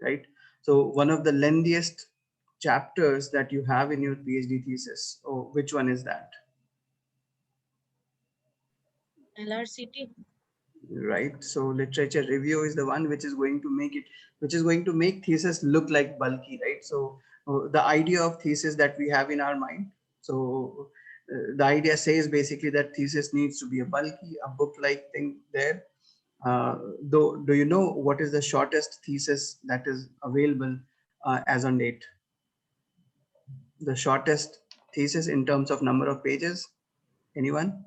right? So one of the lengthiest chapters that you have in your PhD thesis, oh, which one is that? LRCT. Right? So literature review is the one which is going to make it, which is going to make thesis look like bulky, right? So the idea of thesis that we have in our mind, so the idea says basically that thesis needs to be a bulky, a book like thing there. Though, do you know what is the shortest thesis that is available as on date? The shortest thesis in terms of number of pages? Anyone?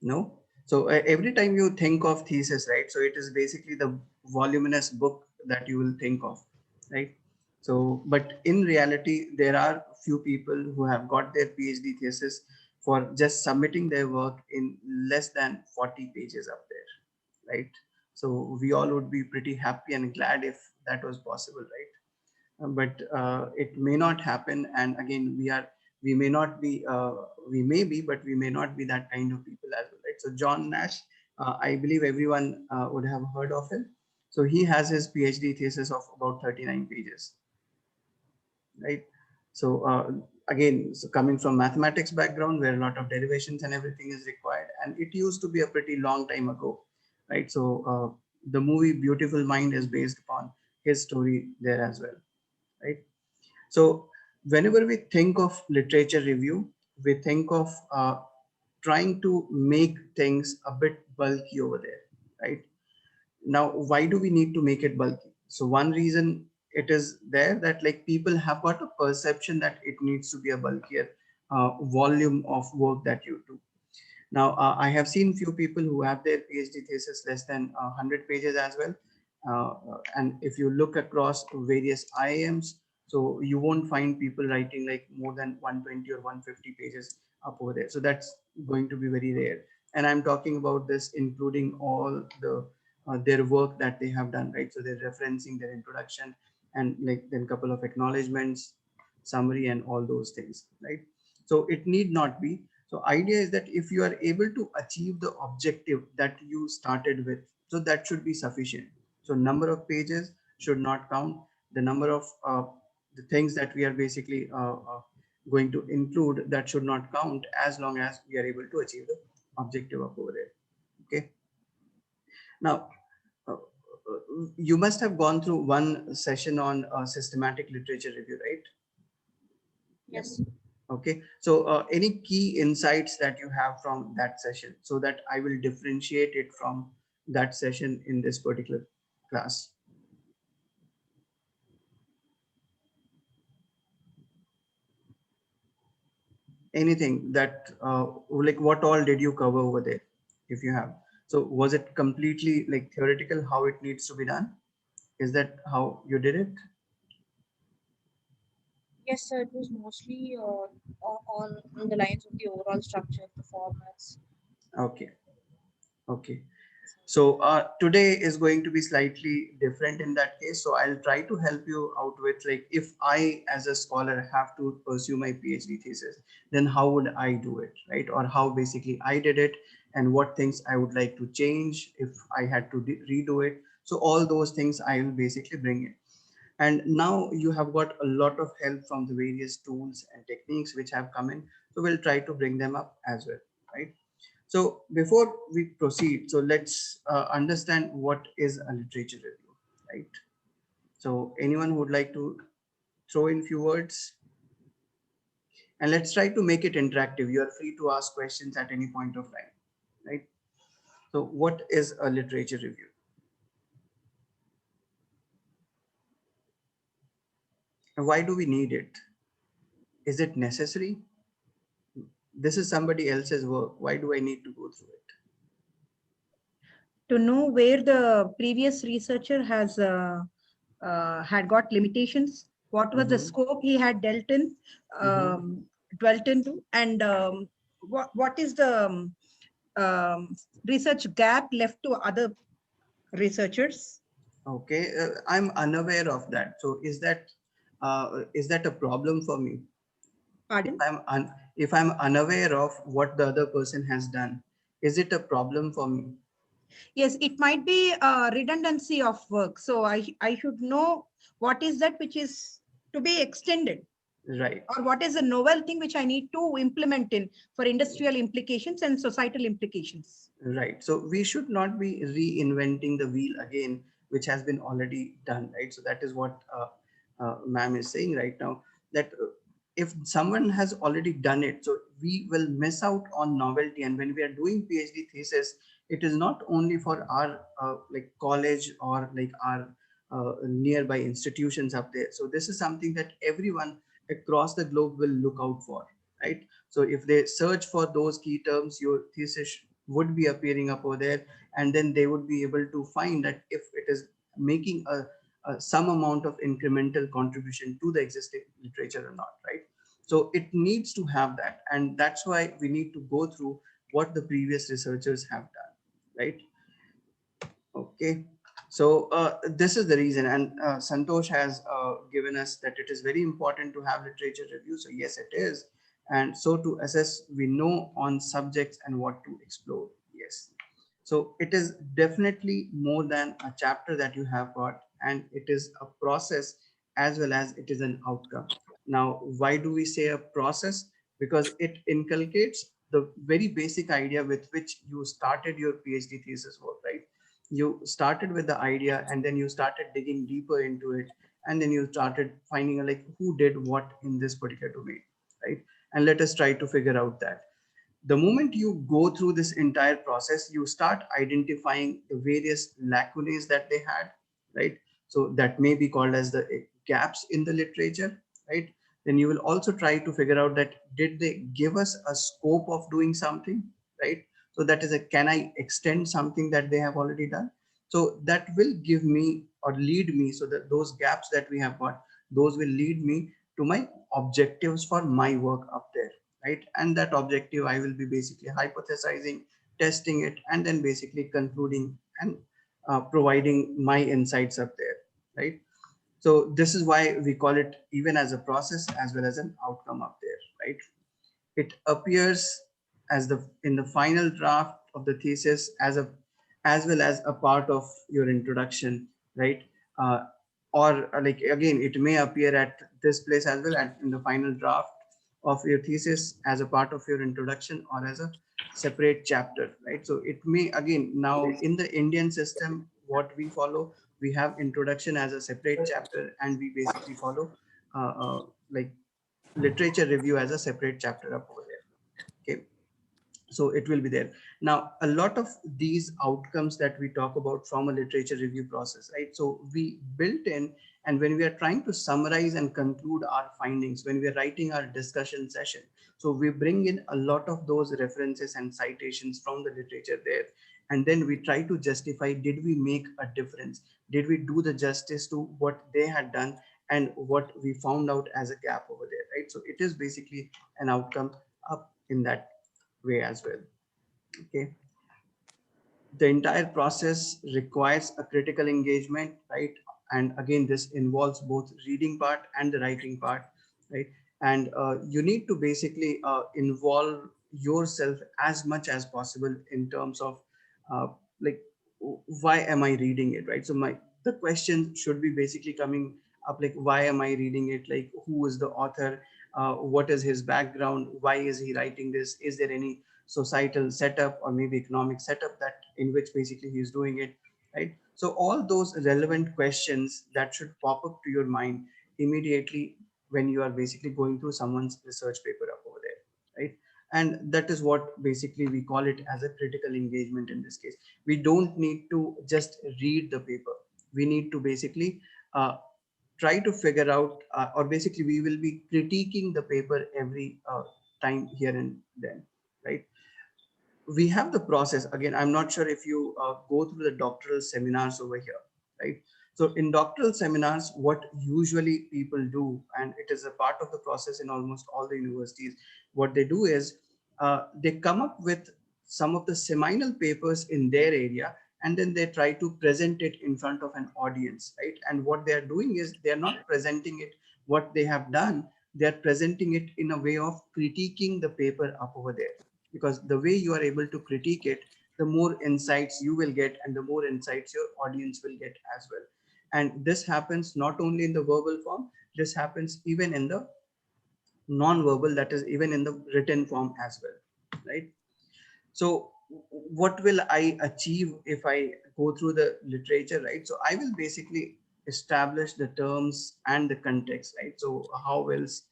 No? So every time you think of thesis, right? So it is basically the voluminous book that you will think of, right? So, but in reality, there are few people who have got their PhD thesis for just submitting their work in less than 40 pages up there, right? So we all would be pretty happy and glad if that was possible, right? But it may not happen, and again we may not be we may be, but we may not be that kind of people as well, right? So John Nash, I believe everyone would have heard of him. So he has his PhD thesis of about 39 pages, right? So again, so coming from mathematics background where a lot of derivations and everything is required, and it used to be a pretty long time ago, right? So the movie Beautiful Mind is based upon his story there as well, right? So whenever we think of literature review, we think of trying to make things a bit bulky over there, right? Now, why do we need to make it bulky? So one reason it is there that like people have got a perception that it needs to be a bulkier volume of work that you do. Now, I have seen few people who have their PhD thesis less than 100 pages as well. And if you look across various IIMs, so you won't find people writing like more than 120 or 150 pages up over there. So that's going to be very rare. And I'm talking about this including all the their work that they have done, right? So they're referencing their introduction and like then couple of acknowledgements, summary, and all those things, right? So it need not be. So idea is that if you are able to achieve the objective that you started with, so that should be sufficient. So number of pages should not count. The number of the things that we are basically going to include, that should not count, as long as we are able to achieve the objective of over there. Okay. Now, you must have gone through one session on systematic literature review, right? Yes. Okay, so any key insights that you have from that session, so that I will differentiate it from that session in this particular class? Anything that like what all did you cover over there, if you have? So was it completely like theoretical how it needs to be done? Is that how you did it? Yes, sir. It was mostly on the lines of the overall structure, the formats. Okay, okay. So today is going to be slightly different in that case. So I'll try to help you out with like if I as a scholar have to pursue my PhD thesis, then how would I do it, right? Or how basically I did it, and what things I would like to change if I had to redo it. So all those things I will basically bring in. And now you have got a lot of help from the various tools and techniques which have come in. So we'll try to bring them up as well, right? So before we proceed, so let's understand what is a literature review, right? So anyone who would like to throw in few words, and let's try to make it interactive. You are free to ask questions at any point of time, right? So what is a literature review? And why do we need it? Is it necessary? This is somebody else's work. Why do I need to go through it? To know where the previous researcher has had got limitations, what was the Mm-hmm. scope he had Mm-hmm. dwelt into, and what is the research gap left to other researchers. Okay, I'm unaware of that. So is that a problem for me? If Pardon? if I'm unaware of what the other person has done, is it a problem for me? Yes, it might be a redundancy of work. So I should know what is that which is to be extended, Right. or what is a novel thing which I need to implement in for industrial implications and societal implications. Right. So we should not be reinventing the wheel again, which has been already done, right? So that is what ma'am is saying right now, that if someone has already done it, so we will miss out on novelty. And when we are doing PhD thesis, it is not only for our like college or like our nearby institutions up there. So this is something that everyone across the globe will look out for, right? So if they search for those key terms, your thesis would be appearing up over there, and then they would be able to find that if it is making some amount of incremental contribution to the existing literature or not, right? So it needs to have that, and that's why we need to go through what the previous researchers have done, right? Okay, so this is the reason, and Santosh has given us that it is very important to have literature review. So yes, it is, and so to assess, we know on subjects and what to explore. Yes, so it is definitely more than a chapter that you have got, and it is a process as well as it is an outcome. Now, why do we say a process? Because it inculcates the very basic idea with which you started your PhD thesis work, right? You started with the idea, and then you started digging deeper into it, and then you started finding like who did what in this particular domain, right? And let us try to figure out that the moment you go through this entire process, you start identifying the various lacunae that they had, right? So that may be called as the gaps in the literature, right? Then you will also try to figure out that did they give us a scope of doing something, right? So that is a, can I extend something that they have already done? So that will give me or lead me, so that those gaps that we have got, those will lead me to my objectives for my work up there, right? And that objective I will be basically hypothesizing, testing it, and then basically concluding and providing my insights up there, right? So this is why we call it even as a process as well as an outcome up there, right? It appears as the in the final draft of the thesis as a, as well as a part of your introduction, right? uh, or like again, it may appear at this place as well, at in the final draft of your thesis as a part of your introduction or as a separate chapter, right? So it may again, now in the Indian system, what we follow, we have introduction as a separate chapter, and we basically follow like literature review as a separate chapter up over there. Okay, so it will be there. Now a lot of these outcomes that we talk about from a literature review process, right? So we built in, and when we are trying to summarize and conclude our findings, when we are writing our discussion session, so we bring in a lot of those references and citations from the literature there, and then we try to justify, did we make a difference, did we do the justice to what they had done and what we found out as a gap over there, right? So it is basically an outcome up in that way as well. Okay, the entire process requires a critical engagement, right? And again, this involves both reading part and the writing part, right? And you need to basically involve yourself as much as possible in terms of uh, like why am I reading it, right? So my, the question should be basically coming up like, why am I reading it, like who is the author, what is his background, why is he writing this, is there any societal setup or maybe economic setup that in which basically he's doing it, right? So all those relevant questions that should pop up to your mind immediately when you are basically going through someone's research paper up over there, right? And that is what basically we call it as a critical engagement. In this case, we don't need to just read the paper, we need to basically try to figure out, or basically we will be critiquing the paper every time here and then, right? We have the process. Again, I'm not sure if you go through the doctoral seminars over here, right? So in doctoral seminars, what usually people do, and it is a part of the process in almost all the universities, what they do is they come up with some of the seminal papers in their area, and then they try to present it in front of an audience, right? And what they are doing is they are not presenting it what they have done, they are presenting it in a way of critiquing the paper up over there, because the way you are able to critique it, the more insights you will get and the more insights your audience will get as well. And this happens not only in the verbal form, this happens even in the non-verbal, that is even in the written form as well, right? So what will I achieve if I go through the literature, right? So I will basically establish the terms and the context, right? So how else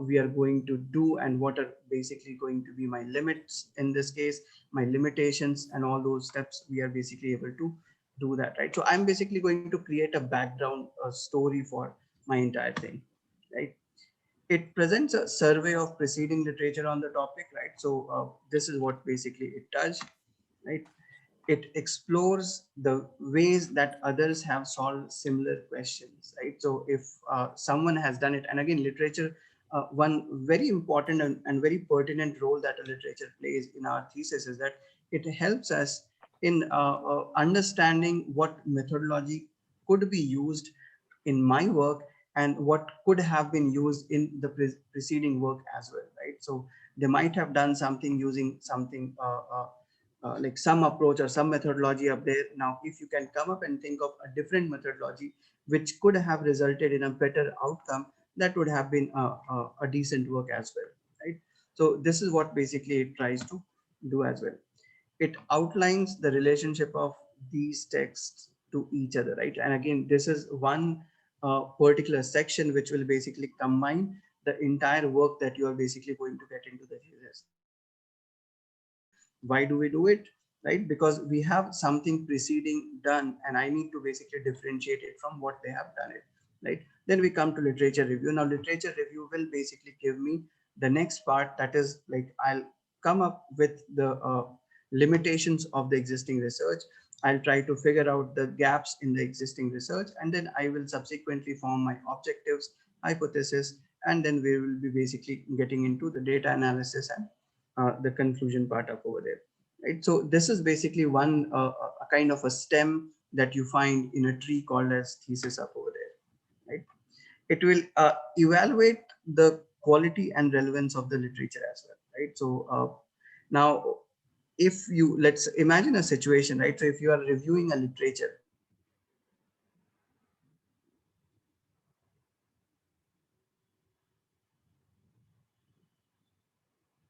we are going to do, and what are basically going to be my limits in this case, my limitations, and all those steps we are basically able to do that, right? So I'm basically going to create a background story for my entire thing, right? It presents a survey of preceding literature on the topic, right? So this is what basically it does, right? It explores the ways that others have solved similar questions, right? So if someone has done it, and again, literature, one very important and very pertinent role that a literature plays in our thesis is that it helps us in understanding what methodology could be used in my work and what could have been used in the preceding work as well, right? So they might have done something using something like some approach or some methodology up there. Now if you can come up and think of a different methodology which could have resulted in a better outcome, that would have been a decent work as well, right? So this is what basically it tries to do as well. It outlines the relationship of these texts to each other, right? And again, this is one particular section which will basically combine the entire work that you are basically going to get into the thesis. Why do we do it? Right? Because we have something preceding done and I need to basically differentiate it from what they have done it, right? Then we come to literature review. Now literature review will basically give me the next part, that is like I'll come up with the limitations of the existing research. I'll try to figure out the gaps in the existing research, and then I will subsequently form my objectives, hypothesis, and then we will be basically getting into the data analysis and the conclusion part up over there, right? So this is basically one a kind of a stem that you find in a tree called as thesis up over there, right? It will evaluate the quality and relevance of the literature as well, right? So now if you, let's imagine a situation, right? So if you are reviewing a literature,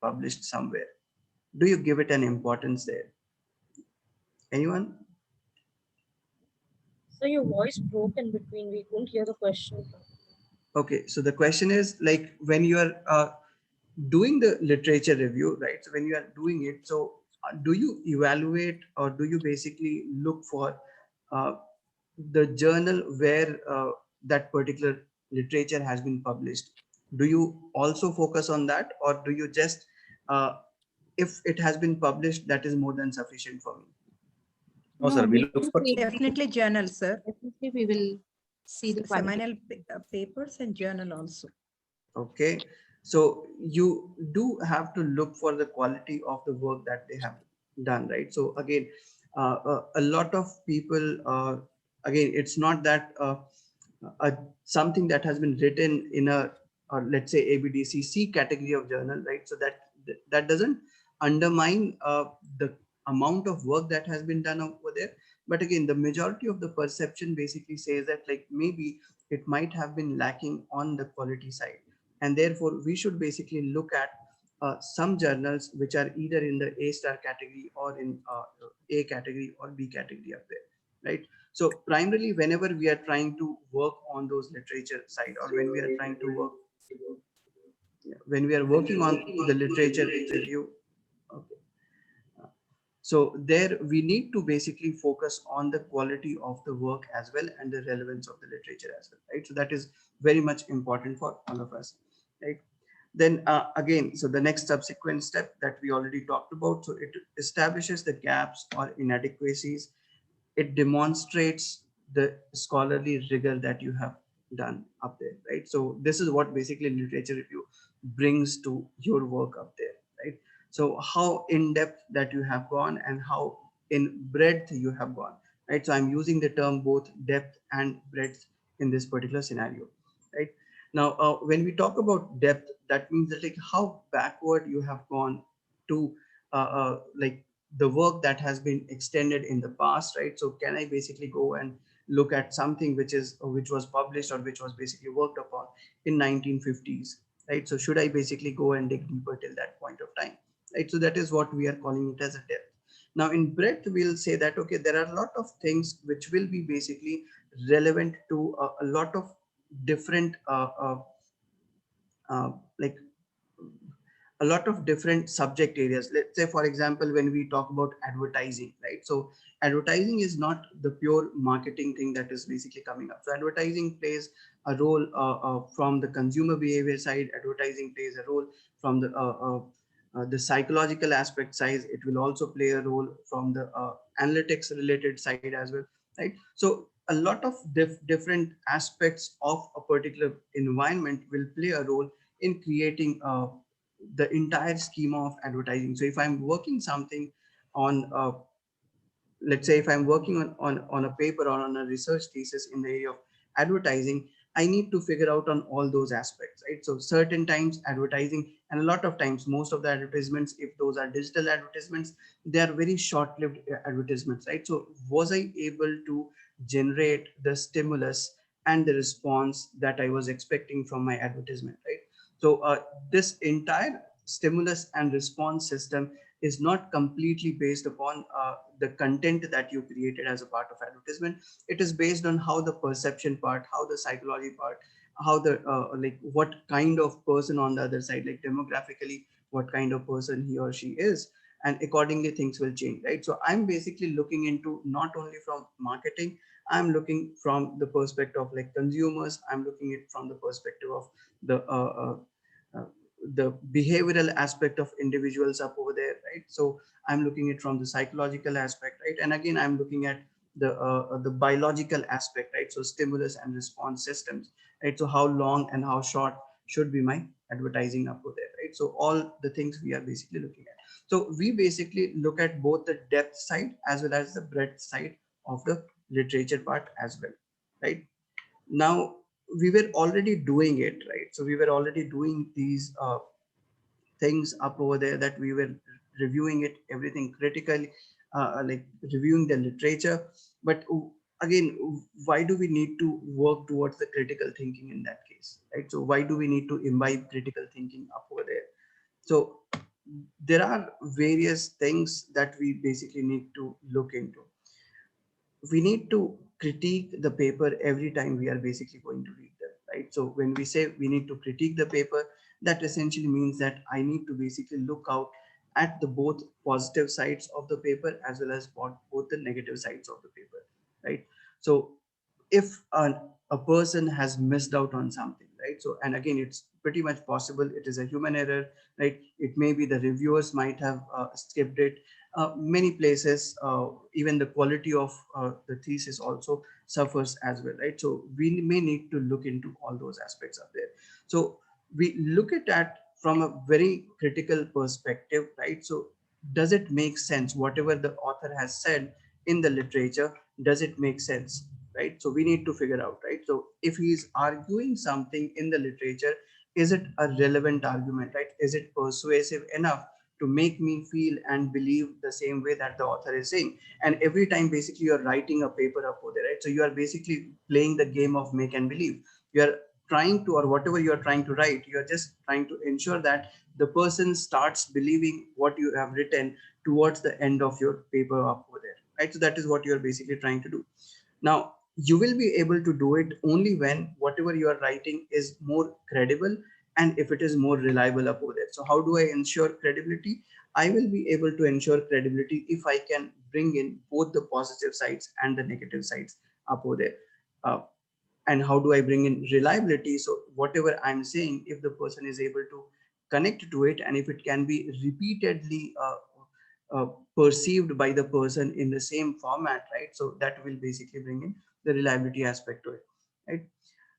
published somewhere, do you give it an importance there? Anyone? So your voice broke in between. We couldn't hear the question. Okay, so the question is like when you are doing the literature review, right? So when you are doing it, so do you evaluate or do you basically look for uh, the journal where that particular literature has been published? Do you also focus on that, or do you just if it has been published, that is more than sufficient for me? No, sir. We look for Definitely, Definitely journal, sir. definitely we will see the quality. Seminal papers and journal also. Okay, so you do have to look for the quality of the work that they have done, right? So again, a lot of people, again, it's not that something that has been written in a, let's say ABDCC category of journal, right? So that doesn't undermine the amount of work that has been done over there. But again, the majority of the perception basically says that like maybe it might have been lacking on the quality side, and therefore we should basically look at some journals which are either in the A star category or in A category or B category up there, right? So primarily whenever we are trying to work on those literature side, or when we are trying to work, yeah, when we are working on the literature review, okay, so there we need to basically focus on the quality of the work as well and the relevance of the literature as well, right? So that is very much important for all of us, right? Then again, so the next subsequent step that we already talked about, so it establishes the gaps or inadequacies. It demonstrates the scholarly rigor that you have done up there, right? So this is what basically literature review brings to your work up there, right? So how in depth that you have gone and how in breadth you have gone, right? So I'm using the term both depth and breadth in this particular scenario, right? Now when we talk about depth, that means that like how backward you have gone to like the work that has been extended in the past, right? So can I basically go and look at something which was published or which was basically worked upon in 1950s, right? So should I basically go and dig deeper till that point of time, right? So that is what we are calling it as a depth. Now in breadth, we'll say that, okay, there are a lot of things which will be basically relevant to a lot of different like a lot of different subject areas. Let's say, for example, when we talk about advertising, right? So advertising is not the pure marketing thing that is basically coming up. So advertising plays a role from the consumer behavior side. Advertising plays a role from the psychological aspect side. It will also play a role from the analytics related side as well, right? So a lot of different aspects of a particular environment will play a role in creating the entire schema of advertising. So if I'm working something on let's say if I'm working on a paper or on a research thesis in the area of advertising, I need to figure out on all those aspects, right? So certain times advertising, and a lot of times most of the advertisements, if those are digital advertisements, they are very short-lived advertisements, right? So was I able to generate the stimulus and the response that I was expecting from my advertisement, right? So this entire stimulus and response system is not completely based upon the content that you created as a part of advertisement. It is based on how the perception part, how the psychology part, how the like what kind of person on the other side, like demographically what kind of person he or she is, and accordingly things will change, right? So I'm basically looking into not only from marketing, I'm looking from the perspective of like consumers, I'm looking at from the perspective of the uh, the behavioral aspect of individuals up over there, right? So I'm looking at from the psychological aspect, right? And again, I'm looking at the biological aspect, right? So stimulus and response systems, right? So how long and how short should be my advertising up over there, right? So all the things we are basically looking at. So we basically look at both the depth side as well as the breadth side of the literature part as well, right? Now we were already doing it, right? So we were already doing these things up over there, that we were reviewing it everything critically, like reviewing the literature. But again, why do we need to work towards the critical thinking in that case, right? So why do we need to imbibe critical thinking up over there? So there are various things that we basically need to look into. We need to critique the paper every time we are basically going to read them, right? So when we say we need to critique the paper, that essentially means that I need to basically look out at the both positive sides of the paper as well as both the negative sides of the paper, right? So if a person has missed out on something, right? So, and again, it's pretty much possible it is a human error, right? It may be the reviewers might have skipped it. Many places, even the quality of the thesis also suffers as well, right? So we may need to look into all those aspects up there. So we look at that from a very critical perspective, right? So does it make sense? Whatever the author has said in the literature, does it make sense, right? So we need to figure out, right? So if he's arguing something in the literature, is it a relevant argument, right? Is it persuasive enough to make me feel and believe the same way that the author is saying? And every time basically you're writing a paper up over there, right? So you are basically playing the game of make and believe. You're trying to, or whatever you're trying to write, you're just trying to ensure that the person starts believing what you have written towards the end of your paper up over there, right? So that is what you're basically trying to do. Now, you will be able to do it only when whatever you are writing is more credible and if it is more reliable up over there. So how do I ensure credibility? I will be able to ensure credibility if I can bring in both the positive sides and the negative sides up over there. Uh, and how do I bring in reliability? So whatever I'm saying, if the person is able to connect to it and if it can be repeatedly uh, perceived by the person in the same format, right? So that will basically bring in the reliability aspect to it, right?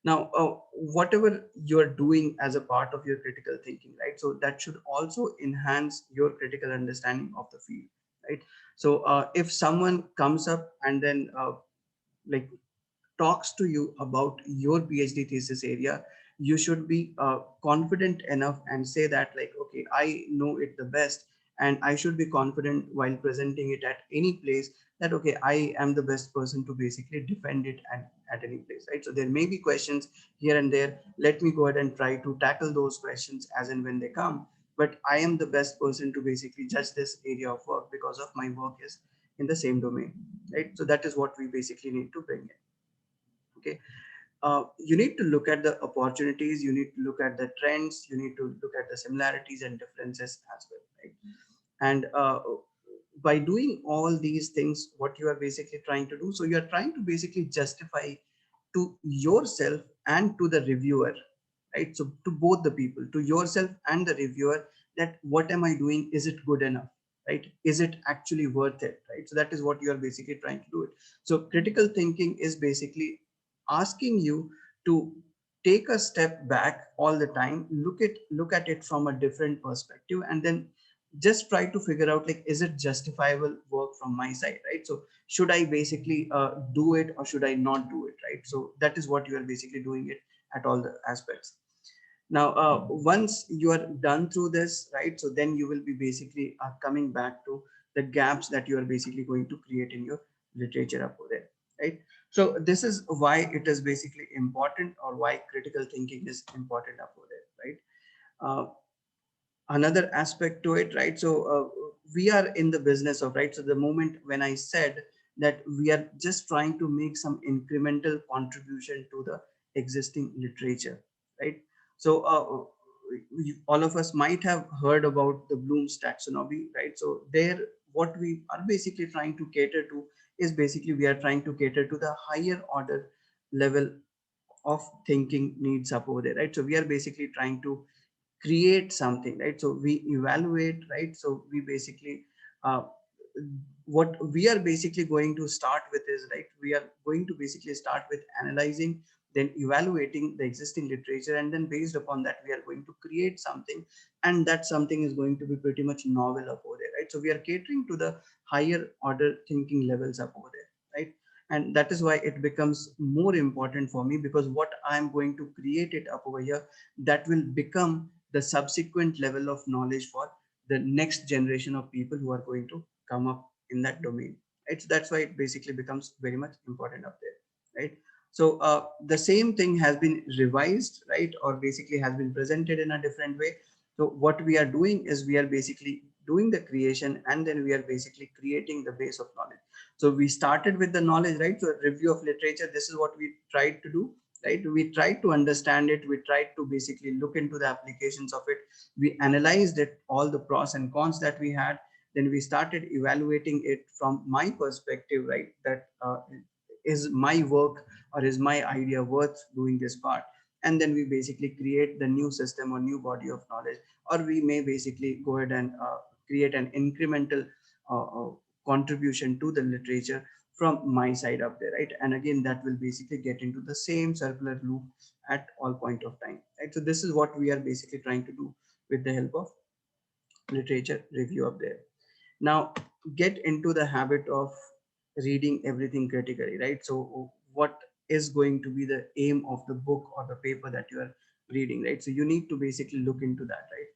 Now, whatever you're doing as a part of your critical thinking, right? So that should also enhance your critical understanding of the field, right? So if someone comes up and then like talks to you about your PhD thesis area, you should be confident enough and say that like, okay, I know it the best and I should be confident while presenting it at any place that okay, I am the best person to basically defend it at any place, right? So there may be questions here and there. Let me go ahead and try to tackle those questions as and when they come. But I am the best person to basically judge this area of work because of my work is in the same domain, right? So that is what we basically need to bring in. Okay. You need to look at the opportunities, you need to look at the trends, you need to look at the similarities and differences as well, right? And by doing all these things, what you are basically trying to do, so you are trying to basically justify to yourself and to the reviewer, right? So to both the people, to yourself and the reviewer, that what am I doing, is it good enough, right? Is it actually worth it, right? So that is what you are basically trying to do it. So critical thinking is basically asking you to take a step back all the time, look at it from a different perspective, and then just try to figure out, like, is it justifiable work from my side, right? So should I basically do it or should I not do it, right? So that is what you are basically doing it at all the aspects. Now once you are done through this, right, so then you will be basically coming back to the gaps that you are basically going to create in your literature up there, right? So this is why it is basically important, or why critical thinking is important up there, right? Another aspect to it, right? So we are in the business of, right, so the moment when I said that we are just trying to make some incremental contribution to the existing literature, right? So all of us might have heard about the Bloom's taxonomy, right? So there, what we are basically trying to cater to is basically we are trying to cater to the higher order level of thinking needs up over there, right? So we are basically trying to create something, right? So we evaluate, right? So we basically uh, what we are basically going to start with is, right, we are going to basically start with analyzing, then evaluating the existing literature, and then based upon that we are going to create something, and that something is going to be pretty much novel up over there, right? So we are catering to the higher order thinking levels up over there, right? And that is why it becomes more important for me, because what I am going to create it up over here, that will become the subsequent level of knowledge for the next generation of people who are going to come up in that domain. It's that's why it basically becomes very much important up there, right? So the same thing has been revised, right, or basically has been presented in a different way. So what we are doing is we are basically doing the creation, and then we are basically creating the base of knowledge. So we started with the knowledge, right? So review of literature, this is what we tried to do, right? We tried to understand it, we tried to basically look into the applications of it, we analyzed it, all the pros and cons that we had, then we started evaluating it from my perspective, right? That is my work or is my idea worth doing this part? And then we basically create the new system or new body of knowledge, or we may basically go ahead and create an incremental contribution to the literature from my side up there, right? And again, that will basically get into the same circular loop at all point of time, right? So this is what we are basically trying to do with the help of literature review up there. Now get into the habit of reading everything critically, right? So what is going to be the aim of the book or the paper that you are reading, right? So you need to basically look into that, right?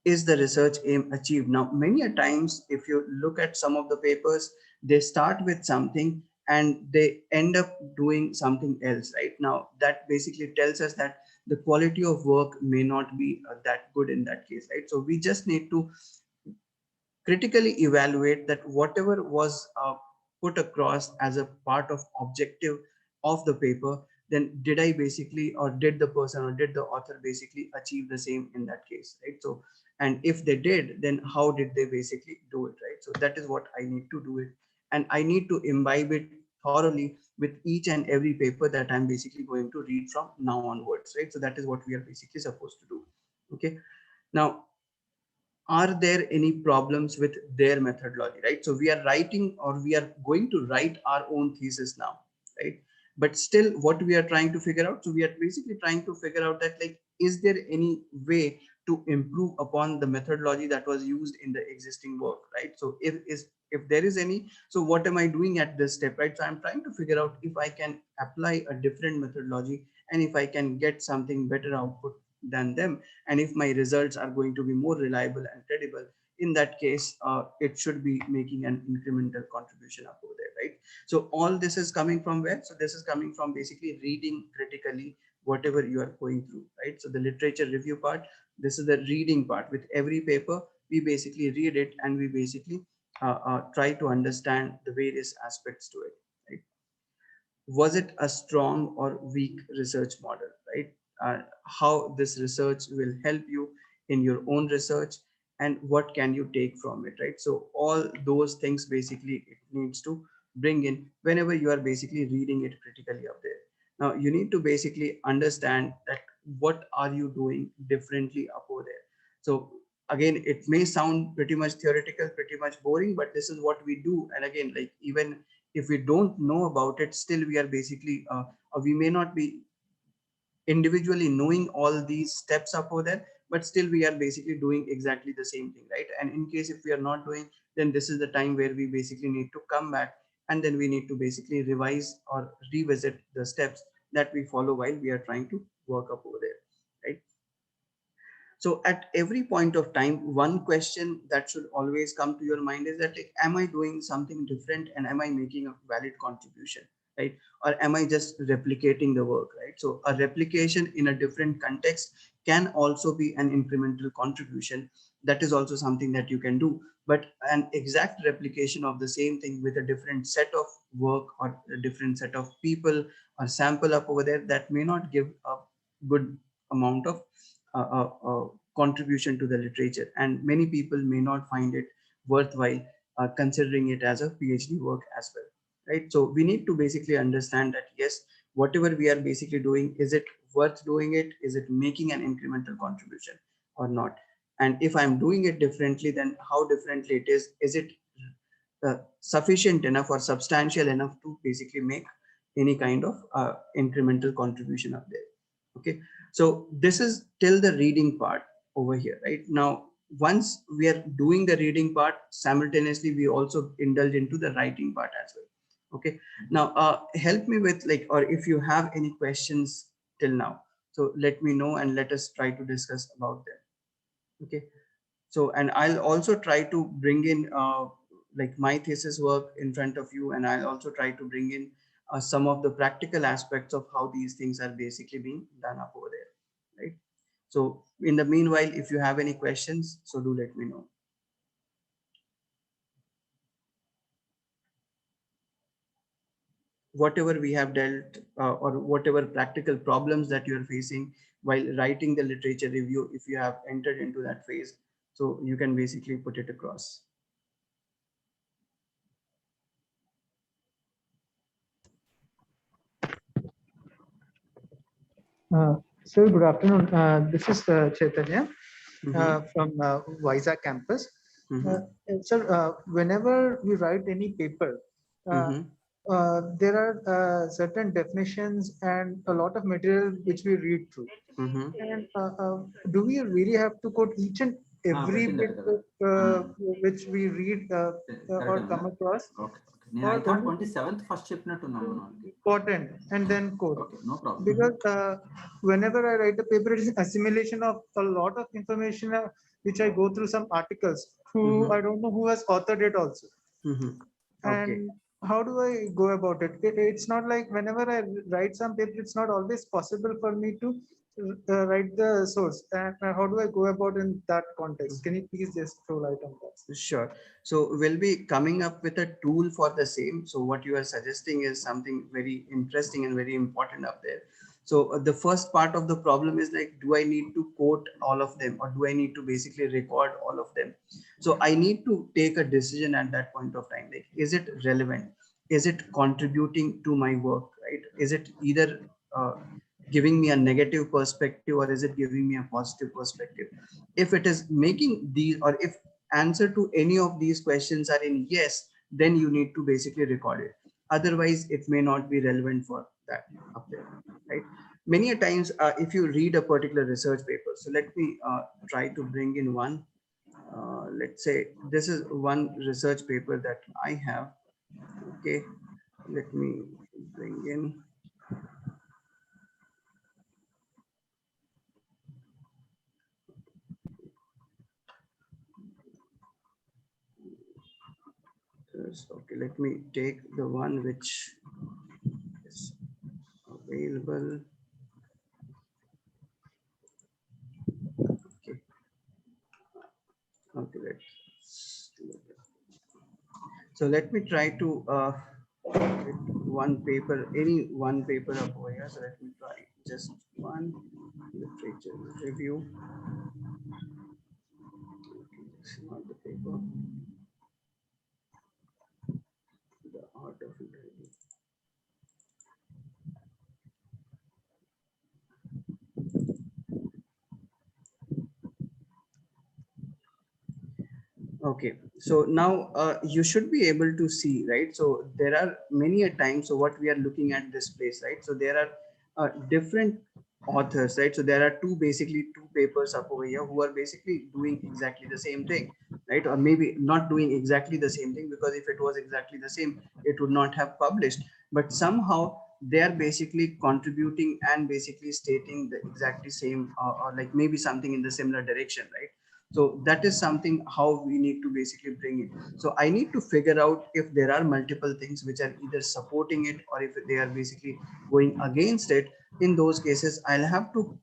Is the research aim achieved? Now many a times if you look at some of the papers, they start with something and they end up doing something else, right? Now that basically tells us that the quality of work may not be that good in that case, right? So we just need to critically evaluate that whatever was put across as a part of objective of the paper, then did I basically, or did the person or did the author basically achieve the same in that case, right? So and if they did, then how did they basically do it, right? So that is what I need to do it, and I need to imbibe it thoroughly with each and every paper that I'm basically going to read from now onwards, right? So that is what we are basically supposed to do. Okay. Now, are there any problems with their methodology, right? So we are writing, or we are going to write our own thesis now, right? But still what we are trying to figure out, so we are basically trying to figure out that, like, is there any way to improve upon the methodology that was used in the existing work, right? So if there is any, so what am I doing at this step, right? So I'm trying to figure out if I can apply a different methodology, and if I can get something better output than them, and if my results are going to be more reliable and credible in that case it should be making an incremental contribution up over there, right? So all this is coming from where? So this is coming from basically reading critically whatever you are going through, right? So the literature review part, this is the reading part. With every paper we basically read it and we basically try to understand the various aspects to it, right? Was it a strong or weak research model, right? How this research will help you in your own research, and what can you take from it, right? So all those things basically it needs to bring in whenever you are basically reading it critically up there. Now you need to basically understand that what are you doing differently up over there. So again, it may sound pretty much theoretical, pretty much boring, but this is what we do. And again, like, even if we don't know about it, still we are basically we may not be individually knowing all these steps up over there, but still we are basically doing exactly the same thing, right? And in case if we are not doing, then this is the time where we basically need to come back, and then we need to basically revise or revisit the steps that we follow while we are trying to work up over there, right? So at every point of time, one question that should always come to your mind is that, like, am I doing something different and am I making a valid contribution, right? Or am I just replicating the work, right? So a replication in a different context can also be an incremental contribution. That is also something that you can do. But an exact replication of the same thing with a different set of work or a different set of people or sample up over there, that may not give a good amount of contribution to the literature, and many people may not find it worthwhile considering it as a PhD work as well, right? So we need to basically understand that yes, whatever we are basically doing, is it worth doing it? Is it making an incremental contribution or not? And if I'm doing it differently, then how differently it is it sufficient enough or substantial enough to basically make any kind of incremental contribution up there? Okay, so this is till the reading part over here. Right now, once we are doing the reading part, simultaneously we also indulge into the writing part as well. Okay, now help me with, like, or if you have any questions till now, so let me know and let us try to discuss about them. Okay, so, and I'll also try to bring in like my thesis work in front of you, and I'll also try to bring in some of the practical aspects of how these things are basically being done up over there, right? So in the meanwhile, if you have any questions, so do let me know. Whatever we have dealt or whatever practical problems that you're facing while writing the literature review, if you have entered into that phase, so you can basically put it across. Sir, good afternoon. This is Chaitanya Mm-hmm. from Vizag campus. Mm-hmm. Sir, whenever we write any paper, Mm-hmm. there are certain definitions and a lot of material which we read through. Mm-hmm. And do we really have to quote each and every bit which we read or come across? I thought Only 27th first చెప్పినట్టున్నాను important and then code? Okay, no problem. Because whenever I write a paper, it is assimilation of a lot of information which I go through some articles who I don't know who has authored it also. Mm-hmm. Okay. And how do I go about it? It's not like whenever I write some paper, it's not always possible for me to write the source. And how do I go about in that context? Can you please just throw light on that? Sure. So we'll be coming up with a tool for the same. So what you are suggesting is something very interesting and very important up there. So the first part of the problem is, like, do I need to quote all of them, or do I need to basically record all of them? So I need to take a decision at that point of time. Like, is it relevant? Is it contributing to my work, right? Is it either giving me a negative perspective, or is it giving me a positive perspective? If it is making these, or if answer to any of these questions are in yes, then you need to basically record it. Otherwise it may not be relevant for that up there, right? Many a times if you read a particular research paper, so let me try to bring in one. Let's say this is one research paper that I have. Okay, let me bring in. authors. Okay, let me take the one which is available. Okay, okay, let's look at. So let me try to get one paper, any one paper up over here. So let me try just one literature review. Okay, this is not the paper. The art of review. Okay, so now you should be able to see, right? So there are many a times. So what we are looking at this place, right? So there are different authors, right? So there are basically two papers up over here who are basically doing exactly the same thing, right? Or maybe not doing exactly the same thing, because if it was exactly the same, it would not have published. But somehow they are basically contributing and basically stating the exactly same, or like maybe something in the similar direction, right? So that is something how we need to basically bring it. So I need to figure out if there are multiple things which are either supporting it or if they are basically going against it. In those cases, I'll have to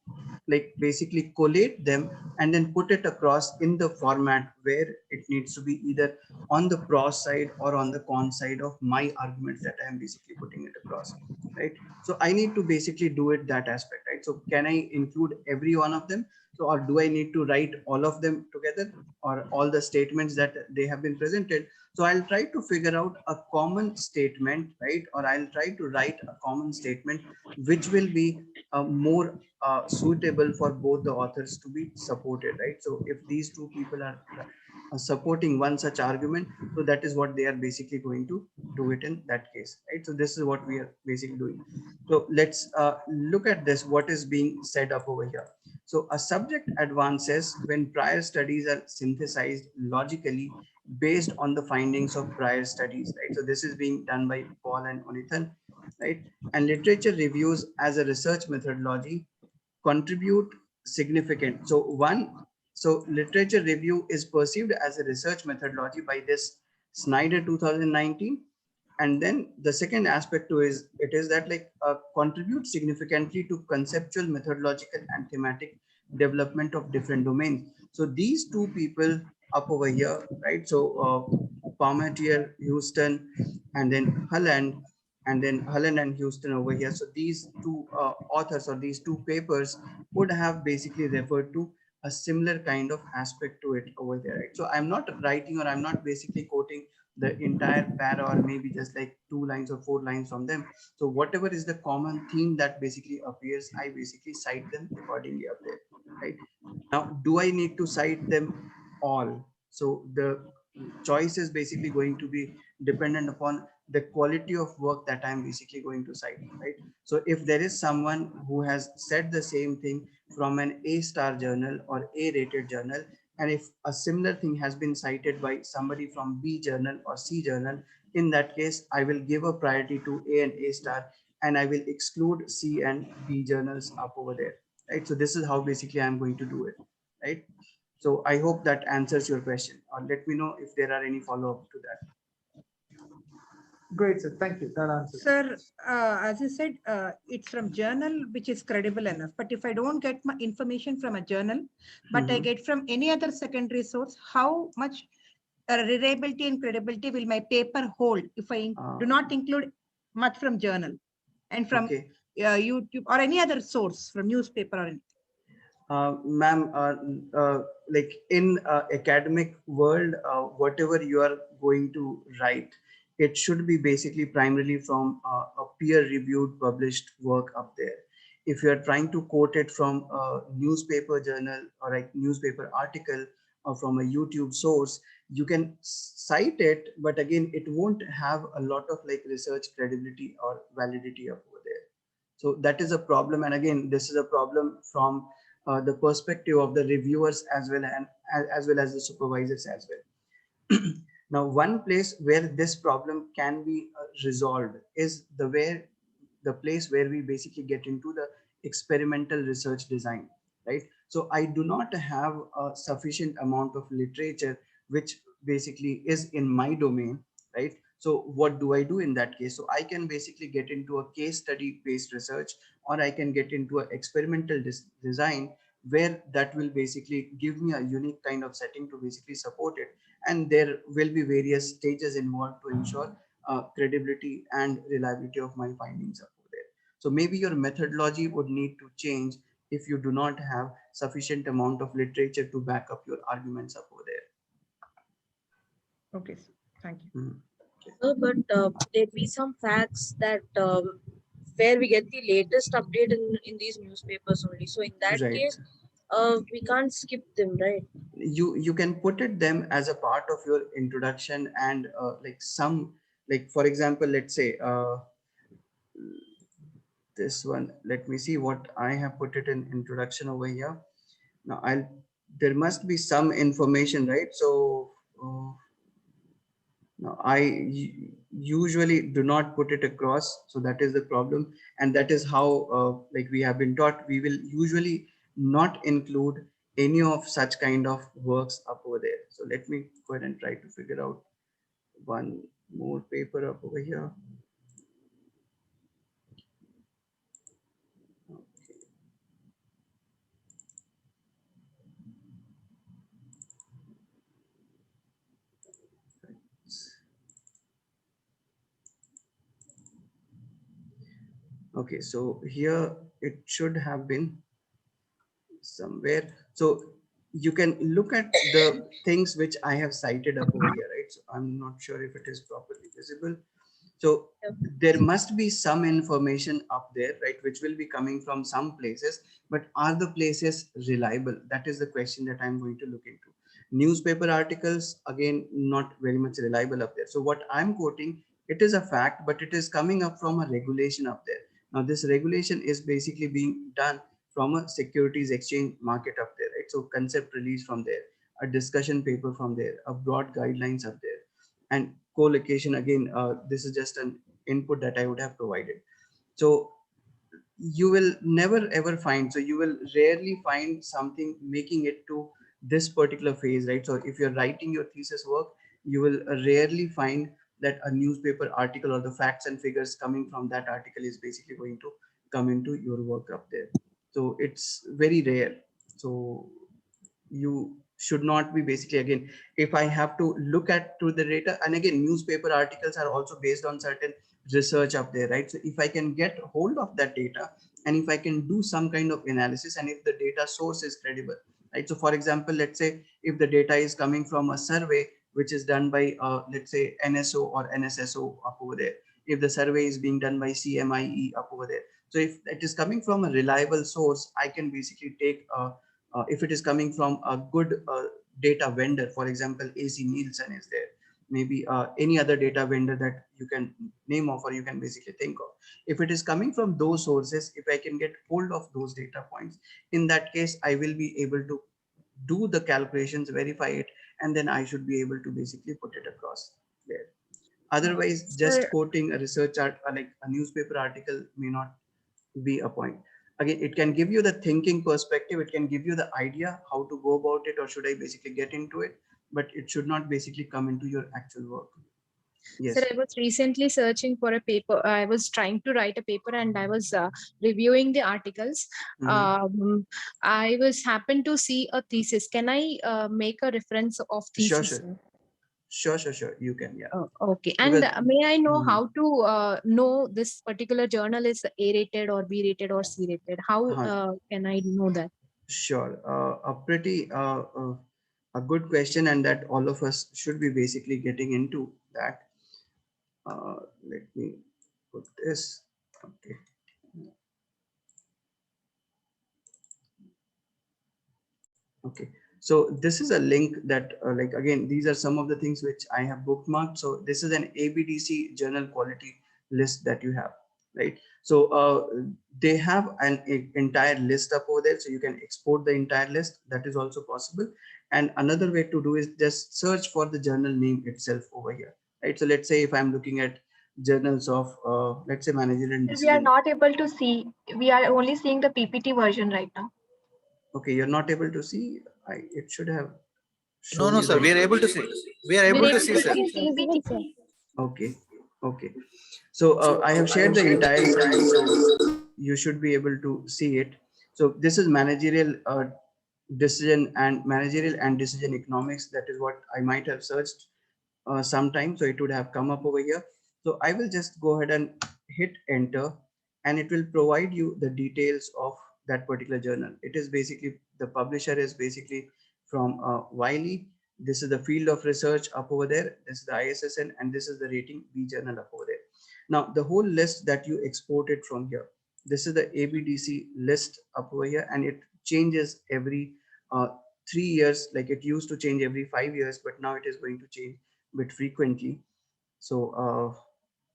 like basically collate them and then put it across in the format where it needs to be either on the pros side or on the con side of my arguments that I am basically putting it across, right? So I need to basically do it that aspect, right? So can I include every one of them? So, or do I need to write all of them together, or all the statements that they have been presented? So I'll try to figure out a common statement, right? Or I'll try to write a common statement which will be more suitable for both the authors to be supported, right? So if these two people are supporting one such argument, so that is what they are basically going to do it in that case, right? So this is what we are basically doing. So let's look at this, what is being said up over here. So a subject advances when prior studies are synthesized logically based on the findings of prior studies, right? So this is being done by Paul and Onithan, right? And literature reviews as a research methodology contribute significant. So literature review is perceived as a research methodology by this Snyder 2019. And then the second aspect to is it is that like contribute significantly to conceptual, methodological, and thematic development of different domains. So these two people up over here, right? So Palmatier, Houston, and then Holland, and then Holland and Houston over here. So these two authors or these two papers would have basically referred to a similar kind of aspect to it over there, right? So I'm not writing, or I'm not basically quoting the entire para, or maybe just like 2 lines or 4 lines from them. So whatever is the common theme that basically appears, I basically cite them accordingly up there, right? Now, do I need to cite them all? So the choice is basically going to be dependent upon the quality of work that I'm basically going to cite, right? So if there is someone who has said the same thing from an A-star journal or A-rated journal, and if a similar thing has been cited by somebody from B journal or C journal, in that case, I will give a priority to A and A-star, and I will exclude C and B journals up over there, right? So this is how basically I'm going to do it, right? So I hope that answers your question, or let me know if there are any follow-up to that. Great, sir. Thank you. That answers. Sir, as you said, it's from journal which is credible enough. But if I don't get my information from a journal, but I get from any other secondary source, how much reliability and credibility will my paper hold if I do not include much from journal and from Okay. YouTube or any other source from newspaper or anything? Ma'am, like in academic world, whatever you are going to write, it should be basically primarily from a peer-reviewed published work up there. If you are trying to quote it from a newspaper journal or a newspaper article or from a YouTube source, you can cite it, but again, it won't have a lot of like research credibility or validity up over there. So that is a problem. And again, this is a problem from the perspective of the reviewers as well, and as well as the supervisors as well. Now, one place where this problem can be resolved is the place where we basically get into the experimental research design, right? So I do not have a sufficient amount of literature which basically is in my domain, right? So what do I do in that case? So I can basically get into a case study based research, or I can get into an experimental design, where that will basically give me a unique kind of setting to basically support it. And there will be various stages involved to ensure credibility and reliability of my findings up there. So maybe your methodology would need to change if you do not have sufficient amount of literature to back up your arguments up over there. Okay, sir. Thank you. But there be some facts that where we get the latest update in these newspapers only. So in that Right. case, we can't skip them, right? You can put it them as a part of your introduction, and like some, like for example, let's say this one, let me see what I have put it in introduction over here. Now there must be some information, right? So now usually do not put it across, so that is the problem. And that is how like we have been taught, we will usually not include any of such kind of works up over there. So let me go ahead and try to figure out one more paper up over here. Okay, so here it should have been somewhere. So you can look at the things which I have cited up over here, right? So I'm not sure if it is properly visible. So there must be some information up there, right, which will be coming from some places, but are the places reliable? That is the question that I'm going to look into. Newspaper articles, again, not very much reliable up there. So what I'm quoting, it is a fact, but it is coming up from a regulation up there. Now this regulation is basically being done from a securities exchange market up there, right? So concept release from there, a discussion paper from there, a broad guidelines up there, and co-location, again, this is just an input that I would have provided. So you will never ever find, so you will rarely find something making it to this particular phase, right? So if you're writing your thesis work, you will rarely find that a newspaper article or the facts and figures coming from that article is basically going to come into your work up there. So it's very rare. So you should not be basically, again, if I have to look at to the data, and again, newspaper articles are also based on certain research up there, right? So if I can get hold of that data, and if I can do some kind of analysis, and if the data source is credible, right? So for example, let's say if the data is coming from a survey which is done by let's say NSO or NSSO up over there, if the survey is being done by CMIE up over there, so if it is coming from a reliable source, I can basically take if it is coming from a good data vendor, for example, AC Nielsen is there, maybe any other data vendor that you can name of, or you can basically think of. If it is coming from those sources, if I can get hold of those data points, in that case, I will be able to do the calculations, verify it, and then I should be able to basically put it across there. Otherwise, just Sir, quoting a research art, like a newspaper article, may not be a point. Again, it can give you the thinking perspective, it can give you the idea how to go about it, or should I basically get into it, but it should not basically come into your actual work. Sir, Yes. I was recently searching for a paper. I was trying to write a paper and I was reviewing the articles. I was happened to see a thesis. Can I make a reference of Sure, thesis? sure, you can. Yeah, Okay. And because may I know Mhm. how to know this particular journal is A rated or B rated or C rated? How can I know that? Sure, a pretty a good question, and that all of us should be basically getting into that. Let me put this. Okay. Okay, so this is a link that like, again, these are some of the things which I have bookmarked. So this is an ABDC journal quality list that you have, right? So they have an entire list up over there, so you can export the entire list. That is also possible. And another way to do is just search for the journal name itself over here, right? So let's say if I'm looking at journals of let's say managerial We are decision. not able to see. We are only seeing the PPT version right now. Okay, you're not able to see. It should have No, shown no, you sir. the We are able to see. We are able to see, sir. PPT. Okay. Okay. So I have shared the entire screen, so you should be able to see it. So this is managerial and decision economics. That is what I might have searched sometime, so it would have come up over here. So I will just go ahead and hit enter, and it will provide you the details of that particular journal. It is basically, the publisher is basically from Wiley. This is the field of research up over there. This is the ISSN, and this is the rating B journal up over there. Now the whole list that you exported from here, this is the ABDC list up over here, and it changes every 3 years. Like it used to change every 5 years, but now it is going to change bit frequently. So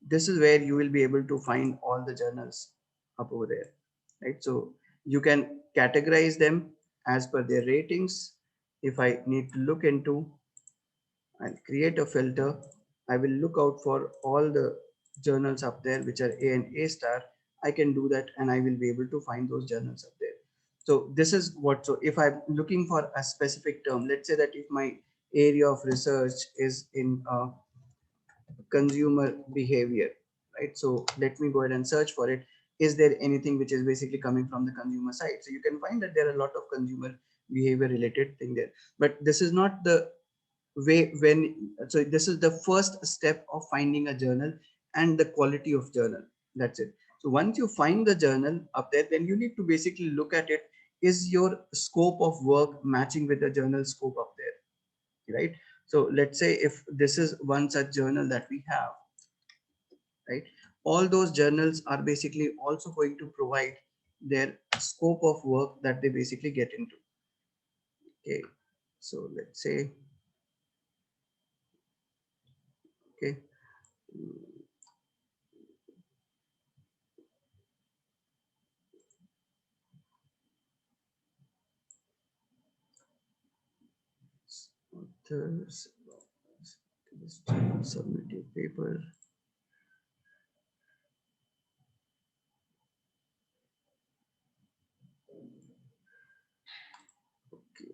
this is where you will be able to find all the journals up over there, right? So you can categorize them as per their ratings. If I need to look into, I'll create a filter. I will look out for all the journals up there which are A and A star. I can do that, and I will be able to find those journals up there. So this is what, so if I'm looking for a specific term, let's say that if my area of research is in consumer behavior, right? So let me go ahead and search for it. Is there anything which is basically coming from the consumer side? So you can find that there are a lot of consumer behavior related thing there, but this is not the way when, so this is the first step of finding a journal and the quality of journal. That's it. So once you find the journal up there, then you need to basically look at it. Is your scope of work matching with the journal scope up there, right? So let's say if this is one such journal that we have, right? All those journals are basically also going to provide their scope of work that they basically get into. Okay, so let's say, okay, authors, submit your paper. Okay,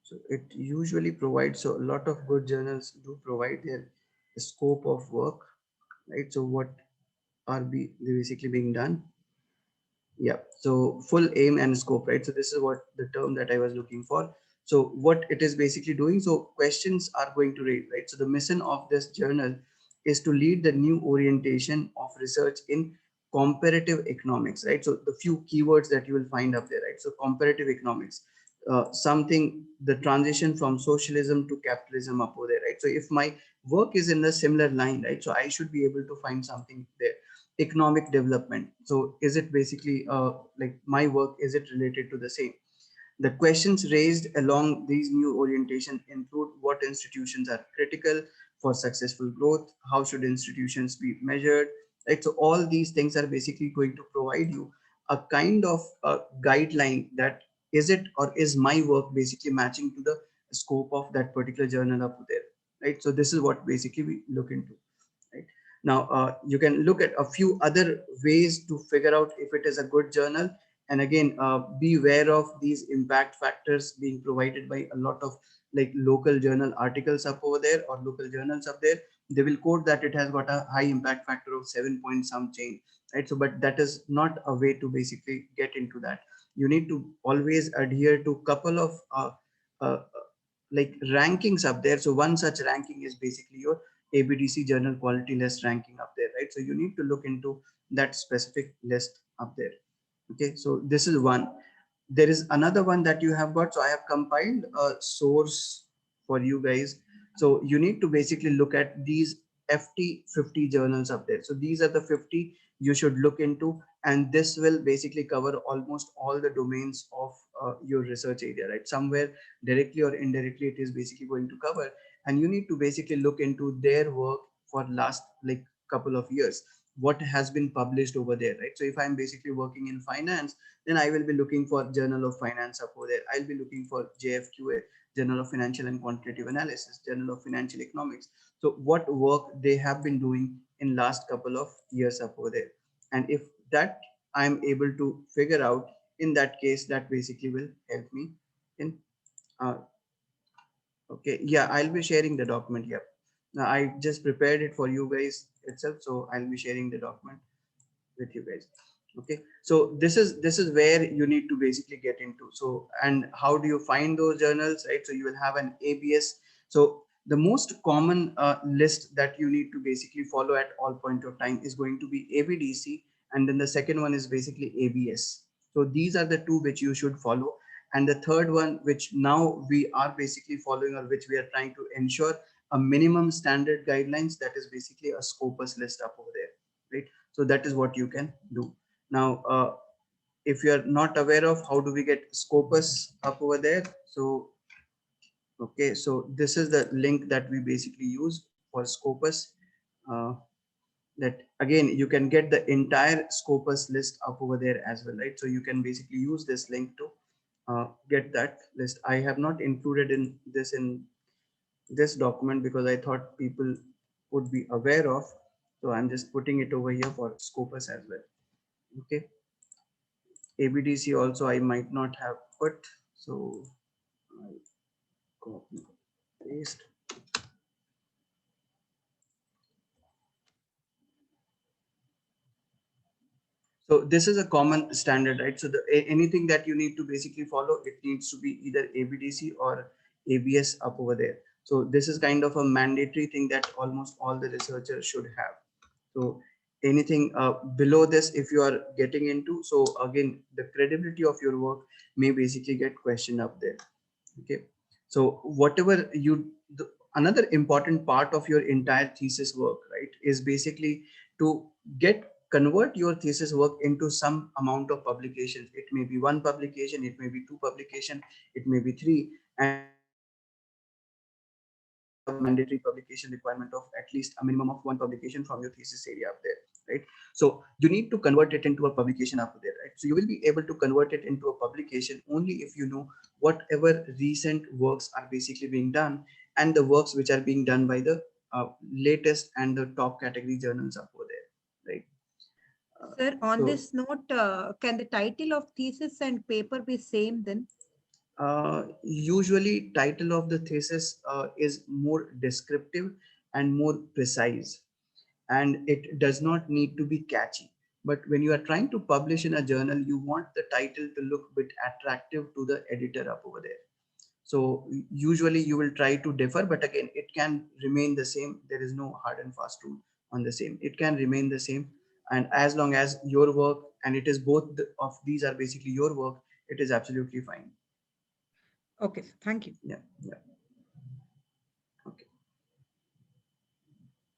so it usually provides, so a lot of good journals do provide their scope of work, right? So what are they basically being done? Yeah, so full aim and scope, right? So this is what the term that I was looking for. So what it is basically doing, so questions are going to raise, right? So the mission of this journal is to lead the new orientation of research in comparative economics, right? So the few keywords that you will find up there, right? So comparative economics, something, the transition from socialism to capitalism up over there, right? So if my work is in a similar line, right, so I should be able to find something there. Economic development, so is it basically like my work, is it related to the same? The questions raised along these new orientations include what institutions are critical for successful growth, how should institutions be measured, right? So all these things are basically going to provide you a kind of a guideline that is it or is my work basically matching to the scope of that particular journal up there, right? So this is what basically we look into. Right. Now, you can look at a few other ways to figure out if it is a good journal. And again, be aware of these impact factors being provided by a lot of like local journal articles up over there or local journals up there. They will quote that it has got a high impact factor of 7 point some change, right? So, but that is not a way to basically get into that. You need to always adhere to couple of uh, like rankings up there. So one such ranking is basically your ABDC journal quality list ranking up there, right? So you need to look into that specific list up there. Okay, so this is one. There is another one that you have got. So I have compiled a source for you guys. So you need to basically look at these FT50 journals up there. So these are the 50 you should look into, and this will basically cover almost all the domains of your research area, right? Somewhere directly or indirectly, it is basically going to cover, and you need to basically look into their work for last like couple of years, what has been published over there, right? So if I'm basically working in finance, then I will be looking for Journal of Finance up over there. I'll be looking for JFQA, Journal of Financial and Quantitative Analysis, Journal of Financial Economics. So what work they have been doing in last couple of years up over there. And if that I'm able to figure out, in that case, that basically will help me in uh, Okay, yeah, I'll be sharing the document. Yep. Now, I just prepared it for you guys itself, so I'll be sharing the document with you guys. Okay, so this is where you need to basically get into. So, and how do you find those journals, right? So you will have an ABS. So the most common list that you need to basically follow at all point of time is going to be ABDC, and then the second one is basically ABS. So these are the two which you should follow, and the third one which now we are basically following, or which we are trying to ensure a minimum standard guidelines, that is basically a Scopus list up over there, right? So that is what you can do. Now if you are not aware of how do we get Scopus up over there, so okay, so this is the link that we basically use for Scopus. uh, that again, you can get the entire Scopus list up over there as well, right? So you can basically use this link to get that list. I have not included in this document because I thought people would be aware of, so I'm just putting it over here for Scopus as well. Okay, ABDC also I might not have put, so I copy paste. So this is a common standard, right? So anything that you need to basically follow, it needs to be either ABDC or ABS up over there. So this is kind of a mandatory thing that almost all the researchers should have. So anything below this, if you are getting into, so again, the credibility of your work may basically get questioned up there. Okay, so whatever another important part of your entire thesis work, right, is basically to convert your thesis work into some amount of publications. It may be one publication, it may be two publication, it may be three, and you will have a mandatory publication requirement of at least a minimum of one publication from your thesis area up there, right? So you need to convert it into a publication up there, right? So you will be able to convert it into a publication only if you know whatever recent works are basically being done, and the works which are being done by the latest and the top category journals up over there, right? Sir, on So this note, can the title of thesis and paper be same then? usually title of the thesis is more descriptive and more precise, and it does not need to be catchy. But when you are trying to publish in a journal, you want the title to look a bit attractive to the editor up over there. So usually you will try to differ, but again, it can remain the same. There is no hard and fast rule on the same. It can remain the same. And as long as your work, and it is both of these are basically your work, it is absolutely fine. Okay, thank you. Yeah, yeah. Okay.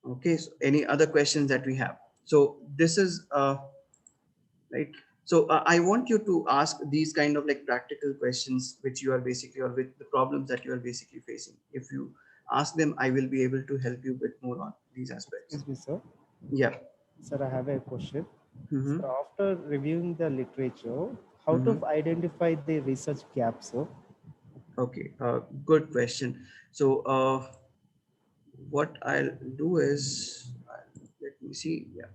Okay, so any other questions that we have? So this is right. So I want you to ask these kind of like practical questions which you are basically, or with the problems that you are basically facing. If you ask them, I will be able to help you a bit more on these aspects. Excuse me, sir. Yeah. Sir, I have a question. Mm-hmm. So after reviewing the literature, how to identify the research gaps, sir? Okay, good question. So what I'll do is, let me see. Yeah.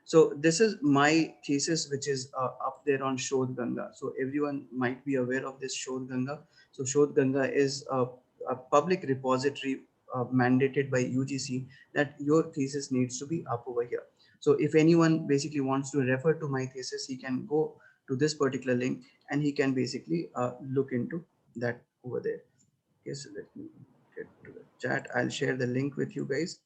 So this is my thesis, which is up there on Shodh Ganga. So everyone might be aware of this Shodh Ganga. So Shodh Ganga is a public repository mandated by UGC that your thesis needs to be up over here. So if anyone basically wants to refer to my thesis, he can go to this particular link and he can basically look into that over there. Okay, so let me get to the chat. I'll share the link with you guys.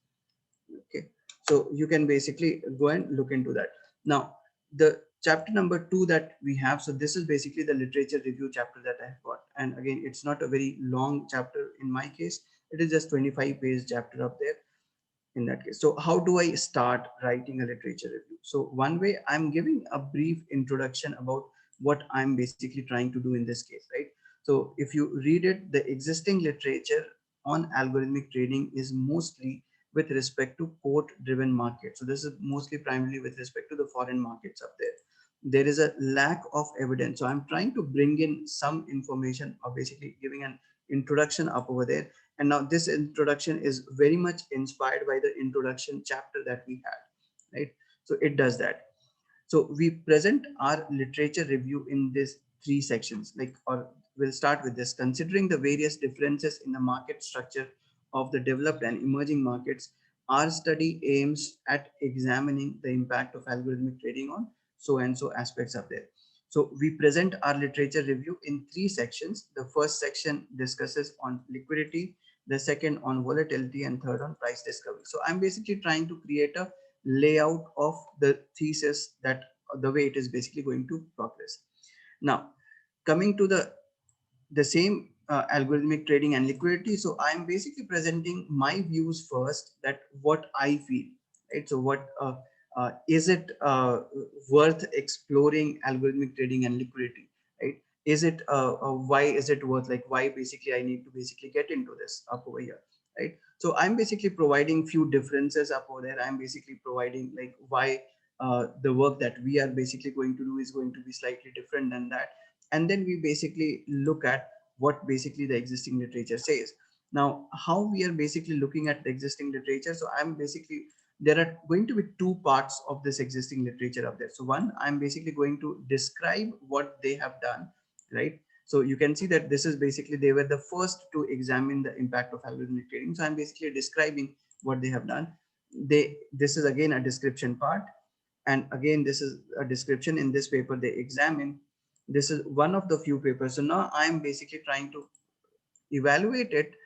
Okay, so you can basically go and look into that. Now the chapter number 2 that we have, so this is basically the literature review chapter that I have got, and again, it's not a very long chapter in my case. It is just 25-page chapter up there in that case. So how do I start writing a literature review? So one way, I'm giving a brief introduction about what I'm basically trying to do in this case, right? So if you read it, the existing literature on algorithmic trading is mostly with respect to quote driven markets. So this is mostly primarily with respect to the foreign markets up there. There is a lack of evidence. So I'm trying to bring in some information, or basically giving an introduction up over there. And now this introduction is very much inspired by the introduction chapter that we had, right? So it does that. So we present our literature review in these three sections, like, or we'll start with this. Considering the various differences in the market structure of the developed and emerging markets, our study aims at examining the impact of algorithmic trading on so and so aspects of there. So we present our literature review in three sections. The first section discusses on liquidity, the second on volatility, and third on price discovery. So I'm basically trying to create a layout of the thesis, that the way it is basically going to progress. Now, coming to the same algorithmic trading and liquidity. So I'm basically presenting my views first, that what I feel, right? So what is it worth exploring algorithmic trading and liquidity, right? Is it why is it worth, like why basically I need to basically get into this up over here, right? So I'm basically providing few differences up over there. I'm basically providing like why the work that we are basically going to do is going to be slightly different than that, and then we basically look at what basically the existing literature says. Now, how we are basically looking at the existing literature, so I'm basically, there are going to be two parts of this existing literature up there. So one, I'm basically going to describe what they have done, right? So you can see that this is basically, they were the first to examine the impact of algorithmic trading. So I'm basically describing what they have done. This is again a description part, and again this is a description. In this paper they examine, this is one of the few papers. So now I'm basically trying to evaluate it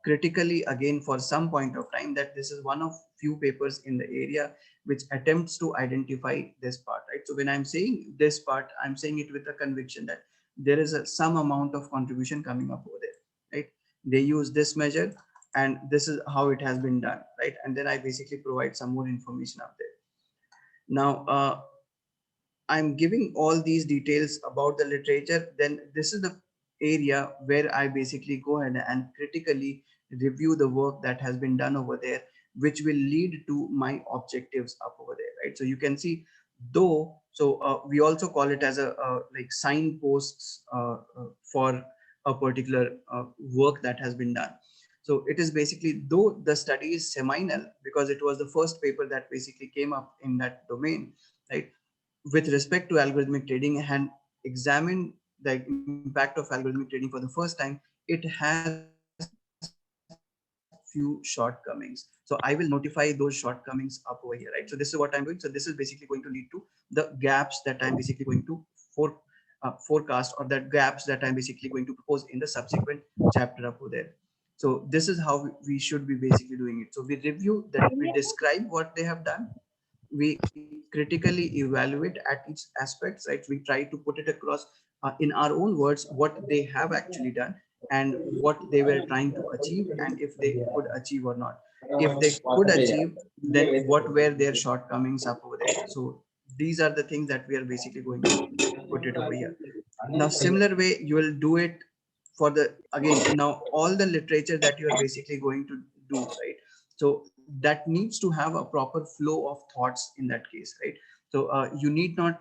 critically again for some point of time, that this is one of few papers in the area which attempts to identify this part, right? So when I'm saying this part, I'm saying it with a conviction that there is some amount of contribution coming up over there, right? They use this measure and this is how it has been done, right? And then I basically provide some more information up there. Now I'm giving all these details about the literature, then this is the area where I basically go ahead and critically review the work that has been done over there, which will lead to my objectives up over there, right? So you can see, though, so we also call it as a like signposts for a particular work that has been done. So it is basically, though the study is seminal because it was the first paper that basically came up in that domain, right? With respect to algorithmic trading and examine the impact of algorithmic trading for the first time, it has few shortcomings. So I will notify those shortcomings up over here, right? So this is what I'm doing. So this is basically going to lead to the gaps that I'm basically going to forecast, or that gaps that I'm basically going to propose in the subsequent chapter up over there. So this is how we should be basically doing it. So we review that, we describe what they have done, we critically evaluate at each aspect, right? We try to put it across in our own words what they have actually done and what they were trying to achieve, and if they could achieve or not. If they could achieve, then what were their shortcomings up over there. So these are the things that we are basically going to put it over here. Now similar way you will do it for the, again, now all the literature that you are basically going to do, right? So that needs to have a proper flow of thoughts in that case, right? So you need not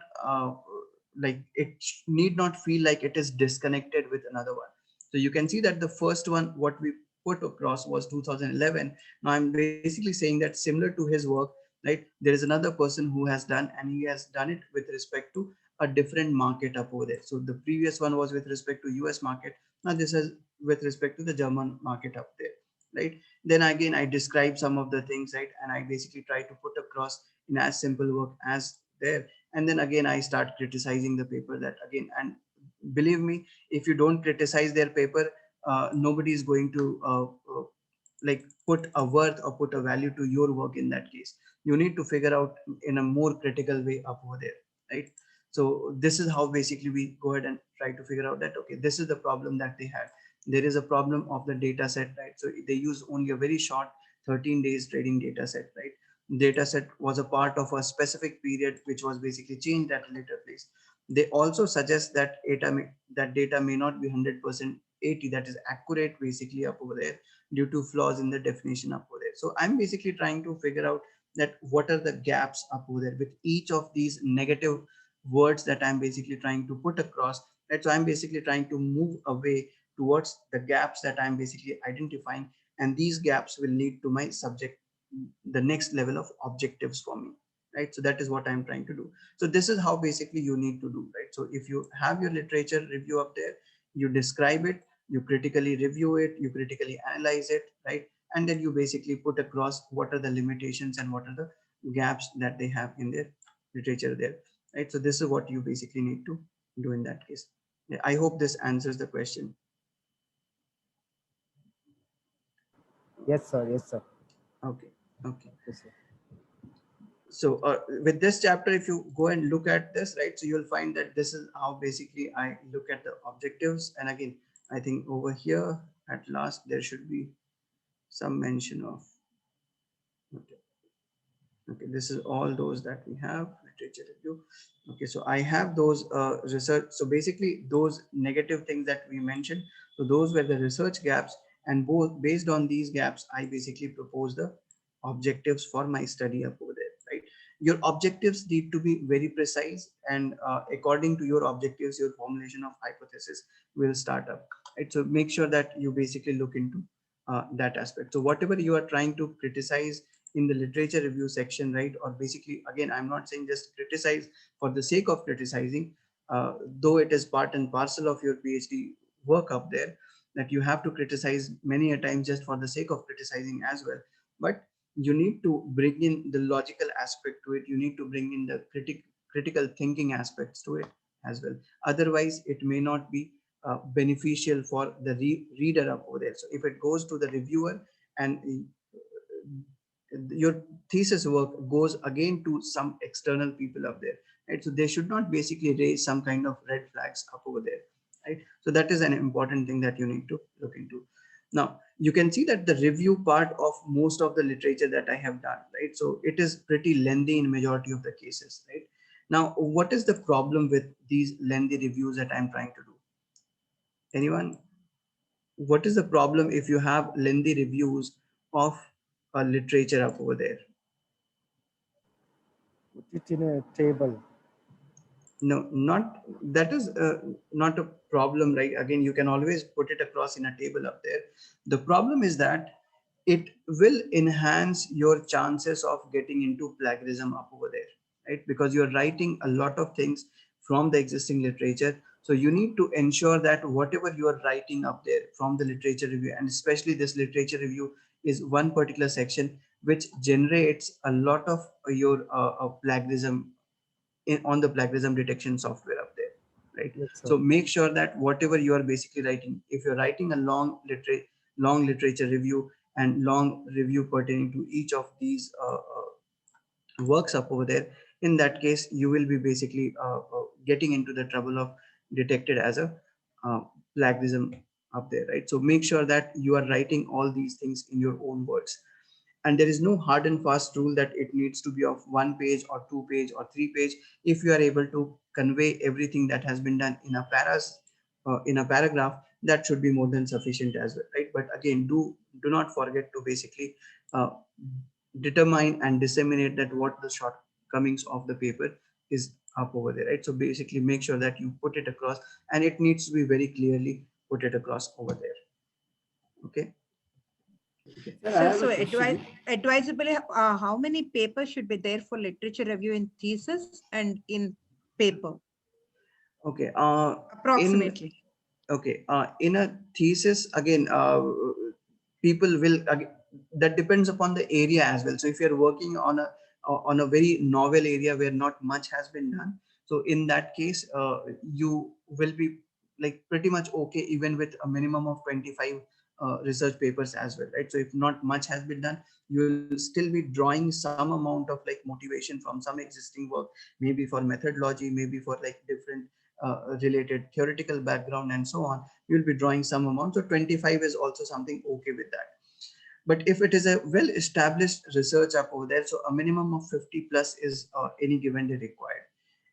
like it need not feel like it is disconnected with another one. So you can see that the first one what we put across was 2011. Now I'm basically saying that similar to his work, right, there is another person who has done, and he has done it with respect to a different market up over there. So the previous one was with respect to US market, now this is with respect to the German market up there, right? Then again I describe some of the things, right, and I basically try to put across in as simple work as there. And then again I start criticizing the paper, that again, and believe me, if you don't criticize their paper, nobody is going to like put a worth or put a value to your work. In that case you need to figure out in a more critical way up over there, right? So this is how basically we go ahead and try to figure out that okay, this is the problem that they had. There is a problem of the data set, right? So they use only a very short 13 days trading data set, right? Data set was a part of a specific period which was basically changed at a later place. They also suggest that data may not be 100% 80, that is accurate basically up over there, due to flaws in the definition up over there. So I'm basically trying to figure out that what are the gaps up over there with each of these negative words that I'm basically trying to put across, right? So I'm basically trying to move away towards the gaps that I'm basically identifying, and these gaps will lead to my subject, the next level of objectives for me, right? So that is what I'm trying to do. So this is how basically you need to do, right? So if you have your literature review up there, you describe it, you critically review it, you critically analyze it, right? And then you basically put across what are the limitations and what are the gaps that they have in their literature there, right? So this is what you basically need to do in that case. Yeah, I hope this answers the question. Yes, sir. Yes, sir. Okay, okay. Yes, sir. So with this chapter, if you go and look at this, right, so you'll find that this is how basically I look at the objectives. And again, I think over here at last there should be some mention of, okay, okay, this is all those that we have, literature review. Okay, so I have those research, so basically those negative things that we mentioned, so those were the research gaps, and both based on these gaps I basically propose the objectives for my study up over there, right? Your objectives need to be very precise, and according to your objectives your formulation of hypothesis will start up, right? So make sure that you basically look into that aspect. So whatever you are trying to criticize in the literature review section, right? Or basically, again, I'm not saying just criticize for the sake of criticizing, though it is part and parcel of your PhD work up there, that you have to criticize many a time just for the sake of criticizing as well. But you need to bring in the logical aspect to it. You need to bring in the critical thinking aspects to it as well. Otherwise, it may not be beneficial for the reader up over there. So if it goes to the reviewer and your thesis work goes again to some external people up there, right? So they should not basically raise some kind of red flags up over there, right? So that is an important thing that you need to look into. Now you can see that the review part of most of the literature that I have done, right? So it is pretty lengthy in majority of the cases, right? Now what is the problem with these lengthy reviews that I'm trying to do? Anyone? What is the problem if you have lengthy reviews of a literature up over there? Put it in a table. No, not that is not a problem, right? Again, you can always put it across in a table up there. The problem is that it will enhance your chances of getting into plagiarism up over there, right? Because you're writing a lot of things from the existing literature. So you need to ensure that whatever you are writing up there from the literature review, and especially this literature review is one particular section which generates a lot of your plagiarism on the plagiarism detection software up there, right? Yes, sir. So make sure that whatever you are basically writing, if you're writing a long literature review and long review pertaining to each of these works up over there, in that case you will be basically getting into the trouble of detected as a uh, plagiarism up there, right? So make sure that you are writing all these things in your own words, and there is no hard and fast rule that it needs to be of 1 page or 2 page or 3 page. If you are able to convey everything that has been done in a paragraph, that should be more than sufficient as well, right? But again, do not forget to basically uh, determine and disseminate that what the shortcomings of the paper is up over there, right? So basically make sure that you put it across, and it needs to be very clearly put it across over there. Okay. Okay. Sir, I So, have so a question. advisably, how many papers should be there for literature review in thesis and in paper? Okay. In Approximately. Okay, in a thesis, again, people will that depends upon the area as well. So if you're working on a very novel area where not much has been done, so in that case, you will be like pretty much okay even with a minimum of 25 research papers as well, right? So if not much has been done, you will still be drawing some amount of like motivation from some existing work, maybe for methodology, maybe for like different related theoretical background and so on. You'll be drawing some amount, so 25 is also something okay with that. But if it is a well established research up over there, so a minimum of 50 plus is any given day required.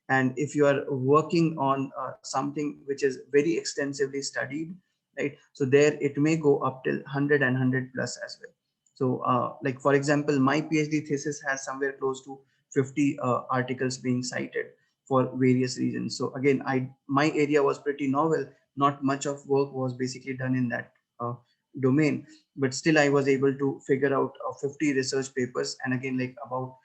And if you are working on something which is very extensively studied, right, so there it may go up till 100 and 100 plus as well. So like for example, my PhD thesis has somewhere close to 50 articles being cited for various reasons. So again, my area was pretty novel, not much of work was basically done in that domain, but still I was able to figure out 50 research papers, and again like about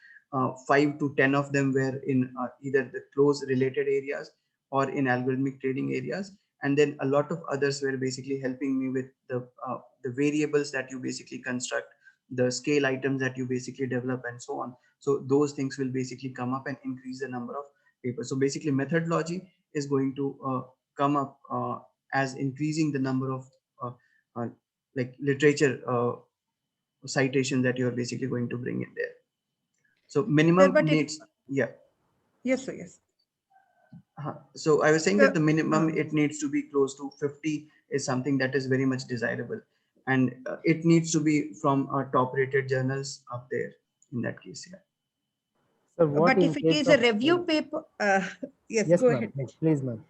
5 to 10 of them were in either the close related areas or in algorithmic trading areas, and then a lot of others were basically helping me with the variables that you basically construct, the scale items that you basically develop, and so on. So those things will basically come up and increase the number of papers. So basically methodology is going to come up as increasing the number of uh, uh, like literature citation that you're basically going to bring in there. So Sir, minimum but it, needs, yeah. yes, sir, yes. So I was saying that So, the minimum it needs to be close to 50 is something that is very much desirable, and it needs to be from top rated journals up there in that case. Yeah. So what but in if it case is a of review paper, yes, yes, go ma'am. ahead. Yes, please, ma'am.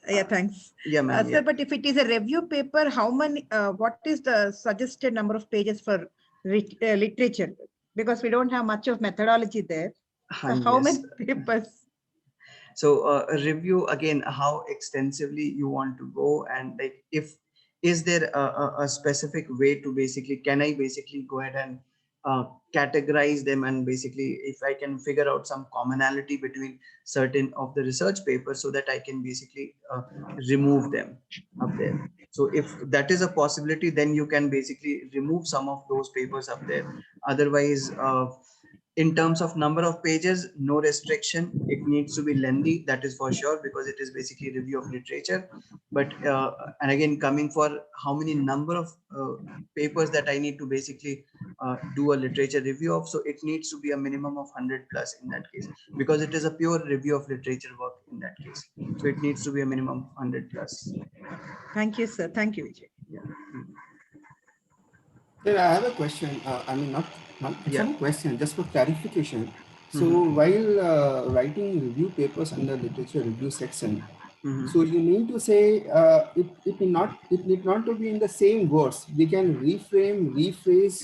Yeah, thanks. Yeah, ma'am. Sir, Yeah. but if it is a review paper, how many, what is the suggested number of pages for literature? Because we don't have much of methodology there. So how Yes. many papers? So a review again, how extensively you want to go, and like if is there a specific way to basically, can I basically go ahead and categorize them, and basically if I can figure out some commonality between certain of the research papers so that I can basically remove them up there. So if that is a possibility, then you can basically remove some of those papers up there. Otherwise, in terms of number of pages, no restriction. It needs to be lengthy, that is for sure, because it is basically review of literature. But and again, coming for how many number of papers that I need to basically do a literature review of, so it needs to be a minimum of 100 plus in that case, because it is a pure review of literature work in that case. So it needs to be a minimum 100 plus. Thank you, sir. Thank you, Vijay. Yeah. Sir, I have a question. I mean, not it's Yeah. not a question, just for clarification. So Mm-hmm. while writing review papers under literature review section, Mm-hmm. so you need to say it need not to be in the same words. We can reframe, rephrase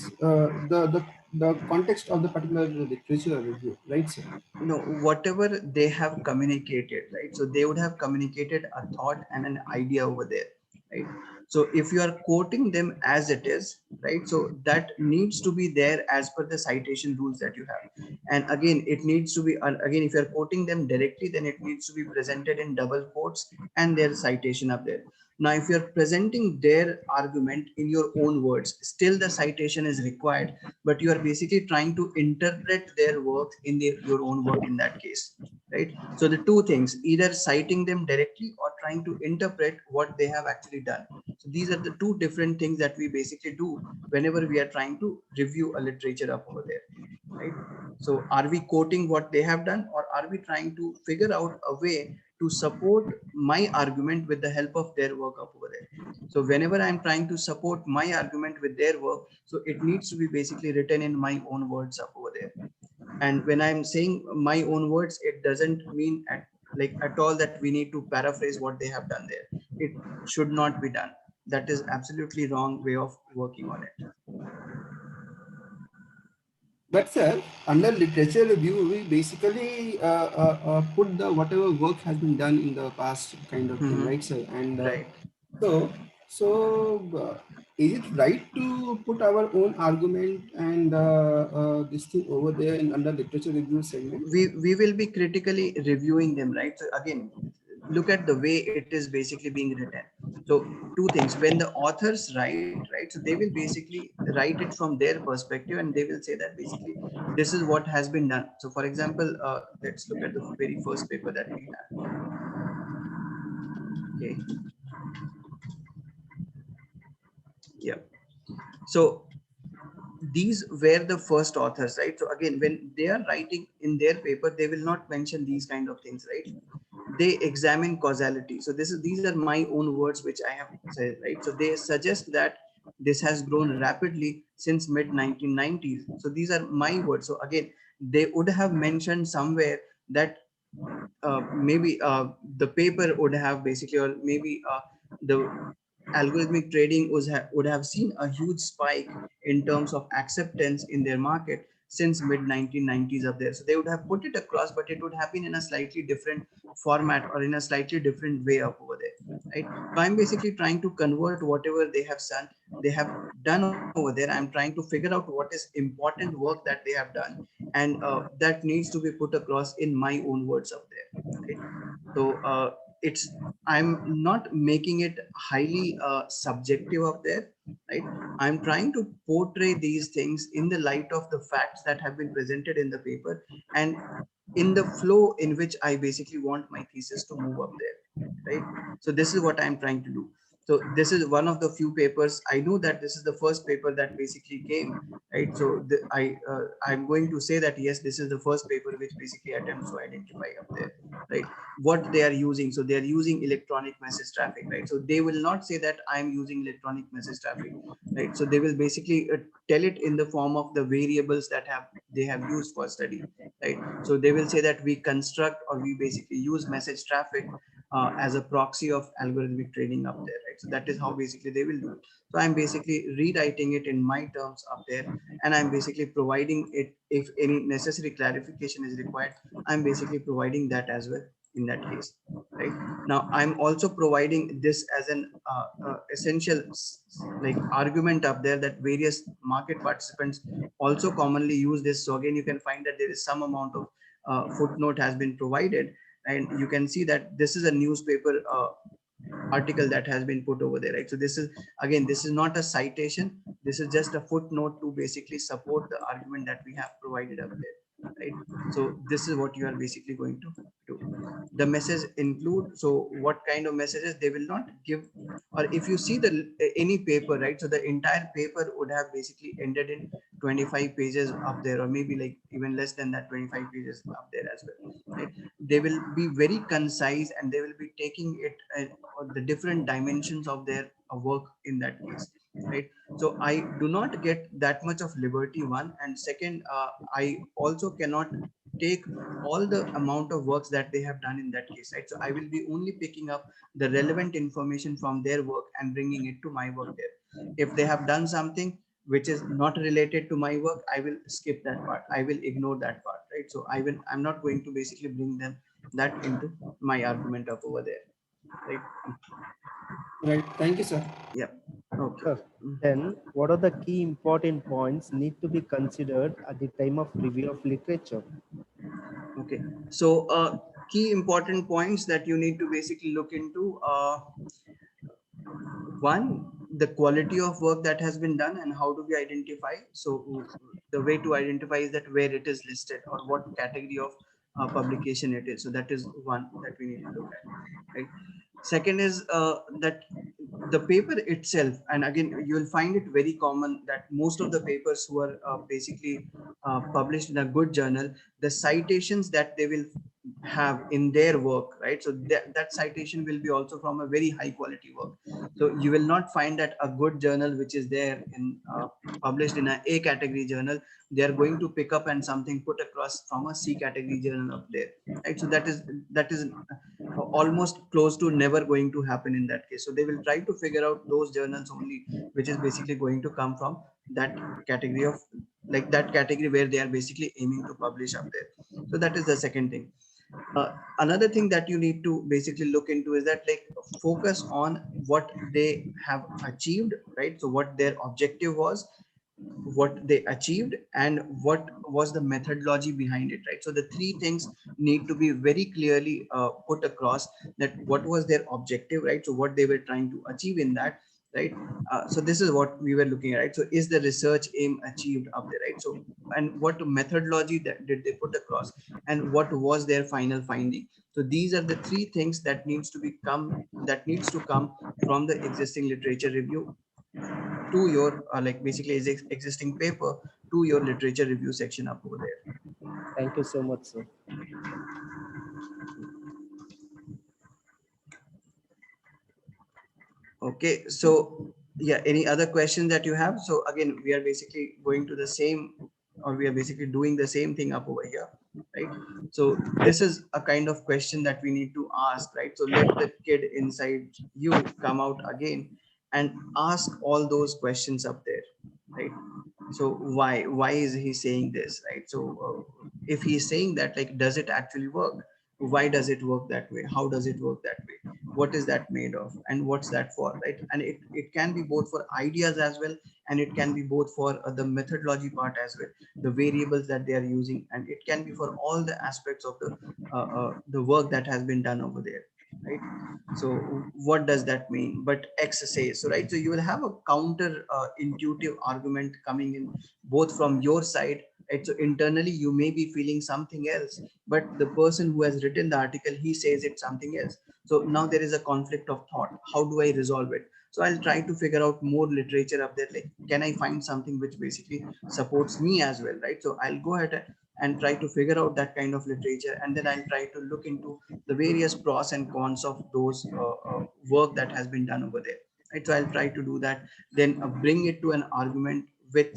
the context of the particular literature review, right, sir? No, whatever they have communicated, right? So they would have communicated a thought and an idea over there, right? So if you are quoting them as it is, right, so that needs to be there as per the citation rules that you have. And again, it needs to be again, if you are quoting them directly, then it needs to be presented in double quotes and their citation up there. Now if you're presenting their argument in your own words, still the citation is required, but you are basically trying to interpret their work in your own work in that case, right? So the two things, either citing them directly or trying to interpret what they have actually done. So these are the two different things that we basically do whenever we are trying to review a literature up over there, right? So are we quoting what they have done, or are we trying to figure out a way to support my argument with the help of their work up over there? So whenever I'm trying to support my argument with their work, so it needs to be basically written in my own words up over there. And when I'm saying my own words, it doesn't mean at all that we need to paraphrase what they have done there. It should not be done. That is absolutely wrong way of working on it. But sir, under literature review, we basically put the whatever work has been done in the past kind of thing, Mm-hmm. right, sir? And Right. so, is it right to put our own argument and this thing over there in under literature review segment? We will be critically reviewing them, right? So again, look at the way it is basically being written. So two things, when the authors write, right, so they will basically write it from their perspective, and they will say that basically this is what has been done. So for example, let's look at the very first paper that we have. Okay. Yeah. So these were the first authors, right? So again, when they are writing in their paper, they will not mention these kind of things, right? They examine causality. So these are my own words which I have said, right? So they suggest that this has grown rapidly since mid 1990s. So these are my words. So again, they would have mentioned somewhere that maybe the paper would have basically, or maybe the algorithmic trading would have seen a huge spike in terms of acceptance in their market since mid 1990s up there. So they would have put it across, but it would have been in a slightly different format or in a slightly different way up over there, right? So I'm basically trying to convert whatever they have done over there. I'm trying to figure out what is important work that they have done, and that needs to be put across in my own words up there, right? So it's I'm not making it highly subjective up there, right? I'm trying to portray these things in the light of the facts that have been presented in the paper, and in the flow in which I basically want my thesis to move up there, right? So this is what I'm trying to do. So this is one of the few papers. I know that this is the first paper that basically came, right? So I'm going to say that yes, this is the first paper which basically attempts to identify up there, right, what they are using. So they are using electronic message traffic, right? So they will not say that I'm using electronic message traffic, right? So they will basically tell it in the form of the variables that they have used for study, right? So they will say that we construct or we basically use message traffic as a proxy of algorithmic training up there, right? So that is how basically they will do it. So I'm basically rewriting it in my terms up there, and I'm basically providing it. If any necessary clarification is required, I'm basically providing that as well in that case, right? Now I'm also providing this as an essential like argument up there that various market participants also commonly use this. So again, you can find that there is some amount of footnote has been provided, and you can see that this is a newspaper article that has been put over there, right? So this is, again, this is not a citation, this is just a footnote to basically support the argument that we have provided up there, right? So this is what you are basically going to do. The message include, so what kind of messages they will not give, or if you see the any paper, right? So the entire paper would have basically ended in 25 pages up there, or maybe like even less than that, 25 pages up there as well, right? They will be very concise, and they will be taking it the different dimensions of their work in that case, right? So I do not get that much of liberty, one, and second, I also cannot take all the amount of works that they have done in that case, right? So I will be only picking up the relevant information from their work and bringing it to my work there. If they have done something which is not related to my work, I will skip that part, I will ignore that part, right? So I'm not going to basically bring them that into my argument up over there, right? Right. Thank you, sir. Yeah. Okay. Sir, then what are the key important points need to be considered at the time of review of literature? Okay. So key important points that you need to basically look into, one, the quality of work that has been done, and how do we identify. So the way to identify is that where it is listed or what category of publication it is. So that is one that we need to look at, right? Second is that the paper itself, and again you will find it very common that most of the papers who are basically published in a good journal, the citations that they will have in their work, right? So that citation will be also from a very high quality work. So you will not find that a good journal which is there in published in a category journal, they are going to pick up and something put across from a C category journal up there, right? So that is almost close to never going to happen in that case. So they will try to figure out those journals only which is basically going to come from that category of, like that category where they are basically aiming to publish up there. So that is the second thing. Another thing that you need to basically look into is that, like, focus on what they have achieved, right? So what their objective was, what they achieved, and what was the methodology behind it, right? So the three things need to be very clearly put across, that what was their objective, right? So what they were trying to achieve in that, right? So this is what we were looking at, right? So is the research aim achieved up there, right? So, and what methodology that did they put across, and what was their final finding. So these are the three things that needs to come from the existing literature review to your like basically existing paper to your literature review section up over there. Thank you so much, sir. Okay, so yeah, any other questions that you have? So again, we are basically going to the same, or we are basically doing the same thing up over here, right? So this is a kind of question that we need to ask, right? So let the kid inside you come out again and ask all those questions up there, right? So why is he saying this, right? So if he's saying that, like, does it actually work? Why does it work that way? How does it work that way? What is that made of, and what's that for, right? And it can be both for ideas as well, and it can be both for the methodology part as well, the variables that they are using, and it can be for all the aspects of the work that has been done over there, right? So what does that mean? But X says so, right? So you will have a counter intuitive argument coming in both from your side, right? So internally you may be feeling something else, but the person who has written the article, he says it's something else. So now there is a conflict of thought. How do I resolve it? So I'll try to figure out more literature up there. Like, can I find something which basically supports me as well, right? So I'll go ahead and try to figure out that kind of literature, and then I'll try to look into the various pros and cons of those work that has been done over there, right? So I'll try to do that, then bring it to an argument with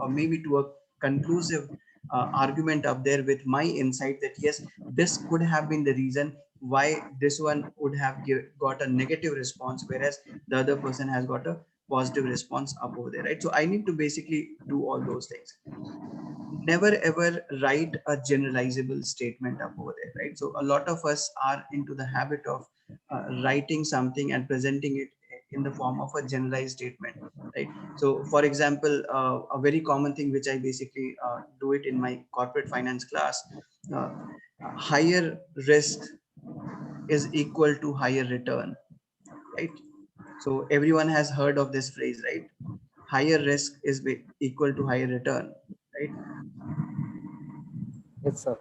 maybe to a conclusive argument up there with my insight that yes, this could have been the reason why this one would have got a negative response, whereas the other person has got a positive response up over there, right? So I need to basically do all those things. Never ever write a generalizable statement up over there, right? So a lot of us are into the habit of writing something and presenting it in the form of a generalized statement, right? So for example, a very common thing which I basically do it in my corporate finance class, uh, higher risk is equal to higher return, right? So everyone has heard of this phrase, right? Higher risk is equal to higher return, right? Yes, sir.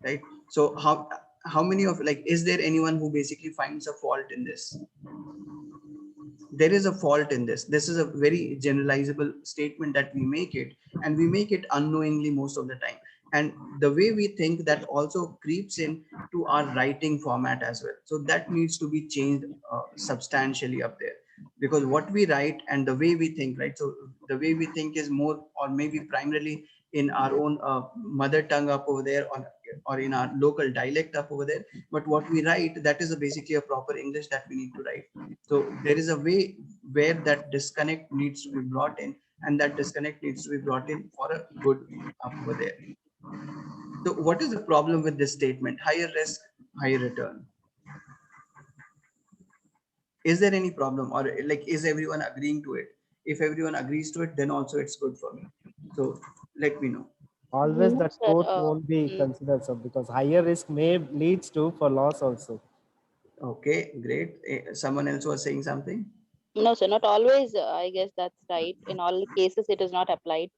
Right? So how many of, like, is there anyone who basically finds a fault in this? There is a fault in this. This is a very generalizable statement that we make it, and we make it unknowingly most of the time. And the way we think, that also creeps in to our writing format as well. So that needs to be changed substantially up there, because what we write and the way we think, right? So the way we think is more, or maybe primarily in our own mother tongue up over there, or in our local dialect up over there. But what we write, that is basically a proper English that we need to write. So there is a way where that disconnect needs to be brought in, and that disconnect needs to be brought in for a good up over there. So what is the problem with this statement? Higher risk, higher return. Is there any problem, or like, is everyone agreeing to it? If everyone agrees to it, then also it's good for me. So let me know. Always No, that sir. quote won't be considered, sir, because higher risk may leads to for loss also. Okay, great. Someone else was saying something. No, sir, not always. I guess that's right. In all cases, it is not applied.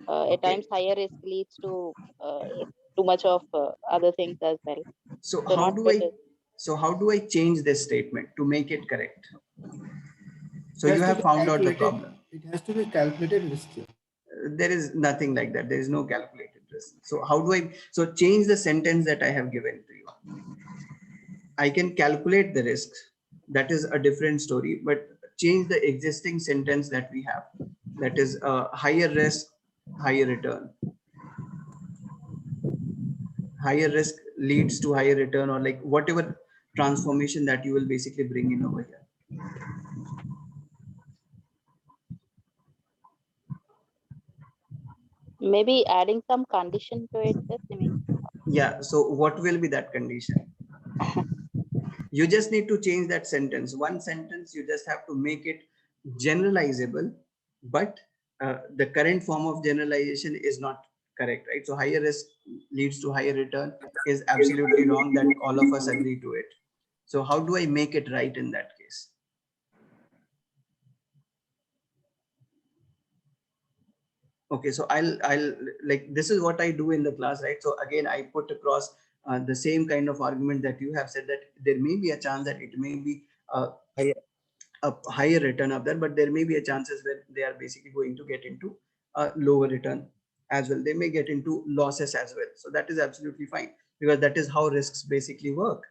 At times, Okay. higher risk leads to too much of other things as well. So So how not do it I, is. so how do I change this statement to make it correct? So It you has to have be found out the calculated. problem. It has to be calculated risk here. There is nothing like that. There is no calculated risk. So how do I, so change the sentence that I have given to you? I can calculate the risks. That is a different story, but change the existing sentence that we have. That is higher risk, higher return. Higher risk leads to higher return, or like whatever transformation that you will basically bring in over here. Maybe adding some condition to it. Just a minute. Yeah. So what will be that condition? You just need to change that sentence. One sentence, you just have to make it generalizable, but the current form of generalization is not correct, right? So higher risk leads to higher return is absolutely wrong, that all of us agree to it. So how do I make it right in that case? Okay, so I'll like, this is what I do in the class, right? So again, I put across the same kind of argument that you have said, that there may be a chance that it may be Higher. a higher return up there, but there may be a chances where they are basically going to get into a lower return as well. They may get into losses as well. So that is absolutely fine, because that is how risks basically work.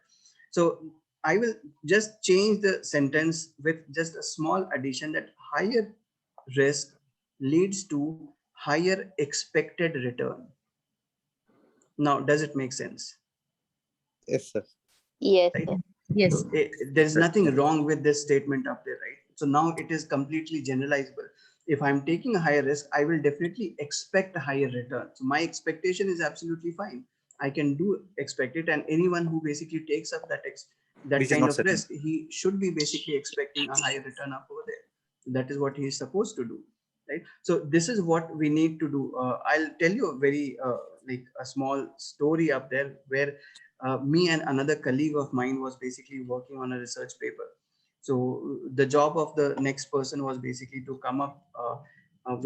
So I will just change the sentence with just a small addition, that higher risk leads to higher expected return. Now, does it make sense? Yes, sir. Yes, Right? sir. Yes. So there's nothing wrong with this statement up there, right? So now it is completely generalizable. If I'm taking a higher risk, I will definitely expect a higher return. So my expectation is absolutely fine. I can do expect it, and anyone who basically takes up that Which is kind not of certain. risk, he should be basically expecting a higher return up over there. That is what he is supposed to do, right? So this is what we need to do. I'll tell you a very like a small story up there, where me and another colleague of mine was basically working on a research paper. So the job of the next person was basically to come up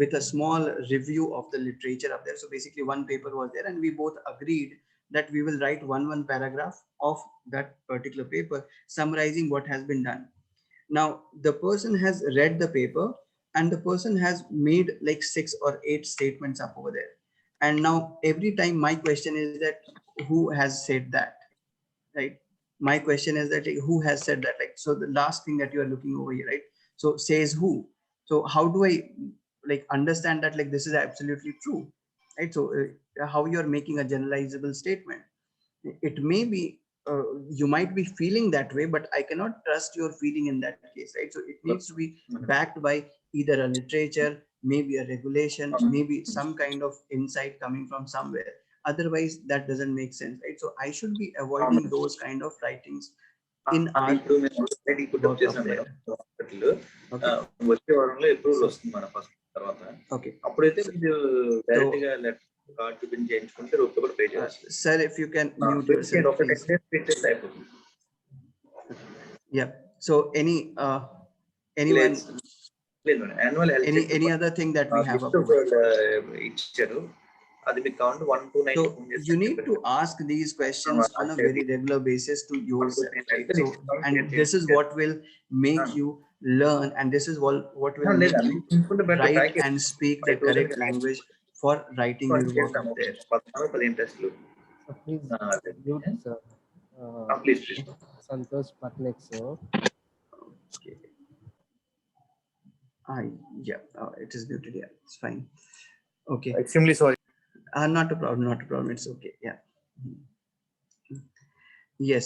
with a small review of the literature up there. So basically one paper was there and we both agreed that we will write one paragraph of that particular paper summarizing what has been done. Now the person has read the paper and the person has made like 6 or 8 statements up over there. And now every time my question is that who has said that, right? My question is that like, who has said that, like, so the last thing that you are looking over here, right? So says who. So how do I like understand that like this is absolutely true, right? So how you are making a generalizable statement. It may be you might be feeling that way, but I cannot trust your feeling in that case, right? So it needs to be backed by either a literature, maybe a regulation, maybe some kind of insight coming from somewhere. Otherwise that doesn't make sense, right? So I should be avoiding those kind of writings in our work up there. Okay. వచ్చే వారంలో approval వస్తుంది మన first తర్వాత. Okay. అప్పుడైతే మీరు direct గా letter card చూపించి చేయించుకుంటే రూపాయి కూడా పే చేయాలి. Sir, if you can mute yourself, please. Yeah. So anyone, annual health any other thing that we have up ఇచ్చారు, అది మీకు కావాలంటే 129 so you need to ask these questions on a very regular basis to yourself, right? So and this is what will make you learn, and this is what will make you write and speak the correct language for writing your work up there. So please mute, sir. Please. Santosh Patnaik, sir. Okay. Yeah, it is muted. Yeah, it's fine. Okay. Extremely sorry. Not a problem. Not a problem. It's okay. Yeah. Yes.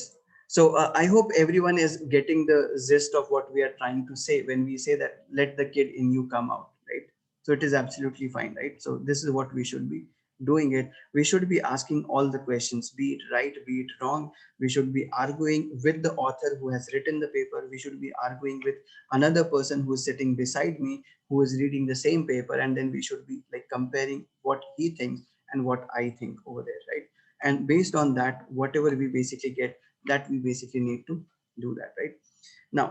So I hope everyone is getting the gist of what we are trying to say when we say that let the kid in you come out, right? So it is absolutely fine, right? So this is what we should be doing it. We should be asking all the questions, be it right, be it wrong. We should be arguing with the author who has written the paper. We should be arguing with another person who is sitting beside me, who is reading the same paper. And then we should be like comparing what he thinks and what I think over there, right? And based on that, whatever we basically get, that we basically need to do that, right? Now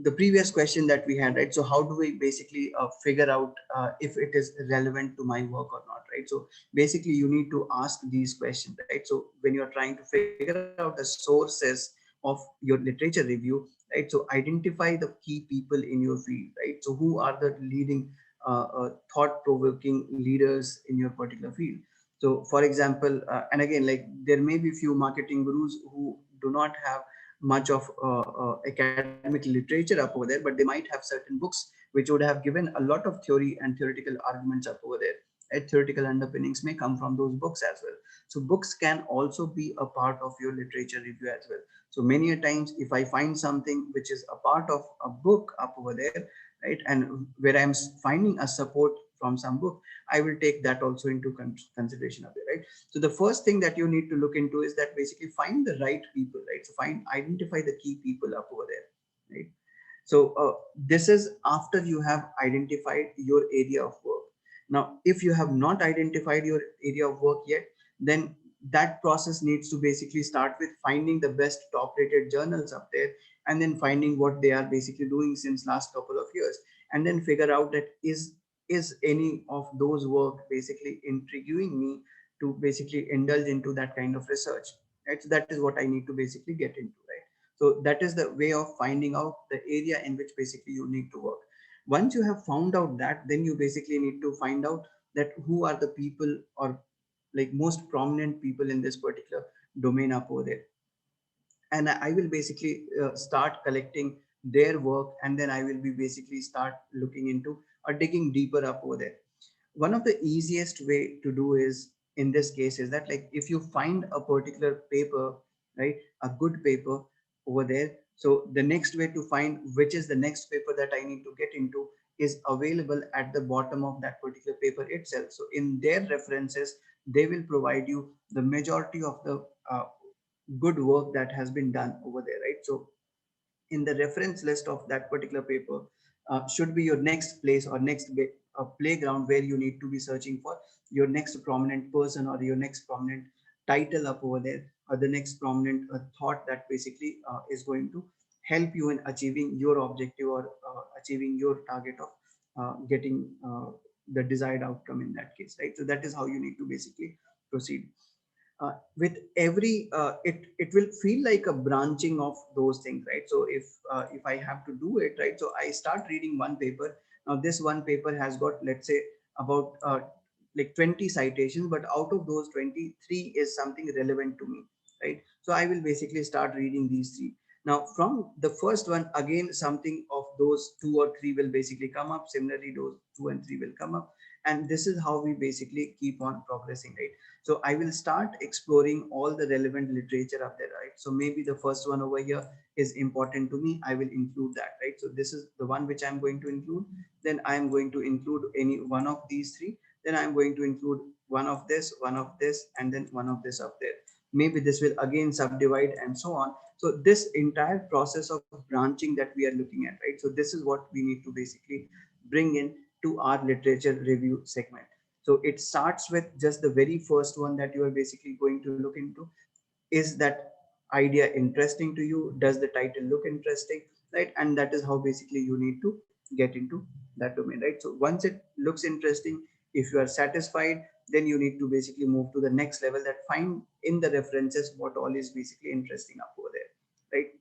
the previous question that we had, right? So how do we basically figure out if it is relevant to my work or not, right? So basically you need to ask these questions, right? So when you're trying to figure out the sources of your literature review, right? So identify the key people in your field, right? So who are the leading thought-provoking leaders in your particular field? So for example, and again, like there may be few marketing gurus who do not have much of academic literature up over there, but they might have certain books which would have given a lot of theory and theoretical arguments up over there. Right? Theoretical underpinnings may come from those books as well. So books can also be a part of your literature review as well. So many a times if I find something which is a part of a book up over there, right, and where I'm finding a support from some book, I will take that also into consideration of it, right? So the first thing that you need to look into is that basically find the right people, right? So identify the key people up over there, right? So this is after you have identified your area of work. Now if you have not identified your area of work yet, then that process needs to basically start with finding the best top rated journals up there, and then finding what they are basically doing since last couple of years, and then figure out that is any of those work basically intriguing me to basically indulge into that kind of research, right? So that is what I need to basically get into, right? So that is the way of finding out the area in which basically you need to work. Once you have found out that, then you basically need to find out that who are the people or like most prominent people in this particular domain up over there, and I will basically start collecting their work, and then I will be basically start looking into or digging deeper up over there. One of the easiest way to do is in this case is that like if you find a particular paper, right, a good paper over there, so the next way to find which is the next paper that I need to get into is available at the bottom of that particular paper itself. So in their references, they will provide you the majority of the good work that has been done over there, right? So in the reference list of that particular paper should be your next place or next playground where you need to be searching for your next prominent person or your next prominent title up over there, or the next prominent thought that basically is going to help you in achieving your objective, or achieving your target of getting the desired outcome in that case, right? So that is how you need to basically proceed. With every it will feel like a branching of those things, right? So if I have to do it, right, so I start reading one paper. Now this one paper has got, let's say, about like 20 citations, but out of those 23 is something relevant to me, right? So I will basically start reading these three. Now from the first one, again something of those two or three will basically come up, similarly those two and three will come up, and this is how we basically keep on progressing, right? So I will start exploring all the relevant literature up there, right? So maybe the first one over here is important to me, I will include that, right? So this is the one which I'm going to include. Then I'm going to include any one of these three. Then I'm going to include one of this, and then one of this up there. Maybe this will again subdivide and so on. So this entire process of branching that we are looking at, right? So this is what we need to basically bring in to our literature review segment. So it starts with just the very first one that you are basically going to look into. Is that idea interesting to you? Does the title look interesting, right? And that is how basically you need to get into that domain, right? So once it looks interesting, if you are satisfied, then you need to basically move to the next level, that find in the references what all is basically interesting up over there, right?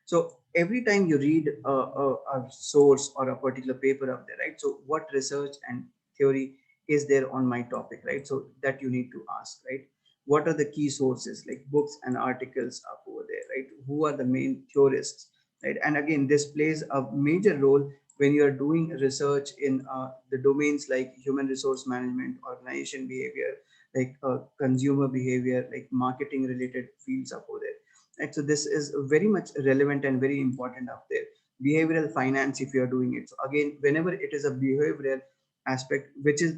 So every time you read a source or a particular paper up there, right, so what research and theory is there on my topic, right? So that you need to ask, right? What are the key sources, like books and articles up over there, right? Who are the main theorists, right? And again, this plays a major role when you are doing research in the domains like human resource management, organization behavior, like consumer behavior, like marketing related fields up over there, right? So this is very much relevant and very important up there. Behavioral finance, if you are doing it, so again, whenever it is a behavioral aspect, which is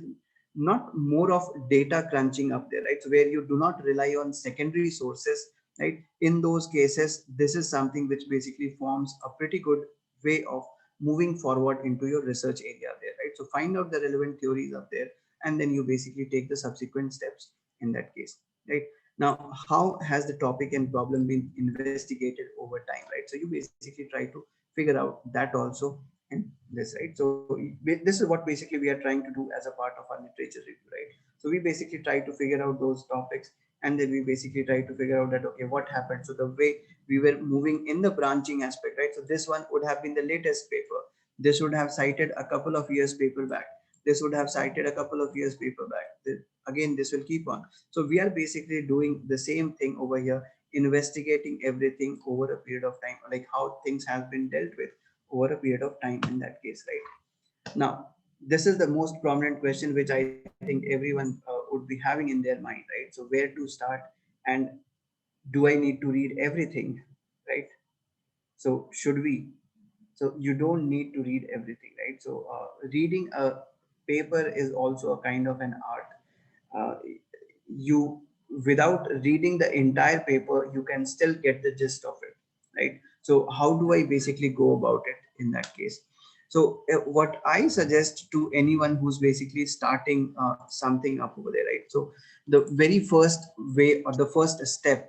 not more of data crunching up there, right? So where you do not rely on secondary sources, right? In those cases, this is something which basically forms a pretty good way of moving forward into your research area there, right? So find out the relevant theories up there, and then you basically take the subsequent steps in that case, right? Now, how has the topic and problem been investigated over time, right? So you basically try to figure out that also in this, right? So this is what basically we are trying to do as a part of our literature review, right? So we basically try to figure out those topics, and then we basically try to figure out that, okay, what happened? So the way we were moving in the branching aspect, right? So this one would have been the latest paper. This would have cited a couple of years paper back. This would have cited a couple of years paper back. Again, this will keep on. So we are basically doing the same thing over here, investigating everything over a period of time, like how things have been dealt with over a period of time in that case, right? Now, this is the most prominent question which I think everyone would be having in their mind, right? So where to start, and do I need to read everything, right? So should we? So you don't need to read everything, right? So reading a paper is also a kind of an art. You, without reading the entire paper, you can still get the gist of it, right? So how do I basically go about it in that case? So what I suggest to anyone who's basically starting something up over there, right? So the very first way, or the first step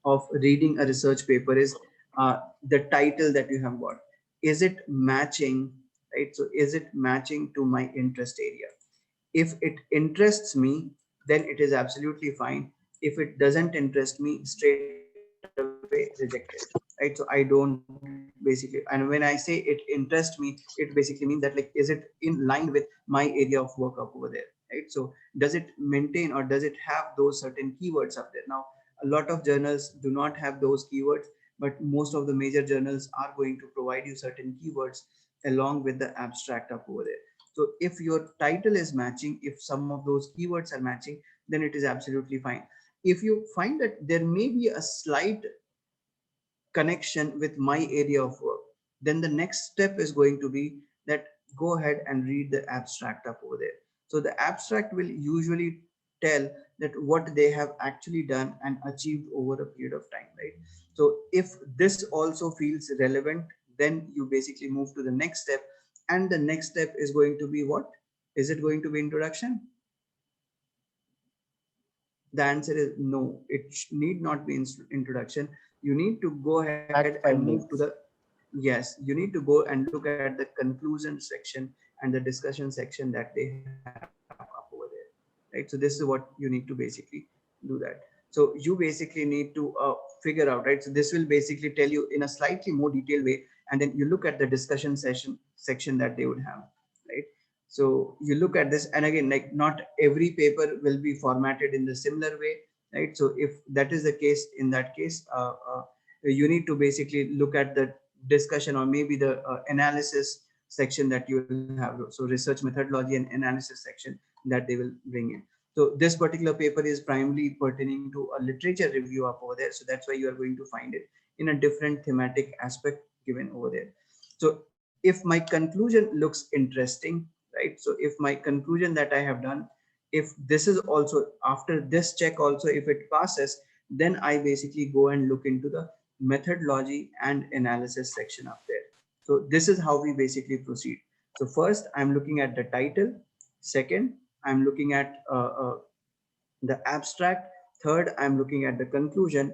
of reading a research paper is the title that you have got. Is it matching, right? So is it matching to my interest area? If it interests me, then it is absolutely fine. If it doesn't interest me, straight away reject it, right? So I don't basically, and when I say it interests me, it basically means that, like, is it in line with my area of work up over there, right? So does it maintain, or does it have those certain keywords up there? Now, a lot of journals do not have those keywords, but most of the major journals are going to provide you certain keywords along with the abstract up over there. So if your title is matching, if some of those keywords are matching, then it is absolutely fine. If you find that there may be a slight connection with my area of work, then the next step is going to be that go ahead and read the abstract up over there. So the abstract will usually tell that what they have actually done and achieved over a period of time, right? So if this also feels relevant, then you basically move to the next step, and the next step is going to be what? Is it going to be introduction? The answer is no. It need not be introduction. You need to go ahead Fact and move to the, findings. yes, you need to go and look at the conclusion section and the discussion section that they have up over there, right? So this is what you need to basically do that. So you basically need to figure out, right? So this will basically tell you in a slightly more detailed way, and then you look at the discussion section that they would have, right? So you look at this, and again, like not every paper will be formatted in the similar way, right? So if that is the case, in that case, you need to basically look at the discussion or maybe the analysis section that you will have. So research methodology and analysis section that they will bring in. So this particular paper is primarily pertaining to a literature review up over there. So that's why you are going to find it in a different thematic aspect given over there. So if my conclusion looks interesting, right? So if my conclusion that I have done, if this is also after this check also, if it passes, then I basically go and look into the methodology and analysis section up there. So this is how we basically proceed. So first I'm looking at the title. Second, I'm looking at the abstract. Third, I'm looking at the conclusion.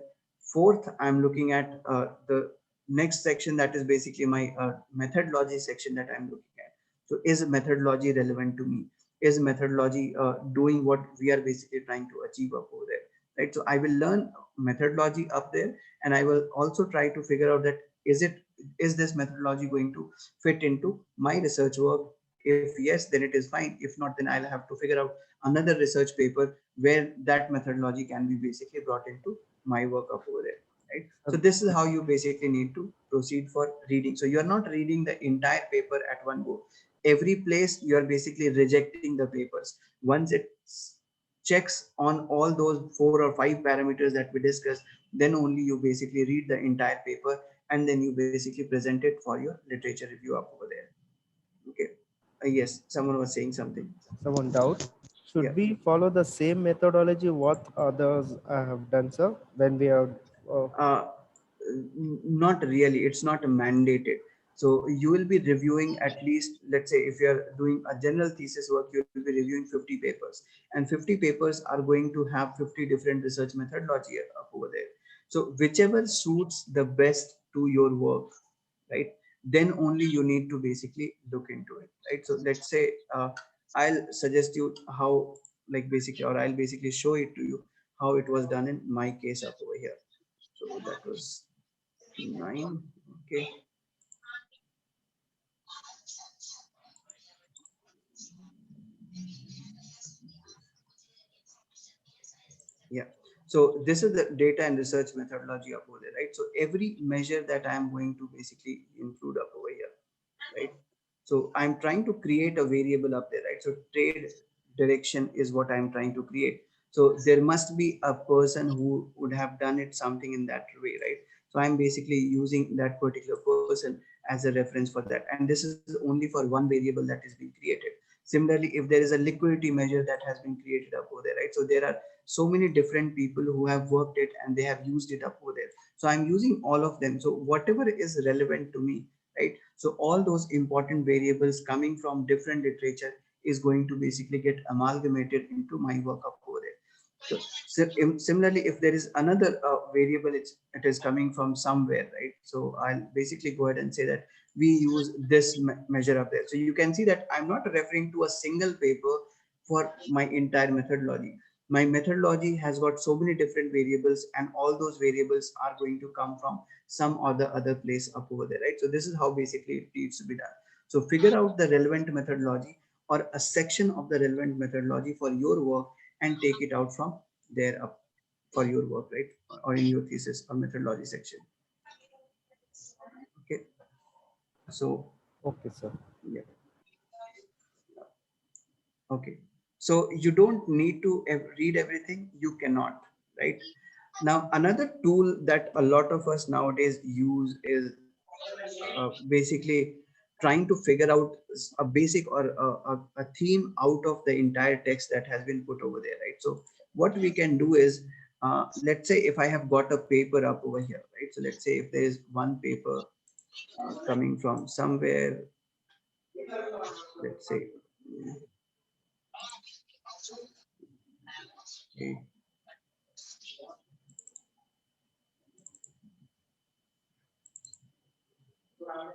Fourth, I'm looking at the next section, that is basically my methodology section that I'm looking at. So is methodology relevant to me? Is methodology doing what we are basically trying to achieve up over there, right? So I will learn methodology up there, and I will also try to figure out that is this methodology going to fit into my research work? If yes, then it is fine. If not, then I'll have to figure out another research paper where that methodology can be basically brought into my work up over there, right? So this is how you basically need to proceed for reading. So you're not reading the entire paper at one go. Every place you are basically rejecting the papers. Once it checks on all those 4 or 5 parameters that we discussed, then only you basically read the entire paper, and then you basically present it for your literature review up over there. Okay. Yes, someone was saying something. Someone doubt. Yeah. Should we follow the same methodology what others have done, sir? When we are Uh, Not really. It's not mandated. So you will be reviewing at least, let's say, if you're doing a general thesis work, you'll be reviewing 50 papers, and 50 papers are going to have 50 different research methodology up over there. So whichever suits the best to your work, right? Then only you need to basically look into it, right? So let's say I'll suggest you how, like basically, or I'll basically show it to you how it was done in my case up over here. So that was 9. Okay. Yeah. So this is the data and research methodology up over there, right? So every measure that I am going to basically include up over here, right? So I'm trying to create a variable up there, right? So trade direction is what I'm trying to create. So there must be a person who would have done it something in that way, right? So I'm basically using that particular person as a reference for that. And this is only for one variable that is being created. Similarly, if there is a liquidity measure that has been created up over there, right? So there are so many different people who have worked it and they have used it up over there. So I'm using all of them. So whatever is relevant to me, right? So all those important variables coming from different literature is going to basically get amalgamated into my work up over there. So similarly, if there is another variable, it is coming from somewhere, right? So I'll basically go ahead and say that we use this measure up there. So you can see that I'm not referring to a single paper for my entire methodology. My methodology has got so many different variables, and all those variables are going to come from some or the other place up over there, right? So this is how basically it needs to be done. So figure out the relevant methodology or a section of the relevant methodology for your work and take it out from there up for your work, right? Or in your thesis or methodology section. Okay. So okay, sir. yeah. Okay. So you don't need to read everything. You cannot, right? Now, another tool that a lot of us nowadays use is basically trying to figure out a basic or a theme out of the entire text that has been put over there, right? So what we can do is, let's say if I have got a paper up over here, right? So let's say if there is one paper coming from somewhere, let's say, okay. Okay,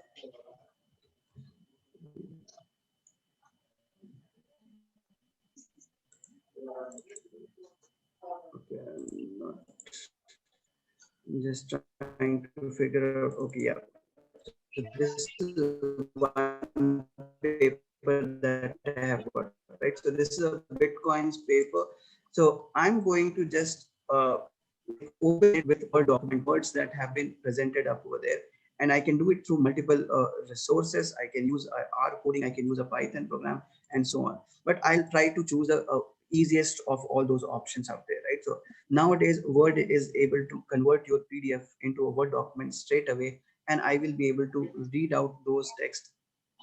I'm just trying to figure out. Okay, yeah. So this is one paper that I have got, right? So this is a Bitcoins paper. So I'm going to just like open it with Word document, words that have been presented up over there, and I can do it through multiple resources. I can use R coding, I can use a Python program, and so on. But I'll try to choose the easiest of all those options out there, right? So nowadays Word is able to convert your PDF into a Word document straight away, and I will be able to read out those texts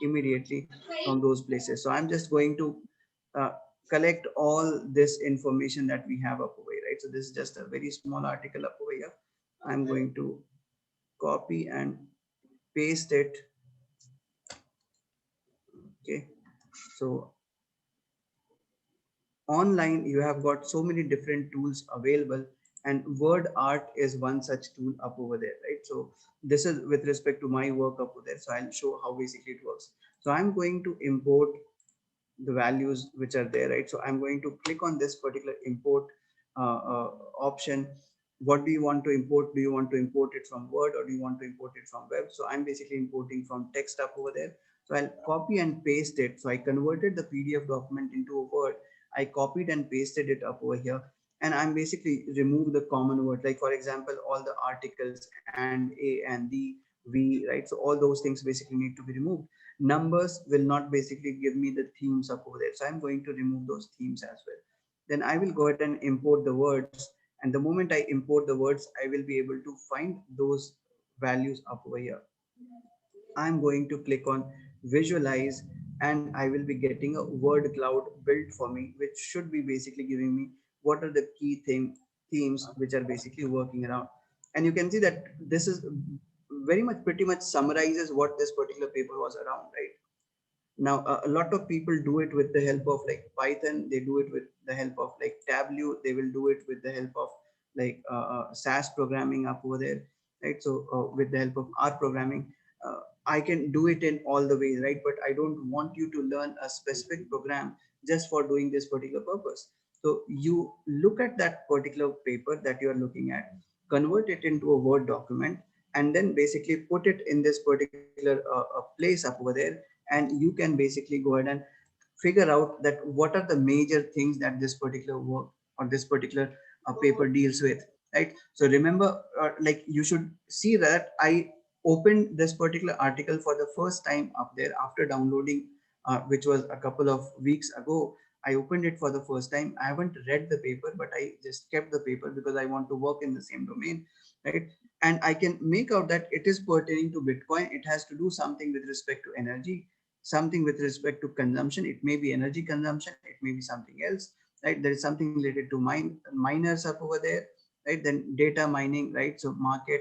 immediately from those places. So I'm just going to uh, collect all this information that we have up over here, right? So this is just a very small article up over here. I'm going to copy and paste it. Okay, so online you have got so many different tools available, and word art is one such tool up over there, right? So this is with respect to my work up over there, so I'll show how basically it works. So I'm going to import the values which are there, right? So I'm going to click on this particular import option. What do you want to import? Do you want to import it from Word, or do you want to import it from web? So I'm basically importing from text up over there. So I'll copy and paste it. So I converted the PDF document into a Word. I copied and pasted it up over here, and I'm basically remove the common word, like for example all the articles and a and the v, right? So all those things basically need to be removed. Numbers will not basically give me the themes up over there, so I'm going to remove those themes as well. Then I will go ahead and import the words, and the moment I import the words, I will be able to find those values up over here. I'm going to click on visualize, and I will be getting a word cloud built for me, which should be basically giving me what are the key themes which are basically working around. And you can see that this is very much pretty much summarizes what this particular paper was around, right? Now a lot of people do it with the help of like Python, they do it with the help of like Tableau, they will do it with the help of like SAS programming up over there, right? So with the help of R programming, I can do it in all the ways, right? But I don't want you to learn a specific program just for doing this particular purpose. So you look at that particular paper that you are looking at, convert it into a Word document, and then basically put it in this particular place up over there, and you can basically go ahead and figure out that what are the major things that this particular work or this particular paper deals with, right? So remember, like you should see that I opened this particular article for the first time up there after downloading, which was a couple of weeks ago. I opened it for the first time. I haven't read the paper, but I just kept the paper because I want to work in the same domain, right? And I can make out that it is pertaining to Bitcoin. It has to do something with respect to energy, something with respect to consumption. It may be energy consumption, it may be something else, right? There is something related to miners up over there, right? Then data mining, right? So market,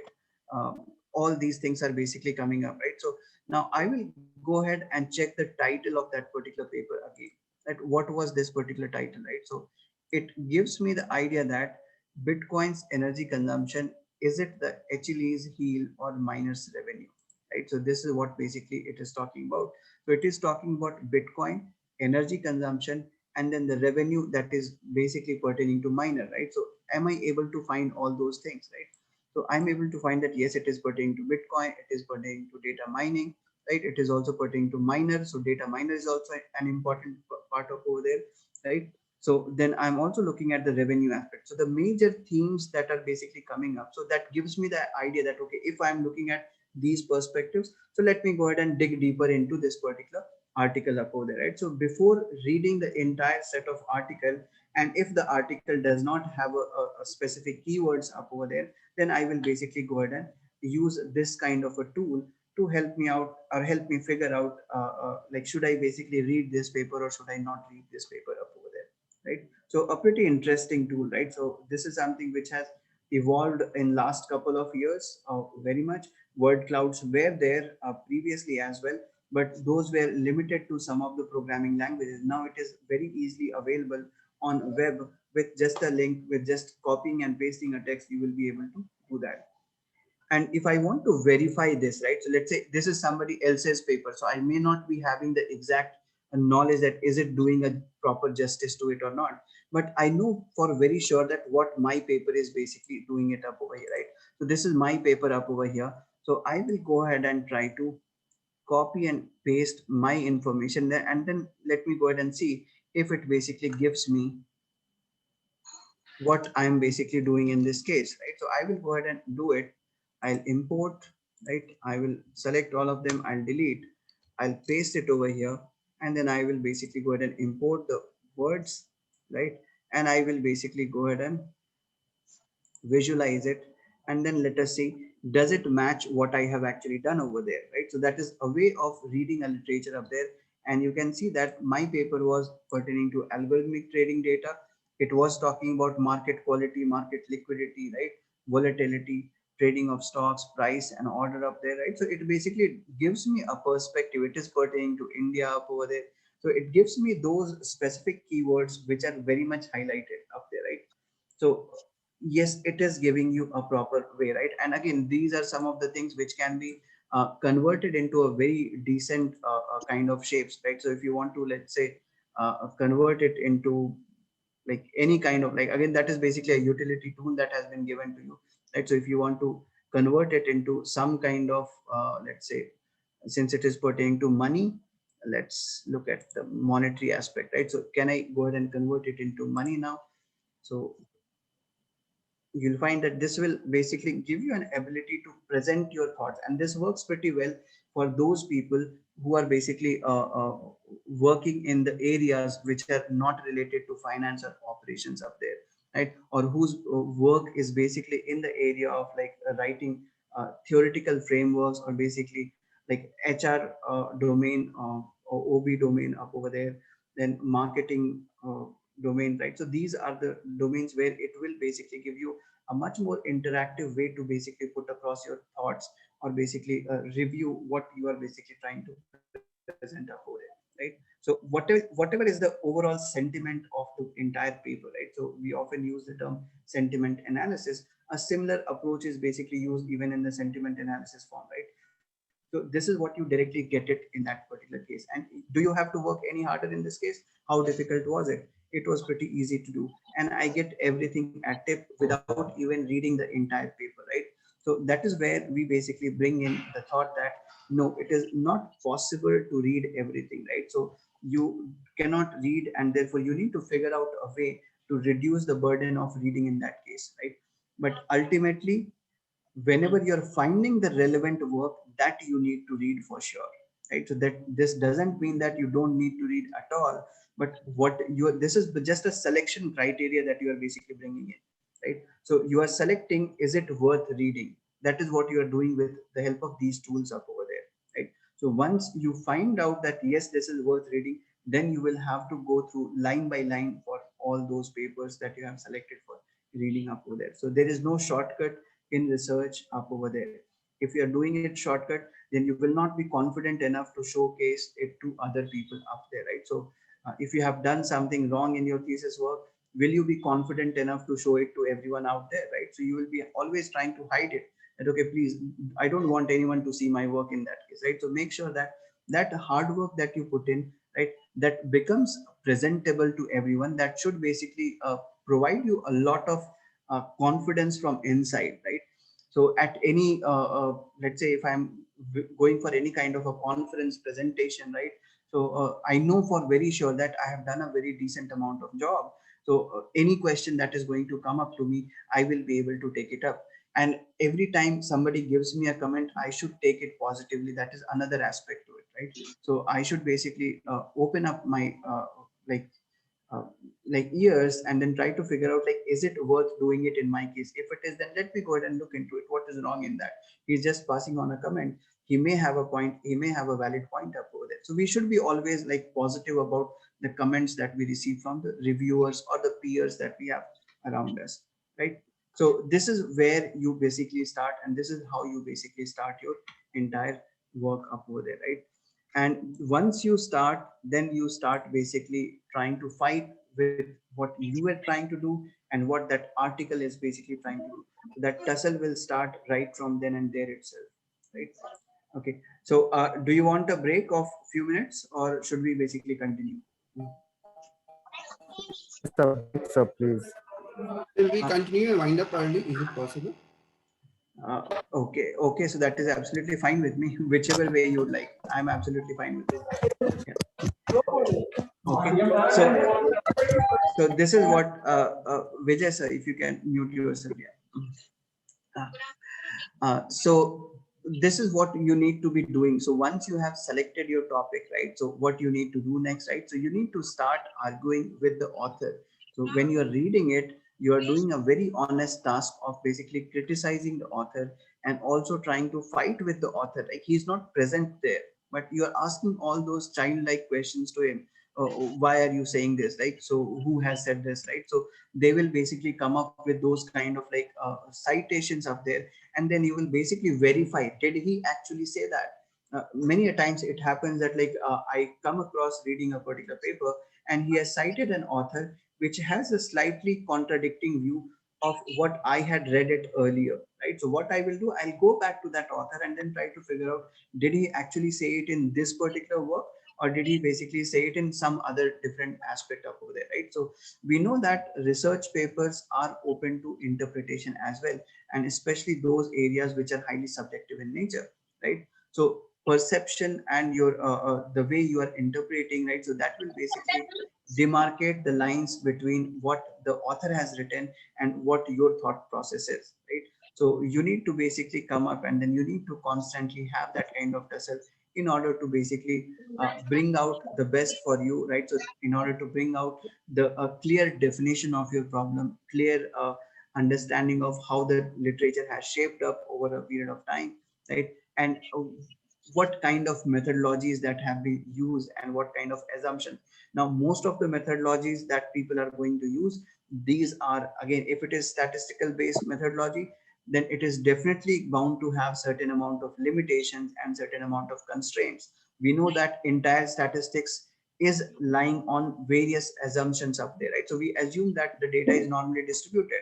all these things are basically coming up, right? So now I will go ahead and check the title of that particular paper again, that what was this particular title, right? So it gives me the idea that Bitcoin's energy consumption, is it the Achilles heel or miners revenue, right? So this is what basically it is talking about. So it is talking about Bitcoin, energy consumption, and then the revenue that is basically pertaining to miner, right? So am I able to find all those things, right? So I'm able to find that yes, it is pertaining to Bitcoin, it is pertaining to data mining, right? It is also pertaining to miner. So data miner is also an important part of over there, right? So then I'm also looking at the revenue aspect. So the major themes that are basically coming up. So that gives me the idea that, okay, if I'm looking at these perspectives, so let me go ahead and dig deeper into this particular article up over there, right? So before reading the entire set of article, and if the article does not have a specific keywords up over there, then I will basically go ahead and use this kind of a tool to help me out or help me figure out like should I basically read this paper or should I not read this paper up over there, right? So a pretty interesting tool, right? So this is something which has evolved in last couple of years very much. Word clouds were there previously as well, but those were limited to some of the programming languages. Now it is very easily available on web with just a link, with just copying and pasting a text, you will be able to do that. And if I want to verify this, right, so let's say this is somebody else's paper, so I may not be having the exact knowledge that is it doing a proper justice to it or not, but I know for very sure that what my paper is basically doing it up over here, right? So this is my paper up over here, so I will go ahead and try to copy and paste my information there, and then let me go ahead and see if it basically gives me what I'm basically doing in this case, right? So I will go ahead and do it. I'll import, right? I will select all of them. I'll delete. I'll paste it over here, and then I will basically go ahead and import the words, right? And I will basically go ahead and visualize it, and then let us see, does it match what I have actually done over there, right? So that is a way of reading a literature up there. And you can see that my paper was pertaining to algorithmic trading data. It was talking about market quality, market liquidity, right? Volatility, trading of stocks, price and order up there, right? So it basically gives me a perspective. It is pertaining to India up over there, so it gives me those specific keywords which are very much highlighted up there, right? So yes, it is giving you a proper way, right? And again, these are some of the things which can be converted into a very decent kind of shapes, right? So if you want to, let's say, convert it into like any kind of, like, again, that is basically a utility tool that has been given to you, right? So if you want to convert it into some kind of let's say, since it is pertaining to money, let's look at the monetary aspect, right? So can I go ahead and convert it into money now? So you'll find that this will basically give you an ability to present your thoughts, and this works pretty well for those people who are basically working in the areas which are not related to finance or operations up there, right? Or whose work is basically in the area of like writing theoretical frameworks, or basically like HR domain or OB domain up over there, then marketing domain, right? So these are the domains where it will basically give you a much more interactive way to basically put across your thoughts, or basically review what you are basically trying to present up over there, right? So whatever is the overall sentiment of the entire paper, right? So we often use the term sentiment analysis. A similar approach is basically used even in the sentiment analysis form, right? So this is what you directly get it in that particular case. And do you have to work any harder in this case? How difficult was it? It was pretty easy to do, and I get everything at tip without even reading the entire paper, right? So that is where we basically bring in the thought that no, it is not possible to read everything, right? So you cannot read, and therefore you need to figure out a way to reduce the burden of reading in that case, right? But ultimately, whenever you're finding the relevant work, that you need to read for sure, right? So that this doesn't mean that you don't need to read at all, but what you are, this is just a selection criteria that you are basically bringing in, right? So you are selecting, is it worth reading? That is what you are doing with the help of these tools up over there, right? So once you find out that yes, this is worth reading, then you will have to go through line by line for all those papers that you have selected for reading up over there. So there is no shortcut in research up over there. If you are doing it shortcut, then you will not be confident enough to showcase it to other people up there, right? So if you have done something wrong in your thesis work, will you be confident enough to show it to everyone out there, right? So you will be always trying to hide it, that okay, please, I don't want anyone to see my work in that case, right? So make sure that that hard work that you put in, right, that becomes presentable to everyone. That should basically provide you a lot of confidence from inside, right? So at any let's say if I'm going for any kind of a conference presentation, right? So I know for very sure that I have done a very decent amount of job. So any question that is going to come up to me, I will be able to take it up. And every time somebody gives me a comment, I should take it positively. That is another aspect to it, right? So I should basically open up my like uh, like years, and then try to figure out, like, is it worth doing it in my case? If it is, then let me go ahead and look into it. What is wrong in that? He's just passing on a comment. He may have a point, he may have a valid point up over there. So we should be always like positive about the comments that we receive from the reviewers or the peers that we have around us, right? So this is where you basically start, and this is how you basically start your entire work up over there, right? And once you start, then you start basically trying to fight with what you were trying to do, and and what that article is basically trying to do. So that tussle will start right from then and there itself, right? Okay. So do you want a break of few minutes, or should we basically continue? Just a break, sir, please. Will we Uh, continue and wind up early? Is it possible? okay. So that is absolutely fine with me. Whichever way you would like, I'm absolutely fine with it. Yeah. Okay. So this is what Vijay sir, if you can mute yourself. Yeah. Uh, so this is what you need to be doing. So once you have selected your topic, right? So what you need to do next, right? So you need to start arguing with the author. So when you are reading it, you are doing a very honest task of basically criticizing the author and also trying to fight with the author. Like he's not present there, but you are asking all those childlike questions to him. Why are you saying this? Like, so who has said this, right? So they will basically come up with those kind of like citations up there, and then you will basically verify, did he actually say that? Many a times it happens that like I come across reading a particular paper and he has cited an author which has a slightly contradicting view of what I had read it earlier, right? So what I will do, I'll go back to that author and then try to figure out, did he actually say it in this particular work, or did he basically say it in some other different aspect of over there, right? So we know that research papers are open to interpretation as well, and especially those areas which are highly subjective in nature, right? So perception and your the way you are interpreting, right? So that will basically demarcate the lines between what the author has written and what your thought process is, right? So you need to basically come up, and then you need to constantly have that kind of tussle in order to basically bring out the best for you, right? So in order to bring out the clear definition of your problem, clear understanding of how the literature has shaped up over a period of time, right? And what kind of methodologies that have been used and what kind of assumptions. Now, most of the methodologies that people are going to use, these are, again, if it is statistical based methodology, then it is definitely bound to have certain amount of limitations and certain amount of constraints. We know that entire statistics is lying on various assumptions up there, right? So we assume that the data is normally distributed.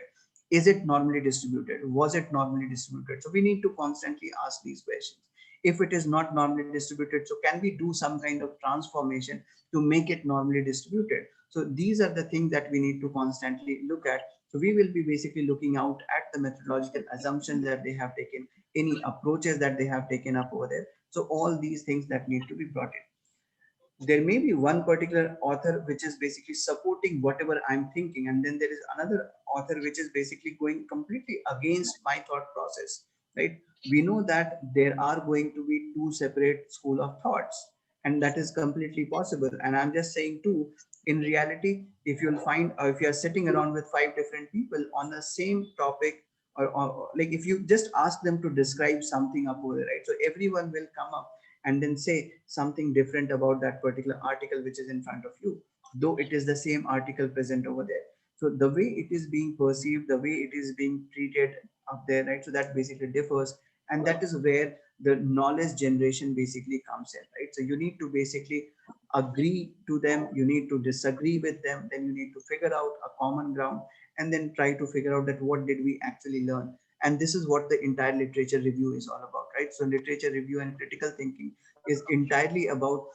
Is it normally distributed? Was it normally distributed? So we need to constantly ask these questions. If it is not normally distributed, so can we do some kind of transformation to make it normally distributed? So these are the things that we need to constantly look at. So we will be basically looking out at the methodological assumptions that they have taken, any approaches that they have taken up over there. So all these things that need to be brought in. There may be one particular author which is basically supporting whatever I'm thinking, and then there is another author which is basically going completely against my thought process, right? We know that there are going to be two separate school of thoughts, and that is completely possible. And I'm just saying too, in reality, if you'll find, if you're sitting around with five different people on the same topic, or like if you just ask them to describe something up over there, right? So everyone will come up and then say something different about that particular article which is in front of you, though it is the same article present over there. So the way it is being perceived, the way it is being treated up there, right? So that basically differs, and that is where the knowledge generation basically comes in, right? So you need to basically agree to them, you need to disagree with them, then you need to figure out a common ground, and then try to figure out that what did we actually learn. And this is what the entire literature review is all about, right? So literature review and critical thinking is entirely about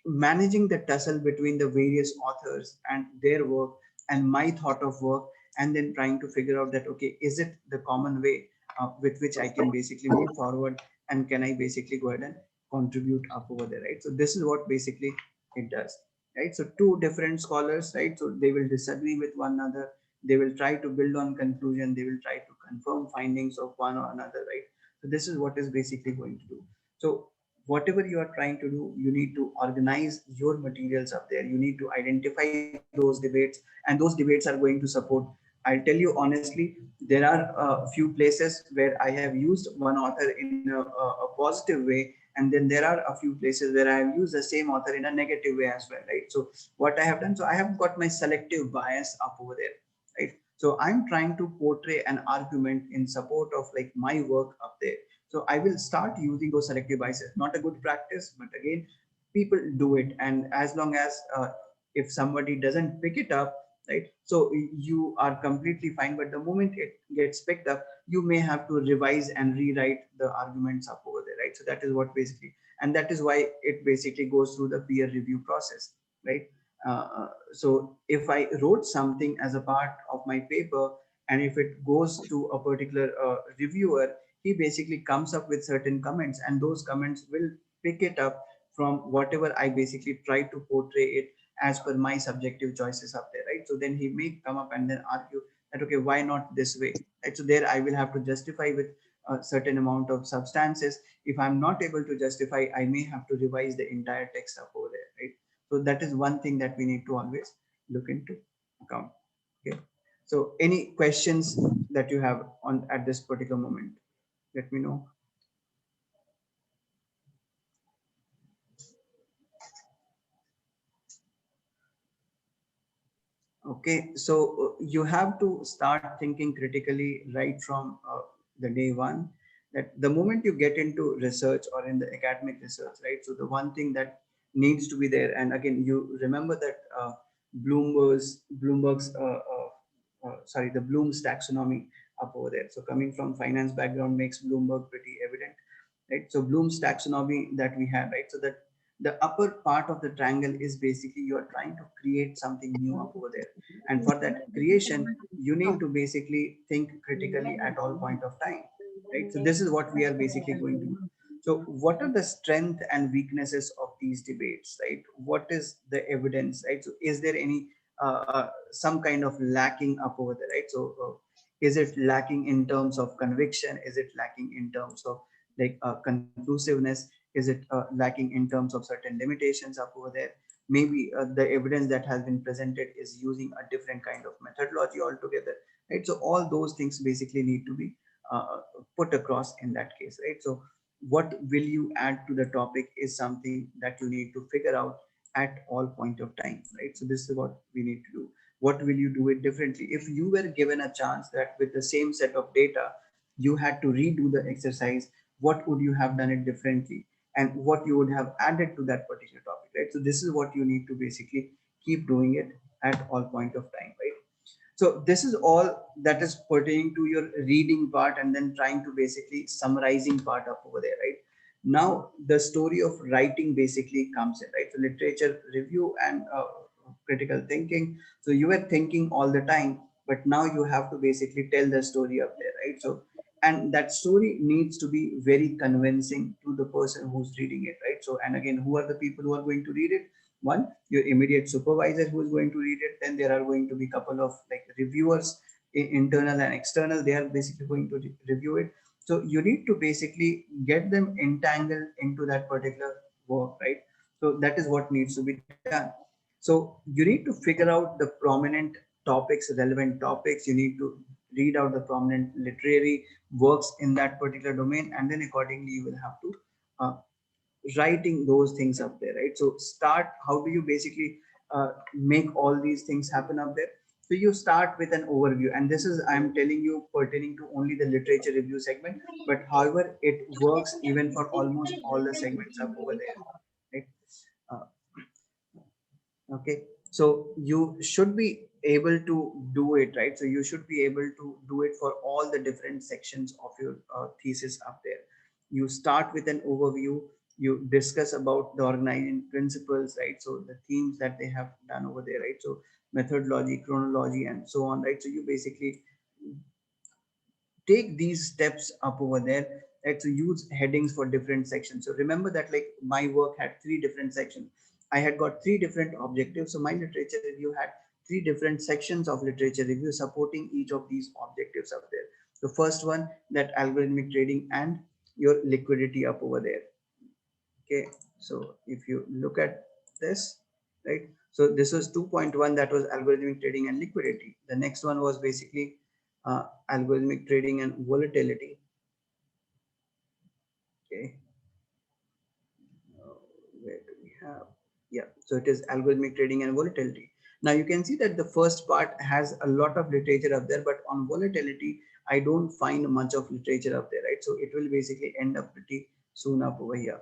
managing the tussle between the various authors and their work and my thought of work, and then trying to figure out that, okay, is it the common way with which I can basically move forward, and can I basically go ahead and contribute up over there, right? So this is what basically it does, right? So two different scholars, right? So they will disagree with one another, they will try to build on conclusion, they will try to confirm findings of one or another, right? So this is what is basically going to do. So whatever you are trying to do, you need to organize your materials up there, you need to identify those debates, and those debates are going to support. I'll tell you honestly, there are a few places where I have used one author in a positive way, and then there are a few places where I have used the same author in a negative way as well, right? So what I have done, so I have got my selective bias up over there, right? So I'm trying to portray an argument in support of like my work up there. So I will start using those selective biases. Not a good practice, but again, people do it. And as long as if somebody doesn't pick it up, right? So you are completely fine, but the moment it gets picked up, you may have to revise and rewrite the arguments up over there, right? So that is what basically, and that is why it basically goes through the peer review process, right? So if I wrote something as a part of my paper, and if it goes to a particular reviewer, he basically comes up with certain comments, and those comments will pick it up from whatever I basically try to portray it as per my subjective choices up there, right? So then he may come up and then argue that, okay, why not this way, right? So there I will have to justify with a certain amount of substances. If I'm not able to justify, I may have to revise the entire text up over there, right? So that is one thing that we need to always look into account. Okay. So any questions that you have on at this particular moment, let me know. Okay, so you have to start thinking critically right from the day one. That the moment you get into research or in the academic research, right? So the one thing that needs to be there, and again, you remember that Bloomberg's sorry, the Bloom's taxonomy up over there. So coming from finance background makes Bloomberg pretty evident, right? So Bloom's taxonomy that we have, right? So that the upper part of the triangle is basically you are trying to create something new up over there, and for that creation you need to basically think critically at all point of time, right? So this is what we are basically going to do. So what are the strength and weaknesses of these debates, right? What is the evidence, right? So is there any some kind of lacking up over there, right? So is it lacking in terms of conviction? Is it lacking in terms of like conclusiveness? Is it lacking in terms of certain limitations up over there? Maybe the evidence that has been presented is using a different kind of methodology altogether, right? So all those things basically need to be put across in that case, right? So what will you add to the topic is something that you need to figure out at all point of time, right? So this is what we need to do. What will you do it differently if you were given a chance that with the same set of data you had to redo the exercise? What would you have done it differently, and what you would have added to that particular topic, right? So this is what you need to basically keep doing it at all point of time, right? So this is all that is pertaining to your reading part, and then trying to basically summarizing part up over there, right? Now the story of writing basically comes in, right? So literature review and critical thinking. So you were thinking all the time, but now you have to basically tell the story up there, right? So and that story needs to be very convincing to the person who's reading it, right? So and again, who are the people who are going to read it? One, your immediate supervisor who is going to read it. Then there are going to be couple of like reviewers, internal and external. They are basically going to review it. So you need to basically get them entangled into that particular work, right? So that is what needs to be done. So you need to figure out the prominent topics, relevant topics. You need to read out the prominent literary works in that particular domain, and then accordingly you will have to uh, writing those things up there, right? So start, how do you basically make all these things happen up there? So you start with an overview, and this is, I'm telling you, pertaining to only the literature review segment, but however it works even for almost all the segments up over there, right? uh, okay, so you should be able to do it, right? So you should be able to do it for all the different sections of your thesis up there. You start with an overview, you discuss about the organizing principles, right? So the themes that they have done over there, right? So methodology, chronology, and so on, right? So you basically take these steps up over there, right? So use headings for different sections. So remember that like my work had three different sections. I had got three different objectives. So my literature review had three different sections of literature review supporting each of these objectives up there. The first one, that algorithmic trading and your liquidity up over there. Okay, so if you look at this, right? So this was 2.1, that was algorithmic trading and liquidity. The next one was basically algorithmic trading and volatility. Okay, where do we have? Yeah, so it is algorithmic trading and volatility. Now you can see that the first part has a lot of literature up there, but on volatility, I don't find much of literature up there, right? So it will basically end up pretty soon up over here.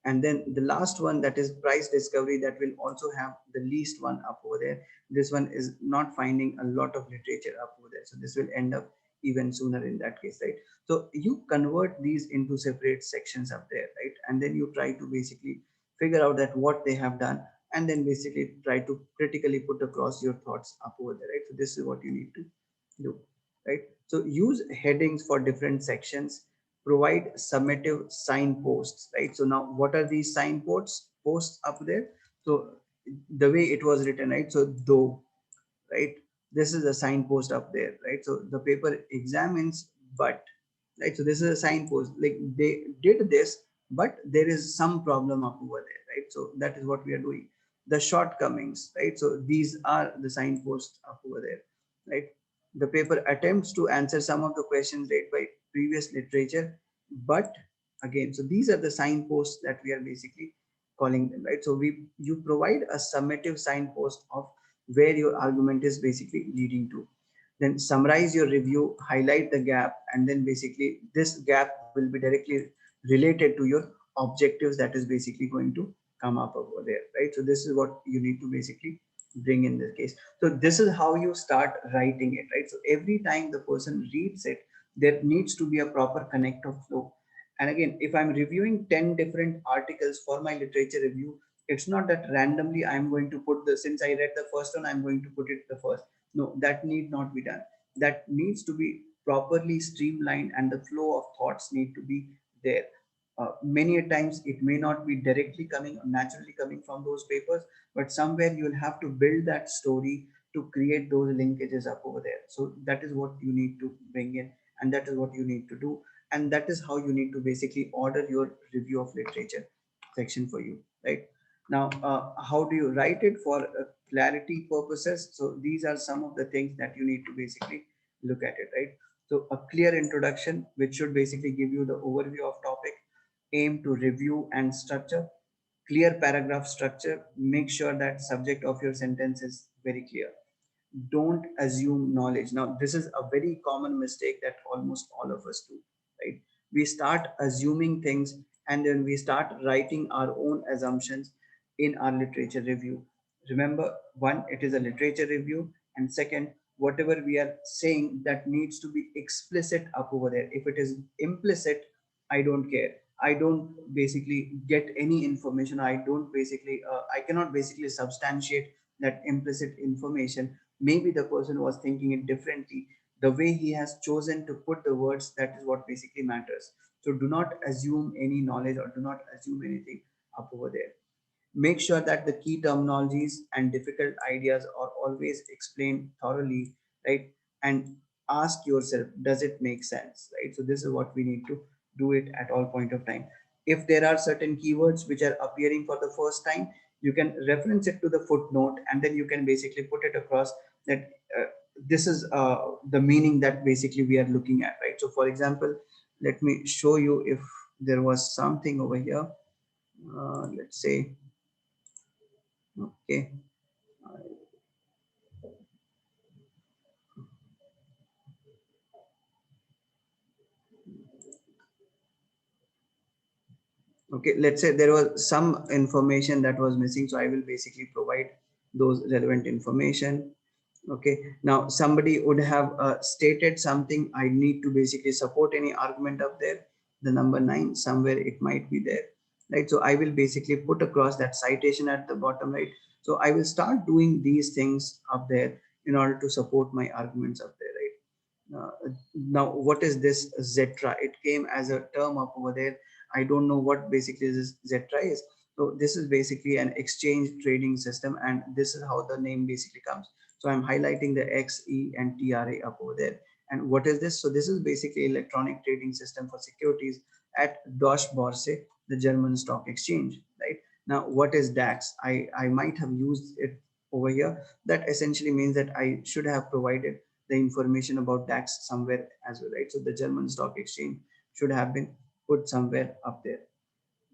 And then the last one, that is price discovery, that will also have the least one up over there. This one is not finding a lot of literature up over there, so this will end up even sooner in that case, right? So you convert these into separate sections up there, right? And then you try to basically figure out that what they have done, and then basically try to critically put across your thoughts up over there, right? So this is what you need to do, right? So use headings for different sections, provide summative signposts, right? So now what are these signposts up there? So the way it was written, right? So though, right? This is a signpost up there, right? So the paper examines, but, right? So this is a signpost, like they did this, but there is some problem up over there, right? So that is what we are doing. The shortcomings, right? So these are the signposts up over there, right? The paper attempts to answer some of the questions read by previous literature, but again, so these are the signposts that we are basically calling them, right? So you provide a summative signpost of where your argument is basically leading to. Then summarize your review, highlight the gap, and then basically this gap will be directly related to your objectives that is basically going to come up over there, right? So this is what you need to basically bring in this case. So this is how you start writing it, right? So every time the person reads it, there needs to be a proper connective flow. And again, if I'm reviewing 10 different articles for my literature review, it's not that randomly I'm going to put the, since I read the first one, I'm going to put it the first. No, that need not be done. That needs to be properly streamlined, and the flow of thoughts need to be there. Many a times it may not be directly coming or naturally coming from those papers, but somewhere you'll have to build that story to create those linkages up over there. So that is what you need to bring in, and that is what you need to do, and that is how you need to basically order your review of literature section for you, right? Now, how do you write it for clarity purposes? So these are some of the things that you need to basically look at it, right? So a clear introduction, which should basically give you the overview of topic, aim to review and structure, clear paragraph structure, make sure that subject of your sentence is very clear. Don't assume knowledge. Now, this is a very common mistake that almost all of us do, right? We start assuming things, and then we start writing our own assumptions in our literature review. Remember, one, it is a literature review, and second, whatever we are saying, that needs to be explicit up over there. If it is implicit, I don't care. I don't basically get any information. I don't basically, I cannot basically substantiate that implicit information. Maybe the person was thinking it differently. The way he has chosen to put the words, that is what basically matters. So do not assume any knowledge, or do not assume anything up over there. Make sure that the key terminologies and difficult ideas are always explained thoroughly, right? And ask yourself, does it make sense, right? So this is what we need to do it at all point of time. If there are certain keywords which are appearing for the first time, you can reference it to the footnote, and then you can basically put it across that this is the meaning that basically we are looking at, right? So for example, let me show you if there was something over here. Let's say, okay, okay, let's say there was some information that was missing, so I will basically provide those relevant information. Okay, now somebody would have stated something, I need to basically support any argument up there, the number 9 somewhere it might be there, right? So I will basically put across that citation at the bottom, right? So I will start doing these things up there in order to support my arguments up there, right? Now, what is this Zetra? It came as a term up over there. I don't know what basically this Zetra is. So this is basically an exchange trading system, and this is how the name basically comes. So I'm highlighting the X, E, and TRA up over there. And what is this? So this is basically electronic trading system for securities at Deutsche Börse, the German stock exchange, right? Now, what is DAX? I might have used it over here. That essentially means that I should have provided the information about DAX somewhere as well, right? So the German stock exchange should have been put somewhere up there.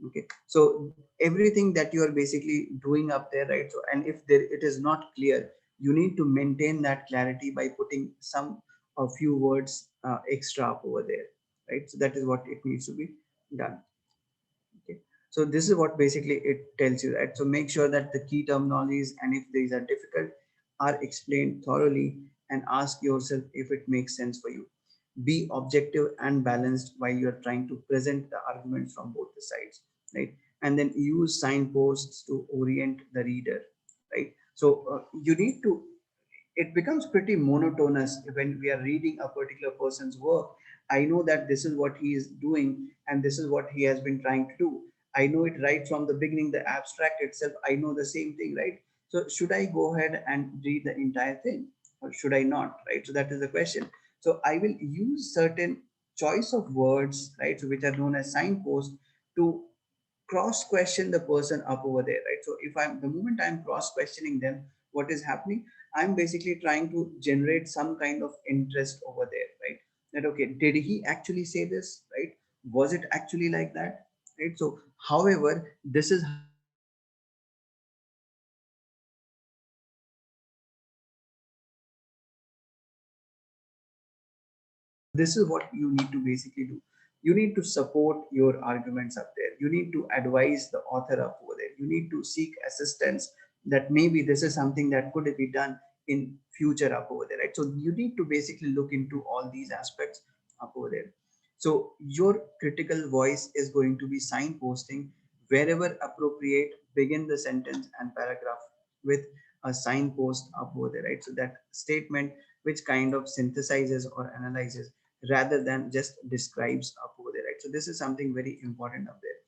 Okay, so everything that you are basically doing up there, right? So, and if there it is not clear, you need to maintain that clarity by putting some a few words extra up over there, right? So that is what it needs to be done. Okay, So this is what basically it tells you, right? So make sure that the key terminologies, and if these are difficult, are explained thoroughly, and ask yourself if it makes sense for you. Be objective and balanced while you're trying to present the arguments from both the sides, right? And then use signposts to orient the reader, right? So you need to, it becomes pretty monotonous when we are reading a particular person's work. I know that this is what he is doing and this is what he has been trying to do. I know it right from the beginning, the abstract itself, I know the same thing, right? So should I go ahead and read the entire thing or should I not, right? So that is the question. So I will use certain choice of words, right? So which are known as signposts to cross question the person up over there, right? So if I'm, the moment I'm cross questioning them, what is happening, I'm basically trying to generate some kind of interest over there, right? That okay, did he actually say this, right? Was it actually like that, right? So however, this is how basically you go ahead and support your arguments up over there, right? So this is how basically you go ahead and support your arguments up there. So this is what you need to basically do. You need to support your arguments up there. You need to advise the author up over there. You need to seek assistance that maybe this is something that could be done in future up over there, right? So you need to basically look into all these aspects up over there. So your critical voice is going to be signposting wherever appropriate, begin the sentence and paragraph with a signpost up over there, right? So that statement which kind of synthesizes or analyzes rather than just describes up over there, right? So this is something very important up there.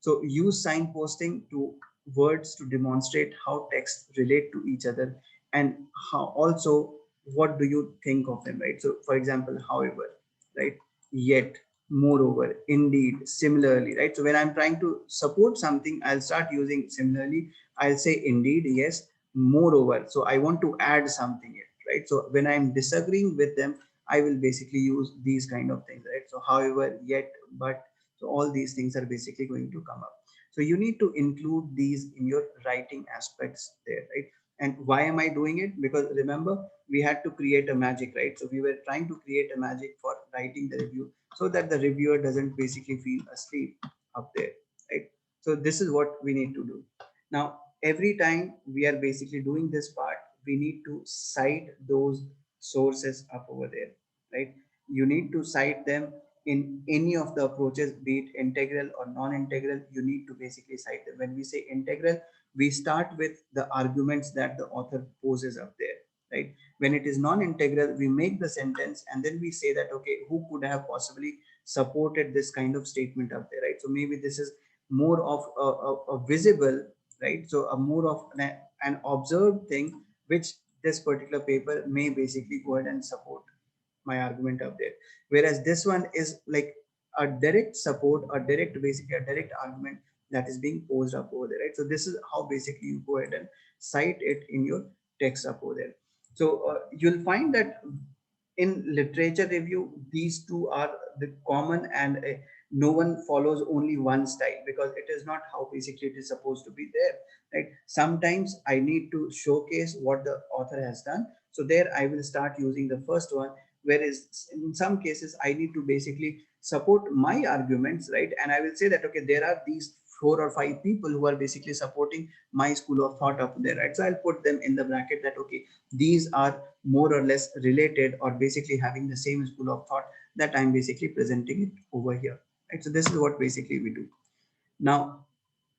So use signposting to words to demonstrate how texts relate to each other, and how also what do you think of them, right? So for example, however, right? Yet, moreover, indeed, similarly, right? So when I'm trying to support something, I'll start using similarly. I'll say indeed, yes, moreover. So I want to add something in, right? So when I'm disagreeing with them, I will basically use these kind of things, right? So however, yet, but, so all these things are basically going to come up. So you need to include these in your writing aspects there, right? And why am I doing it? Because remember, we had to create a magic, right? So we were trying to create a magic for writing the review so that the reviewer doesn't basically feel asleep up there, right? So this is what we need to do. Now, every time we are basically doing this part, we need to cite those sources up over there, right? You need to cite them in any of the approaches, be it integral or non-integral. You need to basically cite them. When we say integral, we start with the arguments that the author poses up there, right? When it is non-integral, we make the sentence and then we say that okay, who could have possibly supported this kind of statement up there, right? So maybe this is more of a visible, right? So a more of an observed thing which this particular paper may basically go ahead and support my argument up there. Whereas this one is like a direct support, a direct, basically a direct argument that is being posed up over there, right? So this is how basically you go ahead and cite it in your text up over there. So you'll find that in literature review, these two are the common, and no one follows only one style, because it is not how basically it is supposed to be there, right? Sometimes I need to showcase what the author has done, so there I will start using the first one, whereas in some cases I need to basically support my arguments, right? And I will say that okay, there are these 4 or 5 people who are basically supporting my school of thought up there, right? So I'll put them in the bracket that okay, these are more or less related or basically having the same school of thought that I'm basically presenting it over here, right? So this is what basically we do. Now,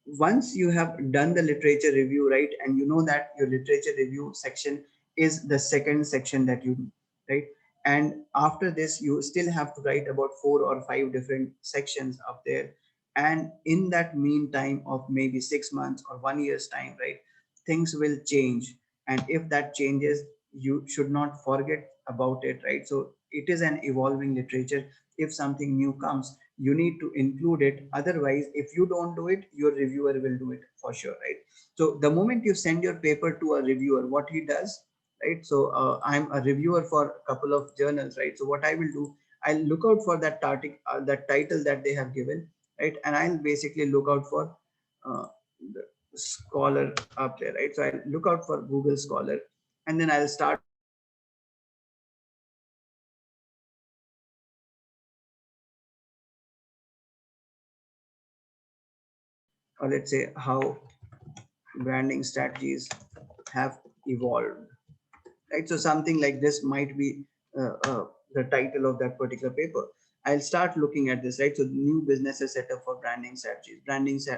once you have done the literature review, right, and you know that your literature review section is the second section that you do, right? And after this, you still have to write about 4 or 5 different sections up there. And in that meantime of maybe 6 months or 1 year's time, right, things will change. And if that changes, you should not forget about it, right? So it is an evolving literature. If something new comes, you need to include it. Otherwise, if you don't do it, your reviewer will do it for sure, right? So the moment you send your paper to a reviewer, what he does, right? So I'm a reviewer for a couple of journals, right? So what I will do, I'll look out for that that title that they have given, right? And I'll basically look out for the scholar up there, right? So I'll look out for Google Scholar, and then I'll start basically searching for that particular article, right? So I'll basically look out for that particular article, and then I'll basically try to find that particular article. And then I'll basically go ahead and support my arguments up there. So this is how basically you go ahead and support your arguments up there. So or let's say how branding strategies have evolved, right? So something like this might be the title of that particular paper. I'll start looking at this, right? So new businesses set up for branding strategies,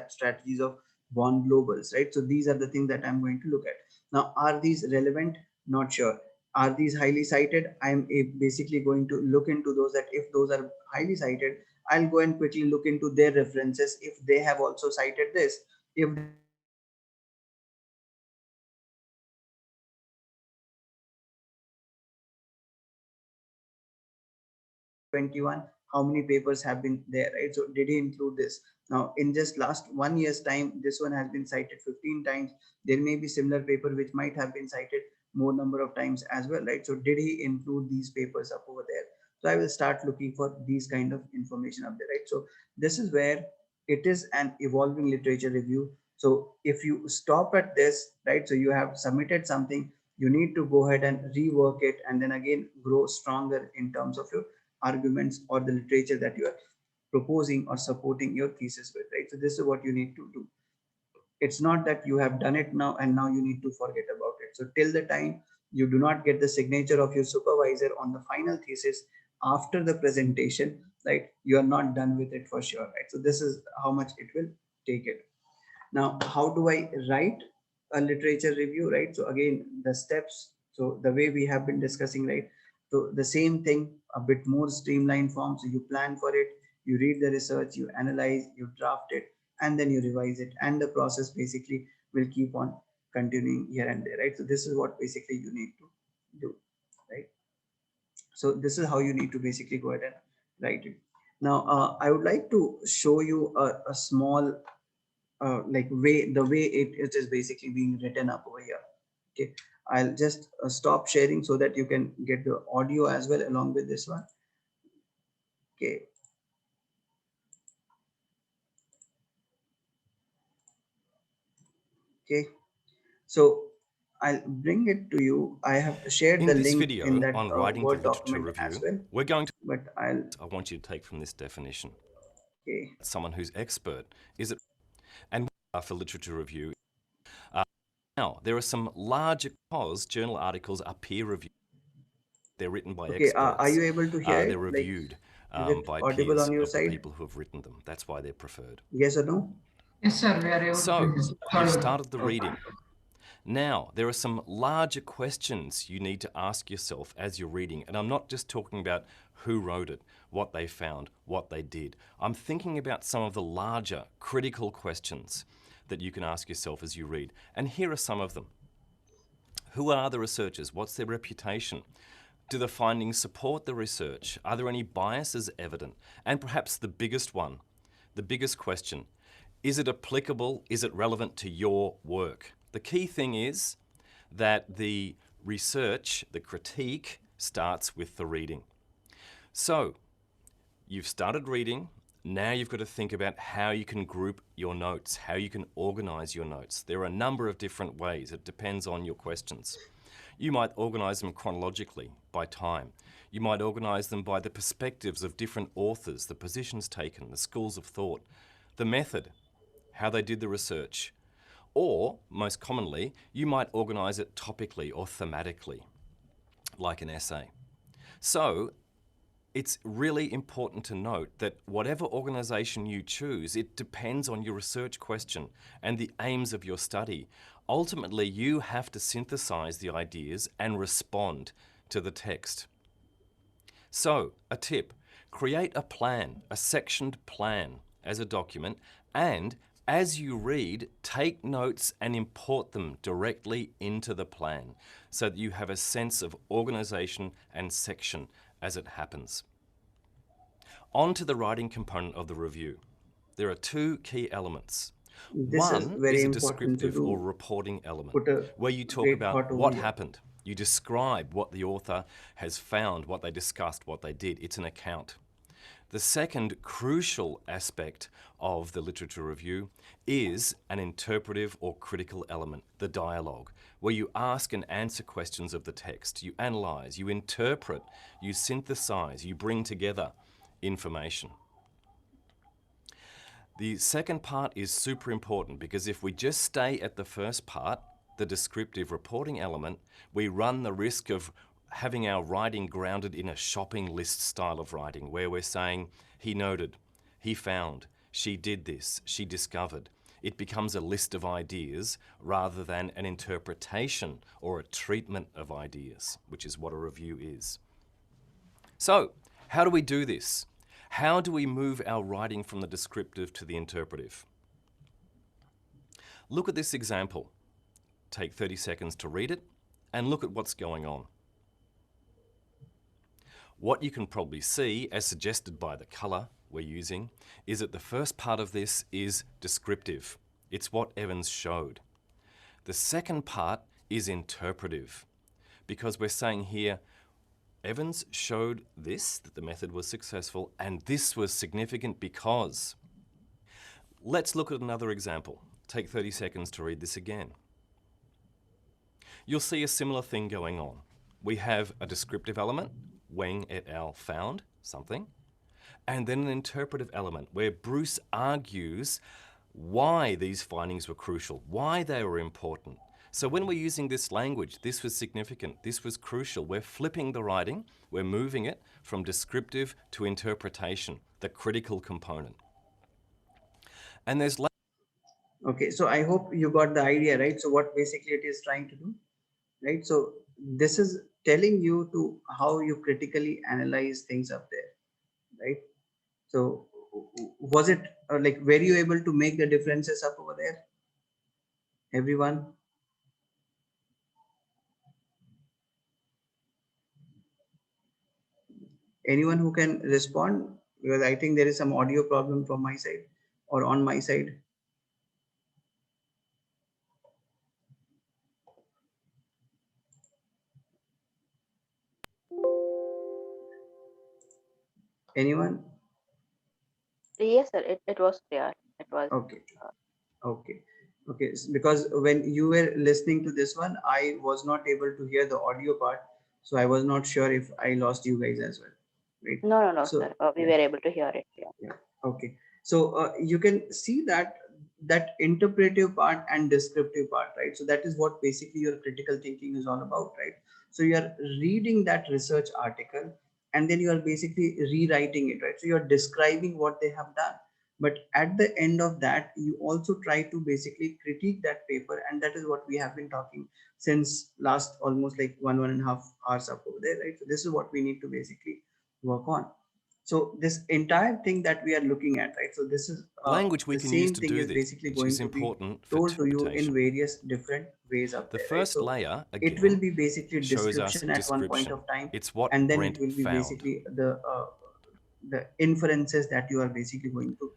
strategies of born globals, right? So these are the things that I'm going to look at. Now, are these relevant? Not sure. Are these highly cited? I'm basically going to look into those, that if those are highly cited, I'll go and quickly look into their references if they have also cited this. If they have cited this, I'll go and quickly look into their references in 2021, in 2021, how many papers have been there, right? So did he include this? Now in just last 1 year's time, this one has been cited 15 times. There may be similar paper which might have been cited more number of times as well, right? So did he include these papers up over there? So I will start looking for these kind of information up there, right? So this is where it is an evolving literature review. So if you stop at this, right, so you have submitted something, you need to go ahead and rework it and then again grow stronger in terms of your arguments or the literature that you are proposing or supporting your thesis with, right? So this is what you need to do. It's not that you have done it now and now you need to forget about it. So till the time you do not get the signature of your supervisor on the final thesis after the presentation, right, you are not done with it for sure, right? So this is how much it will take it. Now, how do I write a literature review, right? So again, the steps, so the way we have been discussing, right? So the same thing, a bit more streamlined form. So you plan for it, you read the research, you analyze, you draft it, and then you revise it. And the process basically will keep on continuing here and there, right? So this is what basically you need to do, right? So this is how you need to basically go ahead and write it. Now, I would like to show you a small like way, the way it is basically being written up over here. Okay, I'll just stop sharing so that you can get the audio as well along with this one. Okay, okay, so I'll bring it to you. I have shared In the this link in video that on writing the Word literature document as review, well, we're going to, but I'll, I want you to take from this definition. okay, Someone who's expert. Is it, and for literature review, now there are some larger, because journal articles are peer reviewed. They're written by okay, are experts. you able to hear They're it? Like, reviewed is it by audible peers on your of the side? people who have written them. That's why they're preferred. Yes or no? Yes, sir, we are able So, to you've hear. started the reading. Now, there are some larger questions you need to ask yourself as you're reading. And I'm not just talking about who wrote it, what they found, what they did. I'm thinking about some of the larger critical questions that you can ask yourself as you read. And here are some of them. Who are the researchers? What's their reputation? Do the findings support the research? Are there any biases evident? And perhaps the biggest one, the biggest question, is it applicable? Is it relevant to your work? The key thing is that the research, the critique, starts with the reading. So, you've started reading. Now you've got to think about how you can group your notes, how you can organize your notes. There are a number of different ways. It depends on your questions. You might organize them chronologically by time. You might organize them by the perspectives of different authors, the positions taken, the schools of thought, the method, how they did the research. Or, most commonly, you might organize it topically or thematically, like an essay. So, it's really important to note that whatever organization you choose, it depends on your research question and the aims of your study. Ultimately, you have to synthesize the ideas and respond to the text. So, a tip, create a plan, a sectioned plan as a document, and as you read, take notes and import them directly into the plan so that you have a sense of organization and section as it happens. On to the writing component of the review. There are two key elements. This is One very is a important to descriptive or do. reporting element, Put a where you talk great about thought over what here. happened. You describe what the author has found, what they discussed, what they did. It's an account. The second crucial aspect of the literature review is an interpretive or critical element, the dialogue, where you ask and answer questions of the text. You analyze, you interpret, you synthesize, you bring together information. The second part is super important because if we just stay at the first part, the descriptive reporting element, we run the risk of having our writing grounded in a shopping list style of writing where we're saying, he noted, he found, she did this, she discovered. It becomes a list of ideas rather than an interpretation or a treatment of ideas, which is what a review is. So, how do we do this? How do we move our writing from the descriptive to the interpretive? Look at this example. Take 30 seconds to read it and look at what's going on. What you can probably see, as suggested by the colour we're using, is that the first part of this is descriptive. It's what Evans showed. The second part is interpretive because we're saying here, Evans showed this, that the method was successful, and this was significant because. Let's look at another example. Take 30 seconds to read this again. You'll see a similar thing going on. We have a descriptive element, Weng et al. Found something, and then an interpretive element where Bruce argues why these findings were crucial, why they were important. So when we're using this language, this was significant, this was crucial, we're flipping the writing, we're moving it from descriptive to interpretation, the critical component. And there's... Okay, so I hope you got the idea, right? So what basically it is trying to do, right? So this is telling you to how you critically analyze things up there, right? So was it like, were you able to make the differences up over there, everyone? Anyone who can respond, because I think there is some audio problem from my side or on my side. Anyone? Yes, sir. It was clear. It was. Okay. Okay. Okay. Because when you were listening to this one, I was not able to hear the audio part, so I was not sure if I lost you guys as well. Right. No, So, sir. We were able to hear it. Yeah. yeah. Okay. So you can see that interpretive part and descriptive part, right? So that is what basically your critical thinking is all about, right? So you are reading that research article and then you are basically rewriting it, right? So you're describing what they have done, but at the end of that you also try to basically critique that paper, and that is what we have been talking since last almost like 1.5 hours up over there, right? So this is what we need to basically work on. So this entire thing that we are looking at, right? So this is language we the can use same to thing do is this, basically which going is to be important for told to you in interpretation. various different ways up The there, right? first So layer, it will again, be basically shows us description at one point description. of time, It's what and then Brent it will be found. basically the inferences that you are basically going to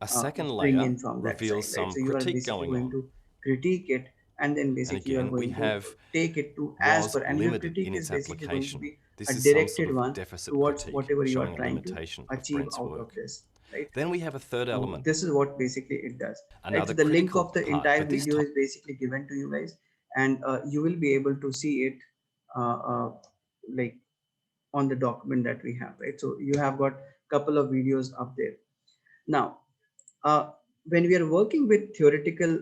A second bring layer in from that side, reveals right? some So you are critique basically going going on. to critique it, and then And basically you are again, we going to have take it to as was per, and your limited critique in is its basically going to application. be This a is some sort directed of one deficit towards critique whatever you are showing a trying to limitation of achieve Brent's out work. of this, right? Then we have a third So element, this is what basically it does, right? another So the link critical of the part. entire But this video time, is basically given to you guys, and you will be able to see it uh, uh, like on the document that we have, right? So you have got a couple of videos up there. Now, when we are working with theoretical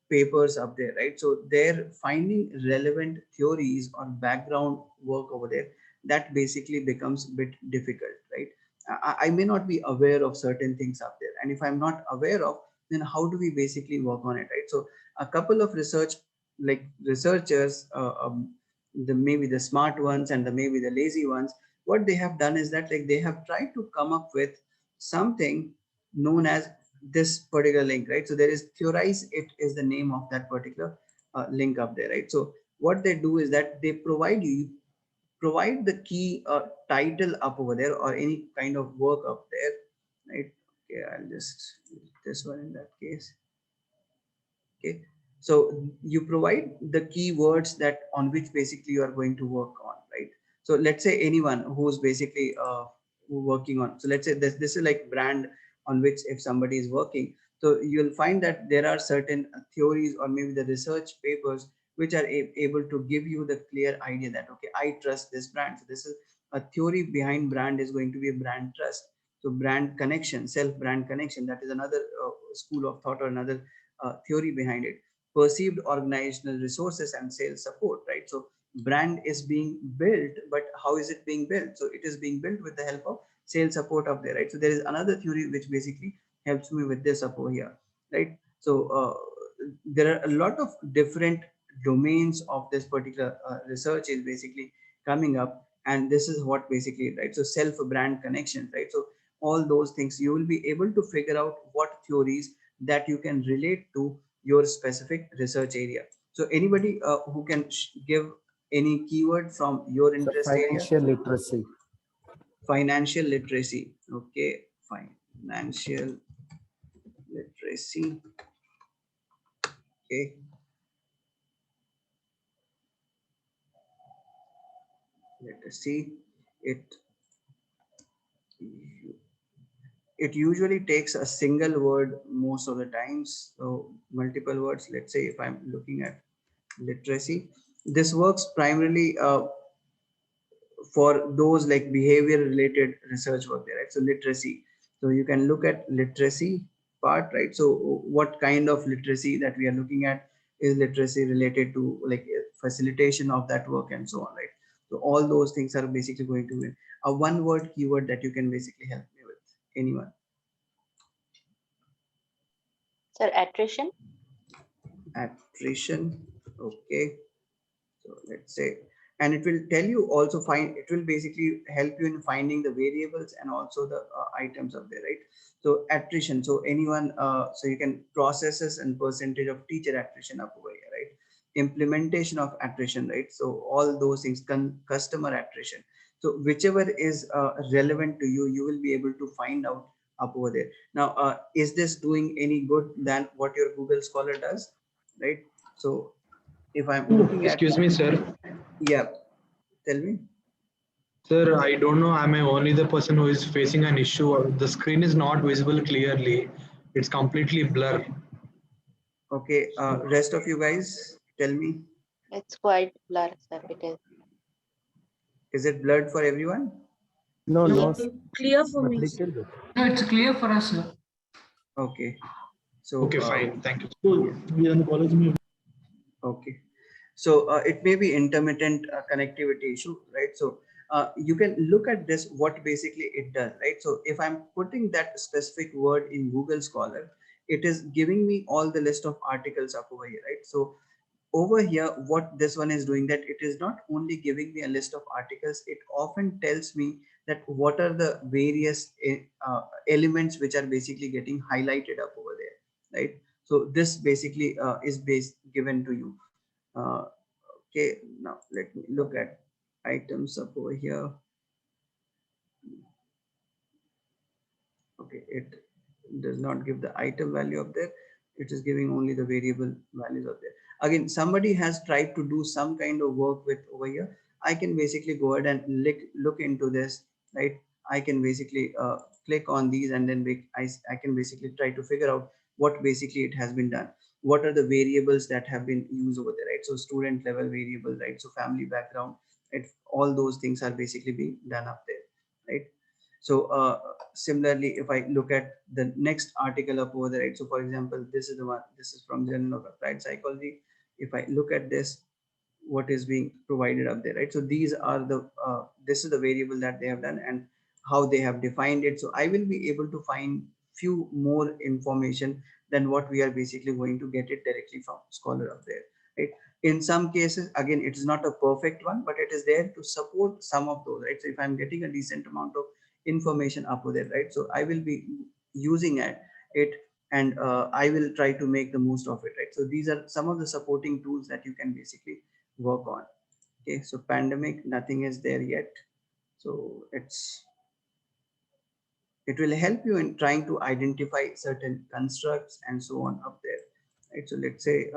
papers up there, right? So they're finding relevant theories or background work over there, that basically becomes a bit difficult, right? I may not be aware of certain things up there, and if I'm not aware of, then how do we basically work on it, right? So a couple of researchers, the maybe the smart ones and the maybe the lazy ones, what they have done is that, like, they have tried to come up with something known as this particular link, right? So there is theorize it is the name of that particular link up there, right? So what they do is that they provide the key title up over there or any kind of work up there, right? Okay, I'll just use this one in that case. Okay, so you provide the keywords that on which basically you are going to work on, right? So let's say anyone who's basically working on, so let's say this is like brand on which if somebody is working, so you'll find that there are certain theories or maybe the research papers which are able to give you the clear idea that, okay, I trust this brand. So this is a theory behind brand, is going to be a brand trust. So brand connection, self brand connection, that is another school of thought or another theory behind it. Perceived organizational resources and sales support, right? So brand is being built, but how is it being built? So it is being built with the help of sales support up there, right? So there is another theory which basically helps me with this up over here, right? So there are a lot of different domains of this particular research is basically coming up, and this is what basically, right? So self brand connections, right? So all those things you will be able to figure out what theories that you can relate to your specific research area. So anybody who can give any keyword from your So interest area? financial literacy. Financial literacy. Okay, financial literacy. Okay, let us see. It usually takes a single word most of the times, so multiple words. Let's say if I'm looking at literacy, this works primarily for those like behavior related research work there, right? So literacy, so you can look at literacy part, right? So what kind of literacy that we are looking at? Is literacy related to like facilitation of that work and so on, right? So all those things are basically going to be a one word keyword that you can basically help me with. Anyone? Sir, attrition. Attrition. Okay, so let's say, and it will tell you also it will basically help you in finding the variables and also the items up there, right? So attrition, so anyone, so you can processes and percentage of teacher attrition up over here, right? Implementation of attrition, right? So all those things, customer attrition. So whichever is relevant to you, you will be able to find out up over there. Now, is this doing any good than what your Google Scholar does, right? So if I'm looking at, Excuse me, sir. yeah, tell me. Sir, I don't know. Am I only the person who is facing an issue? The screen is not visible clearly. It's completely blur. Okay, rest of you guys, tell me. It's quite blur, sir. It is. Is it blurred for everyone? No, no. Clear for But me. little bit. No, it's clear for us, sir. Okay. So Okay, fine. Thank you. yeah. We are in the college. Okay. So it may be intermittent connectivity issue, right? So you can look at this, what basically it does, right? So if I'm putting that specific word in Google Scholar, it is giving me all the list of articles up over here, right? So over here, what this one is doing, that it is not only giving me a list of articles, it often tells me that what are the various elements which are basically getting highlighted up over there, right? So this basically is given to you. Okay, now let me look at items up over here. Okay, it does not give the item value up there. It is giving only the variable values up there. Again, somebody has tried to do some kind of work with over here. I can basically go ahead and look into this, right? I can basically click on these, and then I can basically try to figure out what basically it has been done. What are the variables that have been used over there, right? So student level variable, right? So family background, right? All those things are basically being done up there, right? So similarly, if I look at the next article up over there, right? So for example, this is the one, this is from Journal of Applied Psychology. If I look at this, what is being provided up there, right? So these are the, this is the variable that they have done and how they have defined it. So I will be able to find few more information than what we are basically going to get it directly from Scholar up there, right? In some cases, again, it is not a perfect one, but it is there to support some of those, right? So if I'm getting a decent amount of information up there, right? So I will be using it, and I will try to make the most of it, right? So these are some of the supporting tools that you can basically work on. Okay, so pandemic, nothing is there yet. So it will help you in trying to identify certain constructs and so on up there, right? So let's say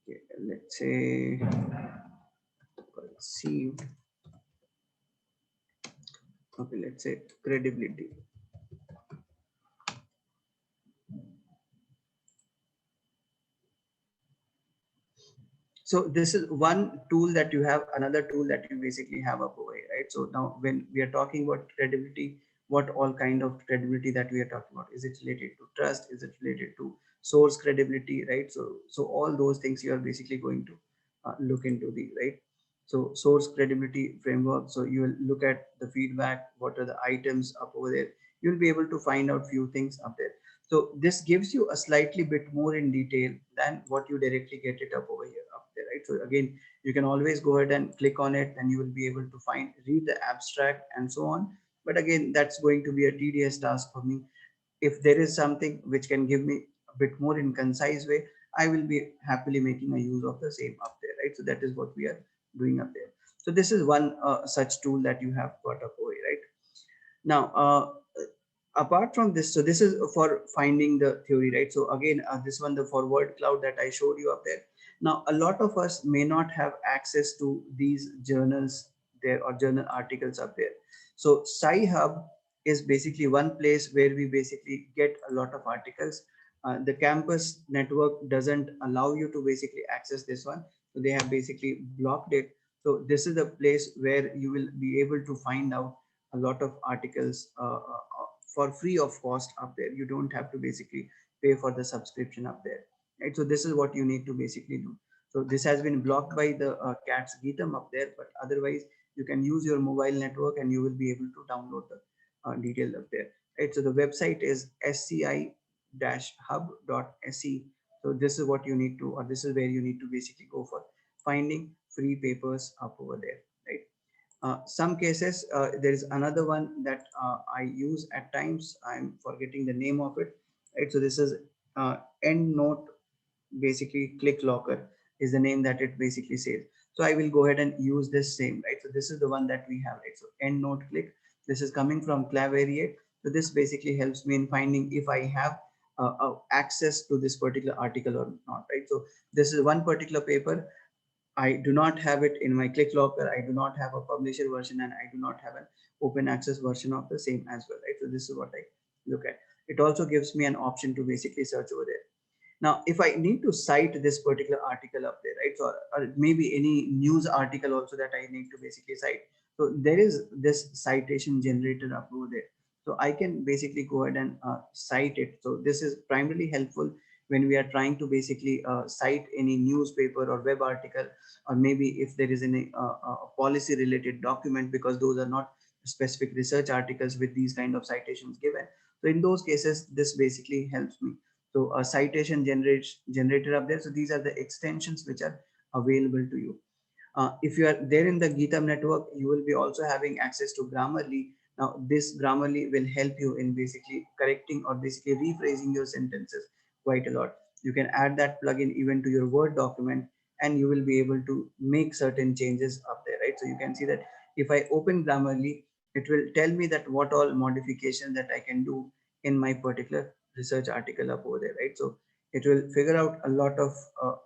okay, let's say see, okay, let's say credibility. So this is one tool that you have, another tool that you basically have up over here, right? right? So now when we are talking about credibility, what all kind of credibility that we are talking about? Is it related to trust? Is it related to source credibility, right? So all those things you are basically going to look into the, right? So source credibility framework. So you will look at the feedback, what are the items up over there. You'll be able to find out few things up there. So this gives you a slightly bit more in detail than what you directly get it up over here up there, right? So again, you can always go ahead and click on it, and you will be able to read the abstract and so on. But again, that's going to be a tedious task for me. If there is something which can give me a bit more in concise way, I will be happily making a use of the same up there, right? So that is what we are doing up there. So this is one such tool that you have got up over here, right? Now, apart from this, so this is for finding the theory, right? So again, this one, the forward cloud that I showed you up there. Now, a lot of us may not have access to these journals there or journal articles up there. So Sci-Hub is basically one place where we basically get a lot of articles. The campus network doesn't allow you to basically access this one. So they have basically blocked it. So this is the place where you will be able to find out a lot of articles for free of cost up there. You don't have to basically pay for the subscription up there, right? So this is what you need to basically do. So this has been blocked by the cat's gitam up there, but otherwise you can use your mobile network and you will be able to download the detail up there, right? So the website is sci-hub.se. So this is what you need to, or this is where you need to basically go for finding free papers up over there, right? Some cases, there is another one that I use at times. I'm forgetting the name of it, right? So this is EndNote, basically Click Locker is the name that it basically says. So I will go ahead and use this same, right? So this is the one that we have, right? So EndNote Click. This is coming from Clavariate. So this basically helps me in finding if I have access to this particular article or not, right? So this is one particular paper. I do not have it in my ClickLocker. I do not have a publisher version, and I do not have an open access version of the same as well, right? So this is what I look at. It also gives me an option to basically search over there. Now, if I need to cite this particular article up there, right? So, or maybe any news article also that I need to basically cite. So there is this citation generator up over there. So I can basically go ahead and cite it. So this is primarily helpful when we are trying to basically cite any newspaper or web article, or maybe if there is any policy related document, because those are not specific research articles with these kind of citations given. So in those cases, this basically helps me. So a citation generator up there. So these are the extensions which are available to you. If you are there in the GitHub network, you will be also having access to Grammarly. Now, this Grammarly will help you in basically correcting or basically rephrasing your sentences quite a lot. You can add that plugin even to your Word document, and you will be able to make certain changes up there, right? So you can see that if I open Grammarly, it will tell me that what all modifications that I can do in my particular research article up over there, right? So it will figure out a lot of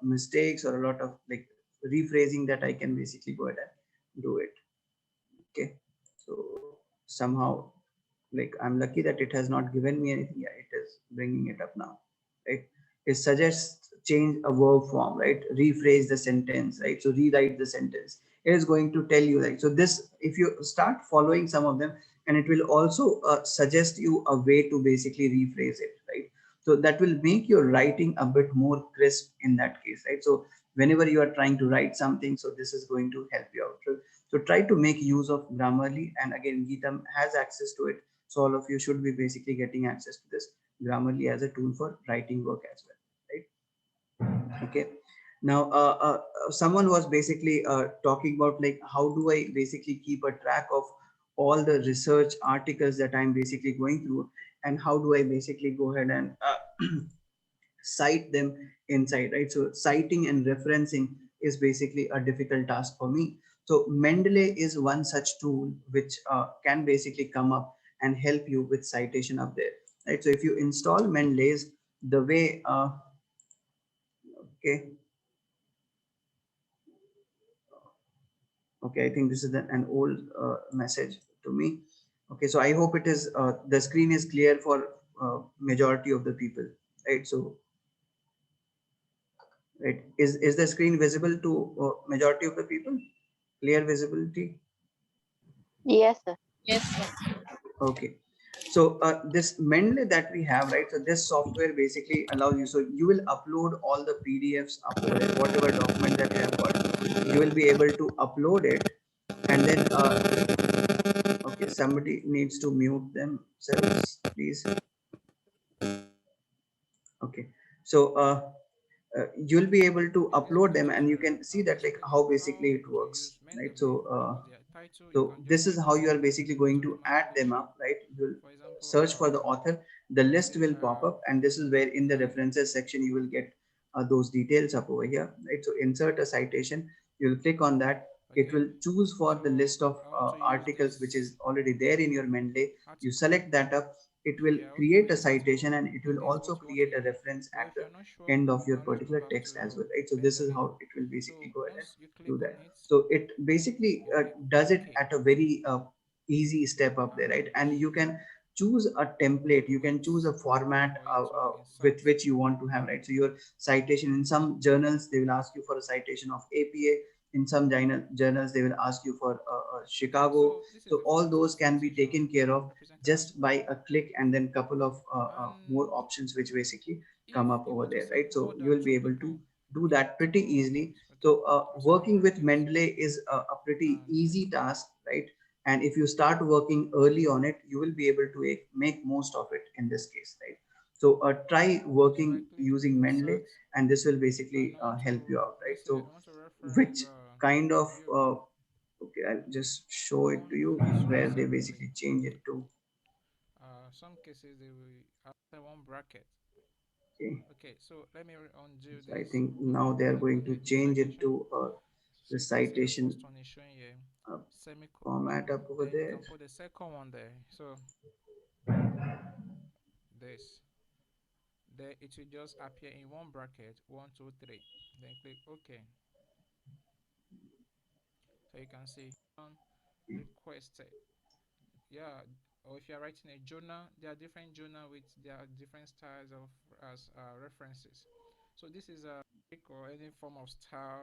mistakes or a lot of like rephrasing that I can basically go ahead and do it. Okay, so somehow, like, I'm lucky that it has not given me anything. Yeah, it is bringing it up now, right? It suggests change a verb form, right? Rephrase the sentence, right? So rewrite the sentence. It is going to tell you, like, so this, if you start following some of them, and it will also suggest you a way to basically rephrase it, right? So that will make your writing a bit more crisp in that case, right? So whenever you are trying to write something, so this is going to help you out. So try to make use of Grammarly, and again, Geetam has access to it. So all of you should be basically getting access to this Grammarly as a tool for writing work as well, right? Okay. Now, someone was basically talking about like, how do I basically keep a track of all the research articles that I'm basically going through, and how do I basically go ahead and cite them inside, right? So citing and referencing is basically a difficult task for me. So Mendeley is one such tool which can basically come up and help you with citation up there, right? So if you install Mendeley's, the way, okay, okay, I think this is an old message to me. Okay, so I hope it is, the screen is clear for majority of the people, right? So, right, is the screen visible to majority of the people? Clear visibility? Yes, sir. Yes, sir. Okay. So this Mendeley that we have, right? So this software basically allows you. So you will upload all the PDFs up over there, whatever document that you have got, you will be able to upload it, and then okay, somebody needs to mute themselves, please. Okay. So you'll be able to upload them, and you can see that like how basically it works, right? So so this is how you are basically going to add them up, right? You'll search for the author, the list will pop up, and this is where in the references section you will get those details up over here, right? So insert a citation, you'll click on that. It will choose for the list of articles which is already there in your Mendeley. You select that up, it will create a citation, and it will also create a reference at the end of your particular text as well, right? So this is how it will basically go ahead and do that. So it basically does it at a very easy step up there, right? And you can choose a template, you can choose a format with which you want to have, right? So your citation, in some journals they will ask you for a citation of APA, in some journals they will ask you for Chicago. So all those can be taken care of just by a click, and then couple of more options which basically come up over there, right? So you will be able to do that pretty easily. So working with Mendeley is a pretty easy task, right? And if you start working early on it, you will be able to make most of it in this case, right? So try working using Mendeley, and this will basically help you out, right? So which kind of okay, I'll just show it to you where they basically change it to. Okay, so I think now they are going to change it to the citation uh, format up over there.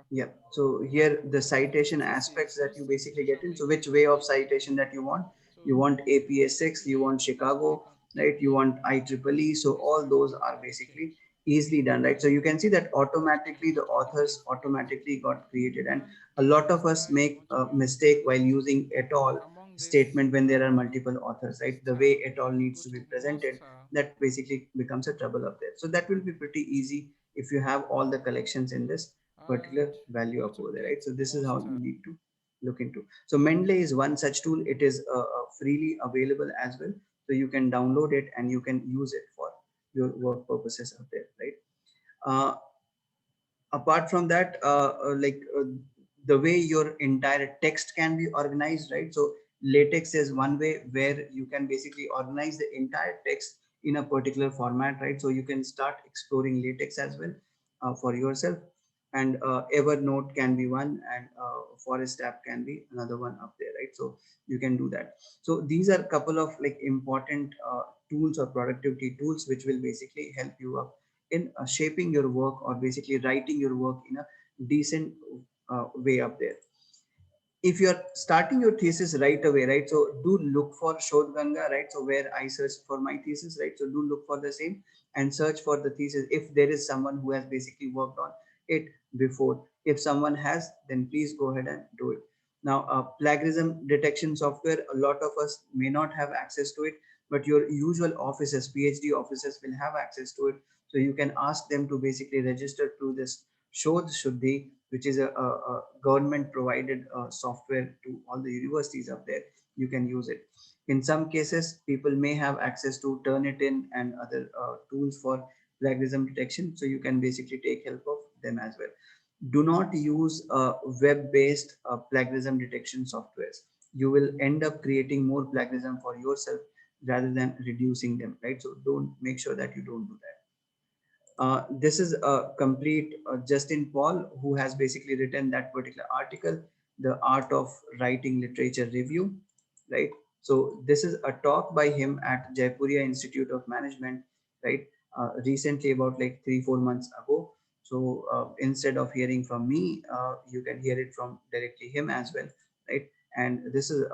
Yeah, so here the citation aspects that you basically get in. So which way of citation that you want? You want APA 6, you want Chicago, right? You want IEEE. So all those are basically easily done, right? So you can see that automatically the authors automatically got created, and a lot of us make a mistake while using et al statement when there are multiple authors, right? The way et al needs to be presented, that basically becomes a trouble up there. So that will be pretty easy if you have all the collections in this particular value up over there, right? So this is how you need to look into. So Mendeley is one such tool. It is freely available as well, so you can download it and you can use it for your work purposes up there, right? uh, Apart from that, the way your entire text can be organized, right? So latex is one way where you can basically organize the entire text in a particular format, right? So you can start exploring latex as well for yourself. And Evernote can be one, and Forest app can be another one up there, right? So you can do that. So these are a couple of like important tools or productivity tools which will basically help you up in shaping your work, or basically writing your work in a decent way up there. If you're starting your thesis right away, right, so do look for Shodh Ganga, right? So where I search for my thesis, right? So do look for the same and search for the thesis if there is someone who has basically worked on it before. If someone has, then please go ahead and do it. Now, plagiarism detection software, a lot of us may not have access to it, but your usual offices, PhD offices will have access to it. So you can ask them to basically register to this Shodh Shuddhi, which is a government provided software to all the universities up there. You can use it. In some cases, people may have access to Turnitin and other tools for plagiarism detection. So you can basically take help of them as well. Do not use web-based plagiarism detection softwares. You will end up creating more plagiarism for yourself rather than reducing them, right? So don't, make sure that you don't do that. This is a complete Justin Paul, who has basically written that particular article, The Art of Writing Literature Review, right? So this is a talk by him at Jaipuria Institute of Management, right? Recently, about like 3-4 months ago. So instead of hearing from me, you can hear it from directly him as well, right? And this is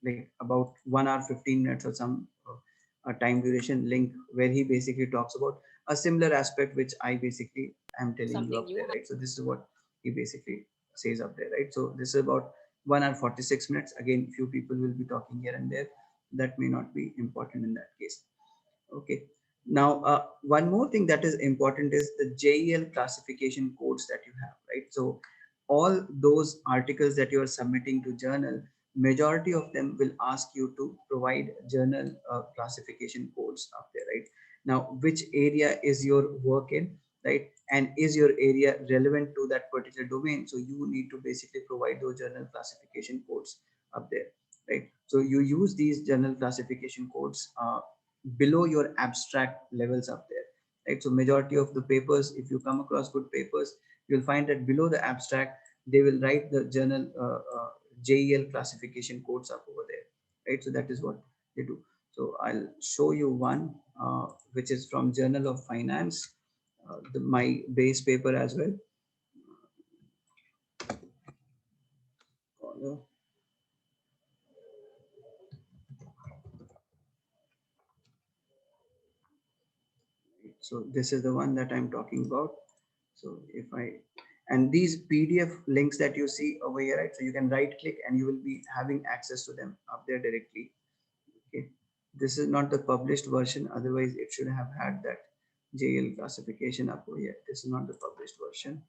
like about 1 hour 15 minutes or some a time duration link where he basically talks about a similar aspect which I basically am telling you Something up there, new. right? So this is what he basically says up there, right? So this is about 1 hour 46 minutes. Again, few people will be talking here and there. That may not be important in that case. Okay. Now, one more thing that is important is the JEL classification codes that you have, right? So all those articles that you are submitting to journal, majority of them will ask you to provide journal classification codes up there, right? Now, which area is your work in, right? And is your area relevant to that particular domain? So you need to basically provide those journal classification codes up there, right? So you use these journal classification codes below your abstract levels up there, right? So majority of the papers, if you come across good papers, you'll find that below the abstract they will write the journal JEL classification codes up over there, right? So that is what they do. So I'll show you one which is from Journal of Finance, my base paper as well. So this is the one that I'm talking about. So if I, and these PDF links that you see over here, right? So you can right click and you will be having access to them up there directly. Okay. This is not the published version. Otherwise it should have had that JL classification up over here. This is not the published version.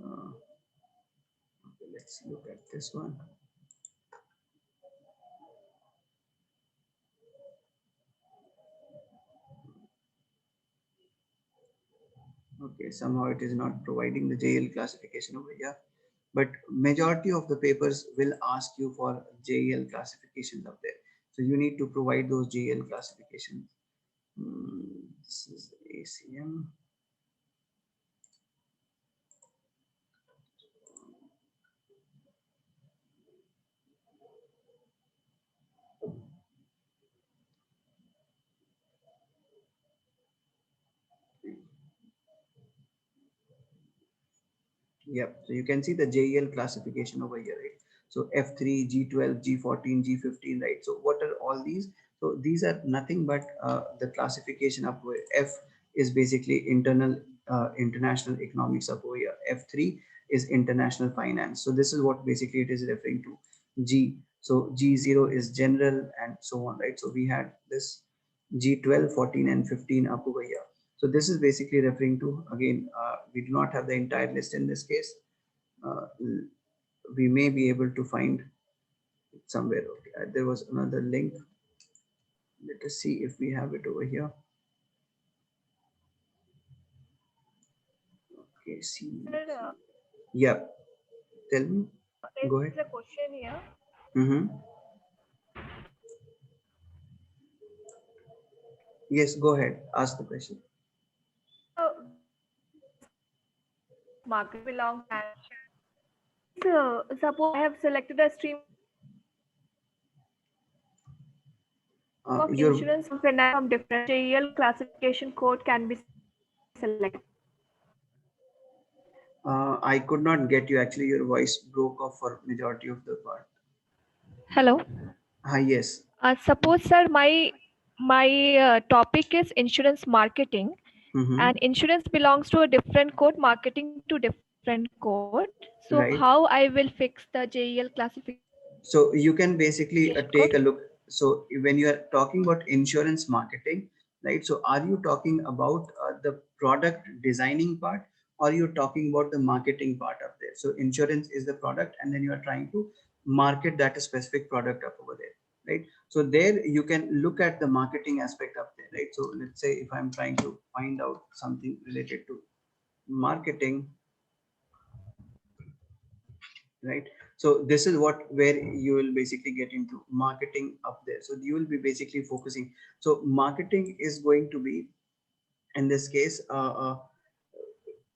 Okay, let's look at this one. Okay, somehow it is not providing the JL classification over here, but majority of the papers will ask you for JL classifications up there. So you need to provide those JL classifications. This is ACM. Yep. So you can see the JEL classification over here, right? So F3, G12, G14, G15, right? So what are all these? So these are nothing but the classification up where F is basically international economics up over here. F3 is international finance. So this is what basically it is referring to. G. So G0 is general and so on, right? So we had this G12, 14 and 15 up over here. So this is basically referring to, again, we do not have the entire list in this case. We may be able to find it somewhere. Okay, there was another link. Let us see if we have it over here. Okay, see. Sir, Yeah, tell me. Go ahead. there's a question here. Mm-hmm. Yes, go ahead. Ask the question. Market belongs and suppose I have selected a stream of Your insurance from finance from different JEL classification code can be selected. I could not get you. Actually, your voice broke off for majority of the part. Hello. Yes. Suppose, sir, my topic is insurance marketing, and insurance belongs to a different code, marketing to different code. So how Right. I will fix the JEL classification? So you can basically take a look. So when you are talking about insurance marketing, right? So are you talking about the product designing part, or you're talking about the marketing part up there? So insurance is the product, and then you are trying to market that specific product up over there, right? So there you can look at the marketing aspect up there, right? So let's say if I'm trying to find out something related to marketing, right? So this is what where you will basically get into marketing up there. So you will be basically focusing. So marketing is going to be, in this case,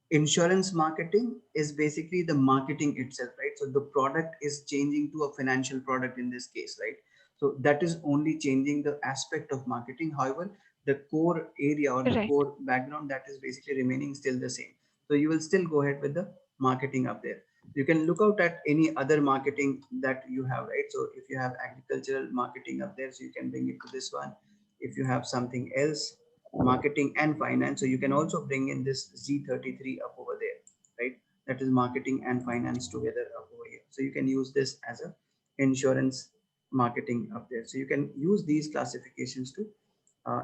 insurance marketing is basically the marketing itself, right? So the product is changing to a financial product in this case, right? So that is only changing the aspect of marketing. However, the core area or the Right. core background, that is basically remaining still the same. So you will still go ahead with the marketing up there. You can look out at any other marketing that you have, right? So if you have agricultural marketing up there, so you can bring it to this one. If you have something else, marketing and finance, so you can also bring in this Z33 up over there, right? That is marketing and finance together up over here. So you can use this as a insurance marketing up there. So you can use these classifications to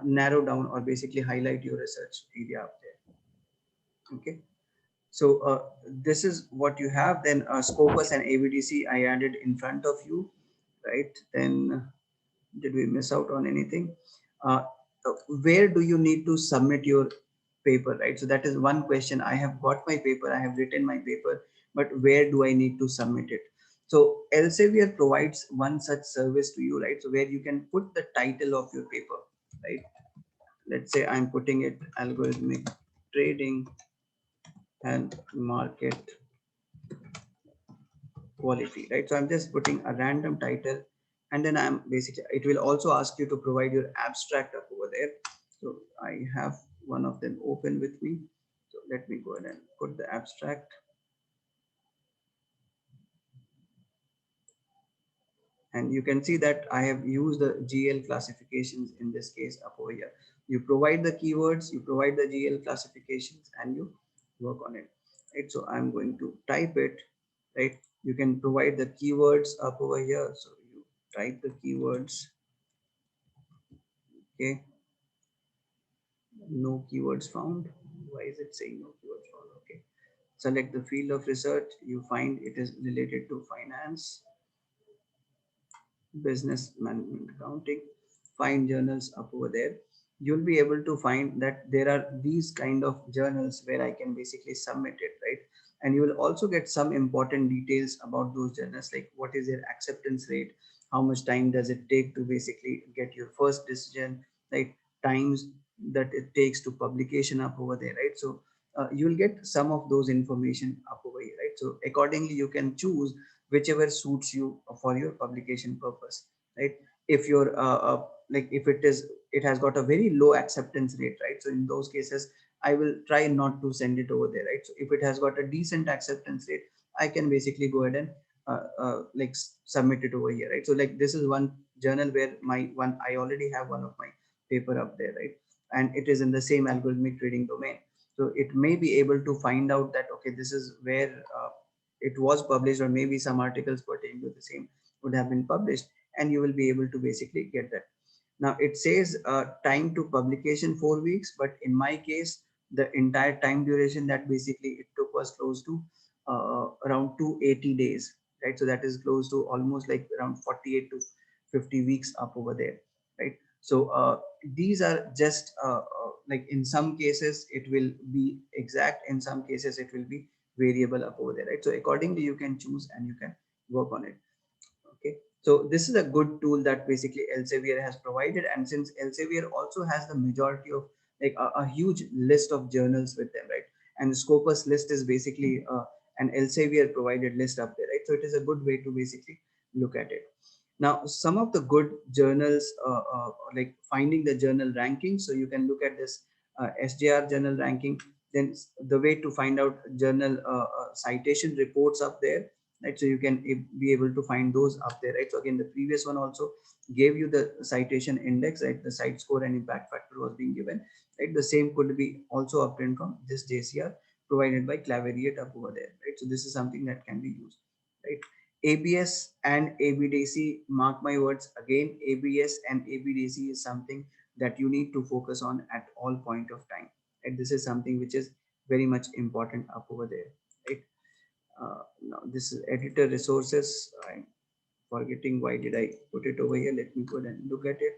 narrow down or basically highlight your research area up there. Okay. So this is what you have. Then Scopus and ABDC I added in front of you, right? Then did we miss out on anything? Uh, where do you need to submit your paper, right? So that is one question. I have got my paper, I have written my paper, but where do I need to submit it? So Elsevier provides one such service to you, right? So where you can put the title of your paper, right? Let's say I'm putting it algorithmic trading and market quality, right? So I'm just putting a random title, and then I'm basically, it will also ask you to provide your abstract up over there. So I have one of them open with me. So let me go ahead and put the abstract. And you can see that I have used the GL classifications in this case up over here. You provide the keywords, you provide the GL classifications, and you work on it, right? So I'm going to type it, right? You can provide the keywords up over here. So you type the keywords, okay? No keywords found. Why is it saying no keywords found? Okay. Select the field of research. You find it is related to finance, business management, accounting. Find journals up over there. You'll be able to find that there are these kind of journals where I can basically submit it, right? And you will also get some important details about those journals, like what is their acceptance rate, how much time does it take to basically get your first decision, right? Times that it takes to publication up over there, right? So you'll get some of those information up over here, right? So accordingly you can choose whichever suits you for your publication purpose, right? If you're like if it has got a very low acceptance rate, right? So in those cases I will try not to send it over there, right? So if it has got a decent acceptance rate, I can basically go ahead and like submit it over here, right? So like this is one journal where I already have one of my paper up there, right? And it is in the same algorithmic trading domain. So it may be able to find out that okay, this is where it was published, or maybe some articles pertaining to the same would have been published, and you will be able to basically get that. Now it says time to publication 4 weeks, but in my case the entire time duration that basically it took was close to around 280 days, right? So that is close to almost like around 48 to 50 weeks up over there, right? So these are just like in some cases it will be exact, in some cases it will be variable up over there, right? So accordingly you can choose and you can work on it. Okay, so this is a good tool that basically Elsevier has provided, and since Elsevier also has the majority of like a huge list of journals with them, right? And Scopus list is basically an Elsevier provided list up there, right? So it is a good way to basically look at it. Now, some of the good journals, like finding the journal ranking. So you can look at this SJR journal ranking. Then the way to find out journal citation reports up there, right? So you can be able to find those up there, right? So again, the previous one also gave you the citation index, right? The site score and impact factor was being given, right? The same could be also obtained from this JCR provided by Clavariate up over there, right? So this is something that can be used, right? ABS and ABDC, mark my words again, ABS and ABDC is something that you need to focus on at all point of time. And this is something which is very much important up over there, right? Now this is editor resources. I'm forgetting why did I put it over here. Let me go ahead and look at it.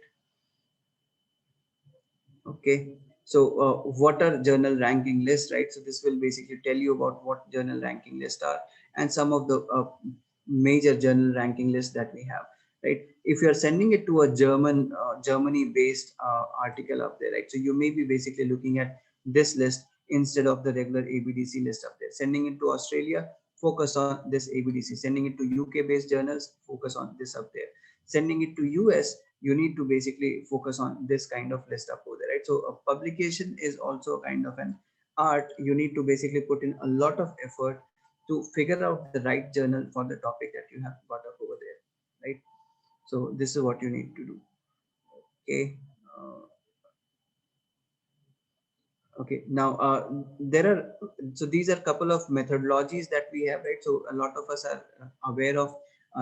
Okay, so what are journal ranking lists, right? So this will basically tell you about what journal ranking lists are and some of the major journal ranking lists that we have, right? If you are sending it to a Germany based article up there, right? So you may be basically looking at this list instead of the regular ABDC list up there. Sending it to Australia, focus on this ABDC. Sending it to UK based journals, focus on this up there. Sending it to US, you need to basically focus on this kind of list up over there, right? So a publication is also kind of an art. You need to basically put in a lot of effort to figure out the right journal for the topic that you have got up over there, right? So this is what you need to do. Okay. Okay, now there are, so these are a couple of methodologies that we have, right? So a lot of us are aware of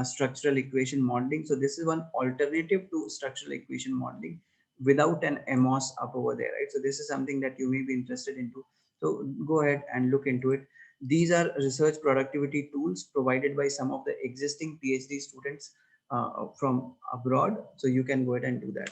structural equation modeling. So this is one alternative to structural equation modeling without an MOS up over there, right? So this is something that you may be interested into. So go ahead and look into it. These are research productivity tools provided by some of the existing PhD students from abroad. So you can go ahead and do that.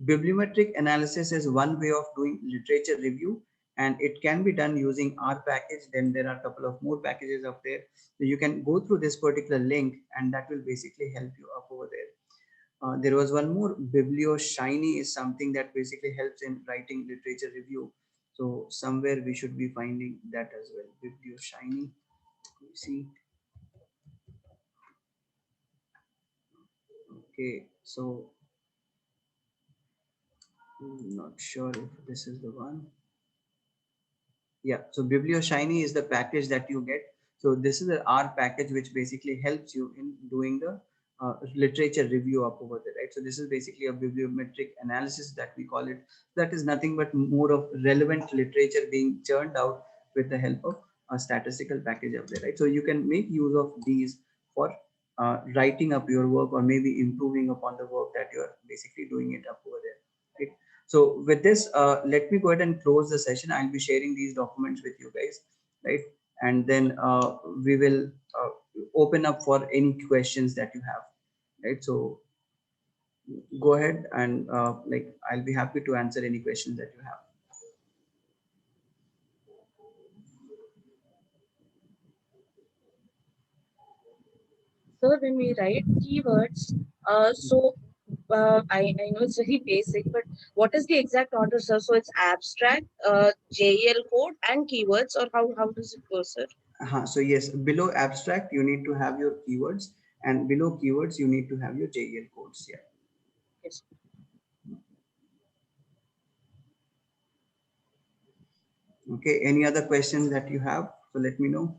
Bibliometric analysis is one way of doing literature review, and it can be done using R package. Then there are a couple of more packages up there. So you can go through this particular link and that will basically help you up over there. There was one more, Biblioshiny is something that basically helps in writing literature review. So somewhere we should be finding that as well. Biblioshiny. See. Okay, so I'm not sure if this is the one. Yeah, so Biblioshiny is the package that you get. So this is the R package which basically helps you in doing the literature review up over there, right? So this is basically a bibliometric analysis that we call it. That is nothing but more of relevant literature being churned out with the help of a statistical package up there, right? So you can make use of these for writing up your work or maybe improving upon the work that you're basically doing it up over there, right? So with this, let me go ahead and close the session. I'll be sharing these documents with you guys, right? And then we will open up for any questions that you have, right? So go ahead and like I'll be happy to answer any questions that you have. So when we write keywords, I know it's very basic, but what is the exact order, sir? So it's abstract, JEL code, and keywords, or how does it go, sir? So yes, below abstract you need to have your keywords, and below keywords you need to have your JEL codes. Yeah. Yes. Okay. Any other questions that you have? So let me know.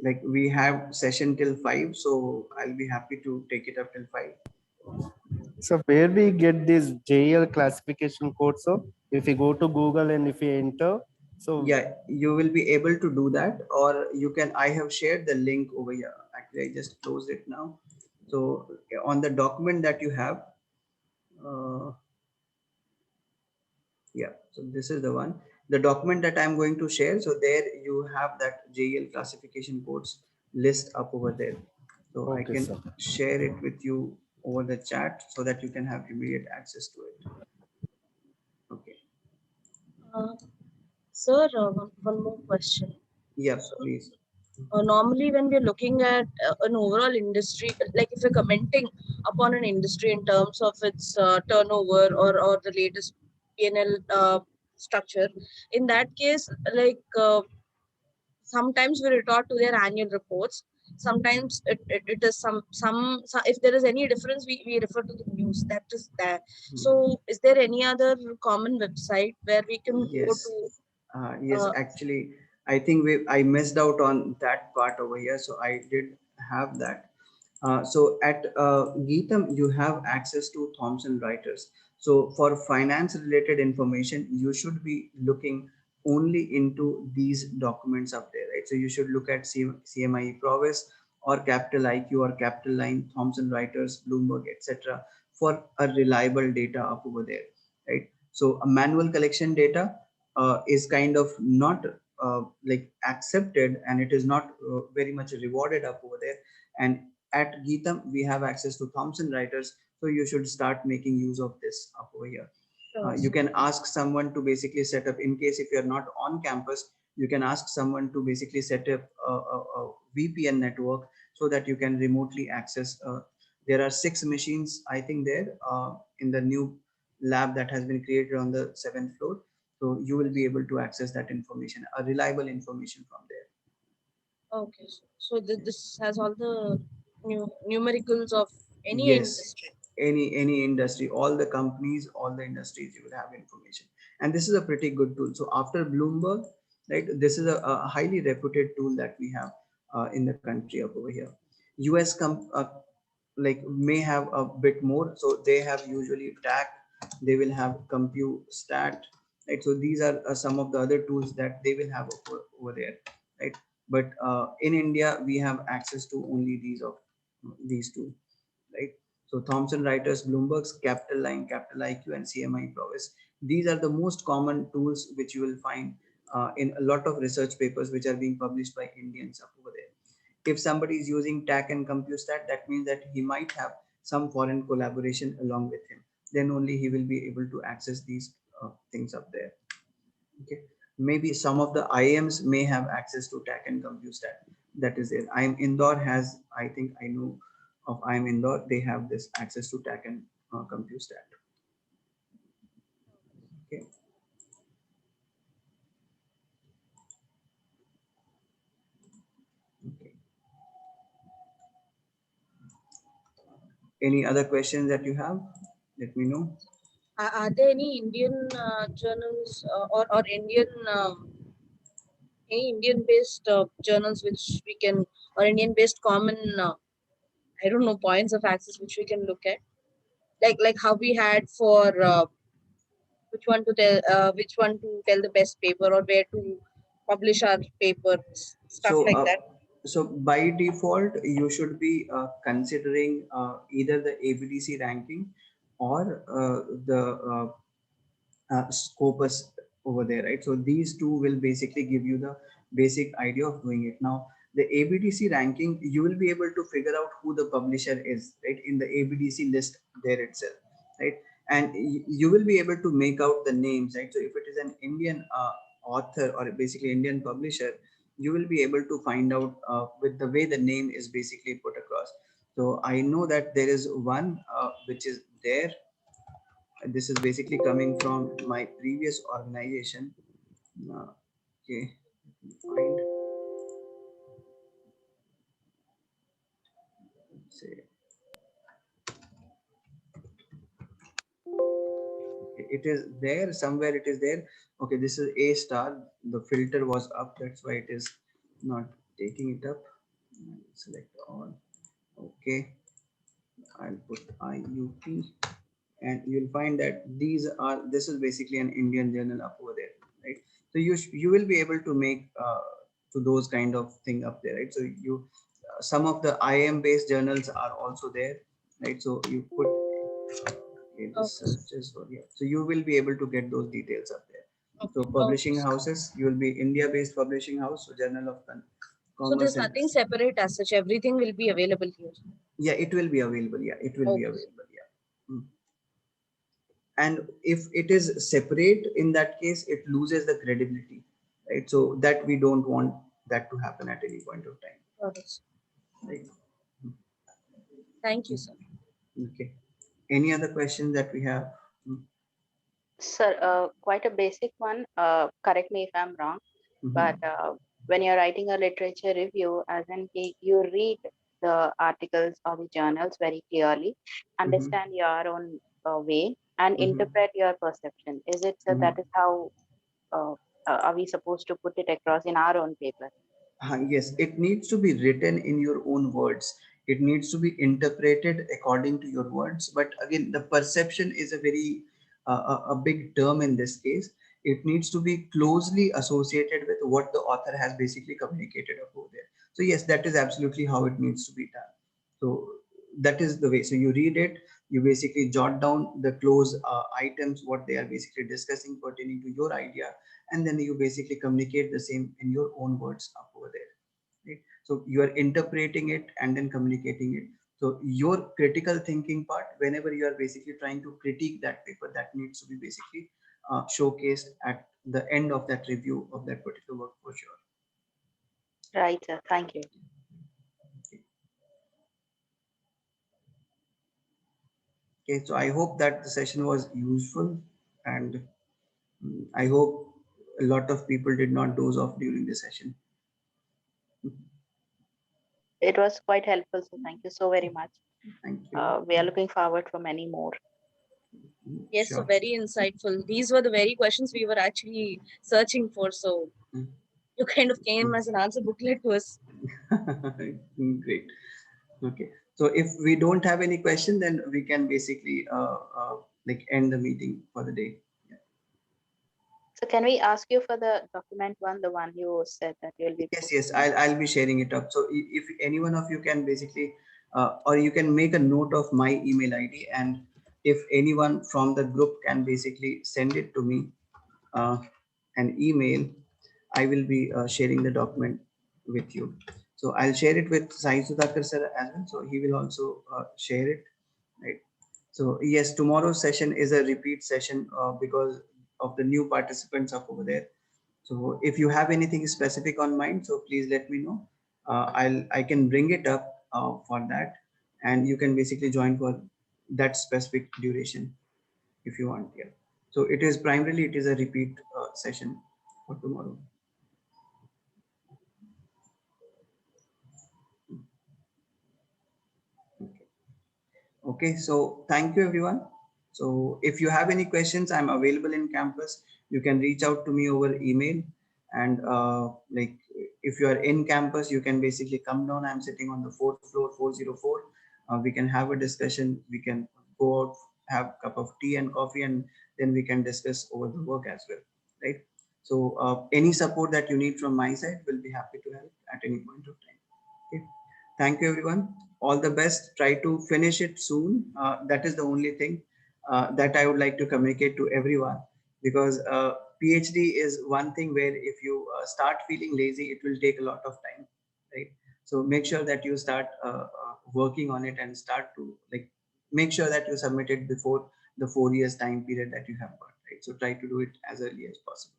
Like we have session till 5, so I'll be happy to take it up till 5. So where we get this JL classification code? So if you go to Google and if you enter, so yeah, you will be able to do that, or you can, I have shared the link over here. Actually, I just closed it now. So on the document that you have, yeah, so this is the one, the document that I'm going to share. So there you have that JL classification codes list up over there. So I can share it with you over the chat so that you can have immediate access to it. Okay. Sir, one more question. Yeah, please. Normally when we're looking at an overall industry, like if you're commenting upon an industry in terms of its turnover or the latest P&L structure, in that case, like sometimes we resort to their annual reports. Sometimes it is some if there is any difference, we refer to the news that is there. So is there any other common website where we can go to? Yes, actually, I think I missed out on that part over here. So I did have that. So at Geetham, you have access to Thomson Reuters. So for finance related information, you should be looking only into these documents up there, right? So you should look at CMIE Provis or Capital IQ or Capital Line, Thomson Reuters, Bloomberg, etc. for a reliable data up over there, right? So a manual collection data is kind of not like accepted, and it is not very much rewarded up over there. And at Geetham, we have access to Thomson Reuters, so you should start making use of this up over here. You can ask someone to basically set up, in case if you're not on campus, you can ask someone to basically set up a VPN network so that you can remotely access. There are 6 machines, I think, there in the new lab that has been created on the 7th floor. So you will be able to access that information, a reliable information from there. Okay, so this has all the numericals of any Yes, industry. any industry, all the companies, all the industries, you will have information. And this is a pretty good tool. So after Bloomberg, right? This is a highly reputed tool that we have in the country up over here. US like may have a bit more, so they have usually TAC, they will have CompuStat, right? So these are some of the other tools that they will have over there, right? But in India, we have access to only these two, right? So Thomson Reuters, Bloomberg's Capital Line, Capital IQ, and CMI Provis. These are the most common tools which you will find in a lot of research papers which are being published by Indians up over there. If somebody is using TAC and CompuStat, that means that he might have some foreign collaboration along with him. Then only he will be able to access these things up there. Okay, maybe some of the IIMs may have access to TAC and CompuStat. That is there. IIM Indore has, I think I know of IIM Indore, they have this access to TAC and CompuStat. Okay. Okay. Any other questions that you have? Let me know. Are there any Indian journals or Indian any Indian-based journals which we can, or Indian-based common, I don't know, points of access which we can look at, like how we had for which one to tell the best paper or where to publish our papers, stuff So, like that. so by default, you should be considering either the ABDC ranking or the Scopus over there, right? So these two will basically give you the basic idea of doing it. Now, the ABDC ranking, you will be able to figure out who the publisher is, right? In the ABDC list there itself, right? And you will be able to make out the names, right? So if it is an Indian author or basically Indian publisher, you will be able to find out with the way the name is basically put across. So I know that there is one which is there. This is basically coming from my previous organization. Okay, find, say, it is there somewhere, it is there. Okay, this is A star, the filter was up, that's why it is not taking it up. Select all. Okay, I'll put IUP, and you'll find that this is basically an Indian journal up over there, right? So you will be able to make to those kind of thing up there, right? So you some of the IIM based journals are also there, right? So you put searches for, yeah, so you will be able to get those details up there. So publishing houses, you will be India based publishing house, so Journal of Commerce. So there's nothing separate as such, everything will be available here. Yeah, it will be available, yeah, it will be available, yeah. And if it is separate, in that case it loses the credibility, right? So that we don't want that to happen at any point of time. Right. Thank you, sir. Okay, any other questions that we have? Sir, quite a basic one. Correct me if I'm wrong, but when you're writing a literature review, as in you read the articles or the journals very clearly, understand your own way, and interpret your perception. Is it so that is how are we supposed to put it across in our own paper? Yes, it needs to be written in your own words. It needs to be interpreted according to your words. But again, the perception is a very a big term in this case. It needs to be closely associated with what the author has basically communicated over there. So yes, that is absolutely how it needs to be done. So that is the way. So you read it, you basically jot down the close items, what they are basically discussing pertaining to your idea, and then you basically communicate the same in your own words up over there, right? So you are interpreting it and then communicating it. So your critical thinking part, whenever you are basically trying to critique that paper, that needs to be basically showcased at the end of that review of that particular work for sure. Right, sir. Thank you. Okay, so I hope that the session was useful, and I hope a lot of people did not doze off during the session. It was quite helpful, so thank you so very much. Thank you. We are looking forward for many more. Yes, so Sure. very insightful. These were the very questions we were actually searching for. So Mm. you kind of came as an answer booklet to us. Great. Okay. So if we don't have any question, then we can basically like end the meeting for the day. So can we ask you for the document one, the one you said that you'll be Yes, yes, posting? I'll be sharing it up. So if any one of you can basically, or you can make a note of my email ID, and if anyone from the group can basically send it to me, an email, I will be sharing the document with you. So I'll share it with Sai Sudhakar sir as well. So he will also share it, right? So yes, tomorrow's session is a repeat session because of the new participants up over there. So if you have anything specific on mind, so please let me know. I can bring it up for that, and you can basically join for that specific duration if you want. Yeah. So it is a repeat session for tomorrow. Okay, so thank you everyone. So if you have any questions, I'm available in campus. You can reach out to me over email, and like if you are in campus, you can basically come down. I'm sitting on the fourth floor, 404. We can have a discussion. We can go out, have a cup of tea and coffee, and then we can discuss over the work as well, right? So any support that you need from my side, will be happy to help at any point of time. Okay. Thank you, everyone. All the best. Try to finish it soon. That is the only thing that I would like to communicate to everyone, because PhD is one thing where if you start feeling lazy, it will take a lot of time, right? So make sure that you start working on it and start to like make sure that you submit it before the 4 years time period that you have got, right? So try to do it as early as possible.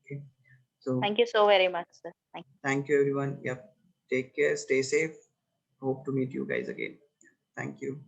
Okay. So Thank you so very much, sir. thank you, everyone. Yep. Take care. Stay safe. Hope to meet you guys again. Thank you.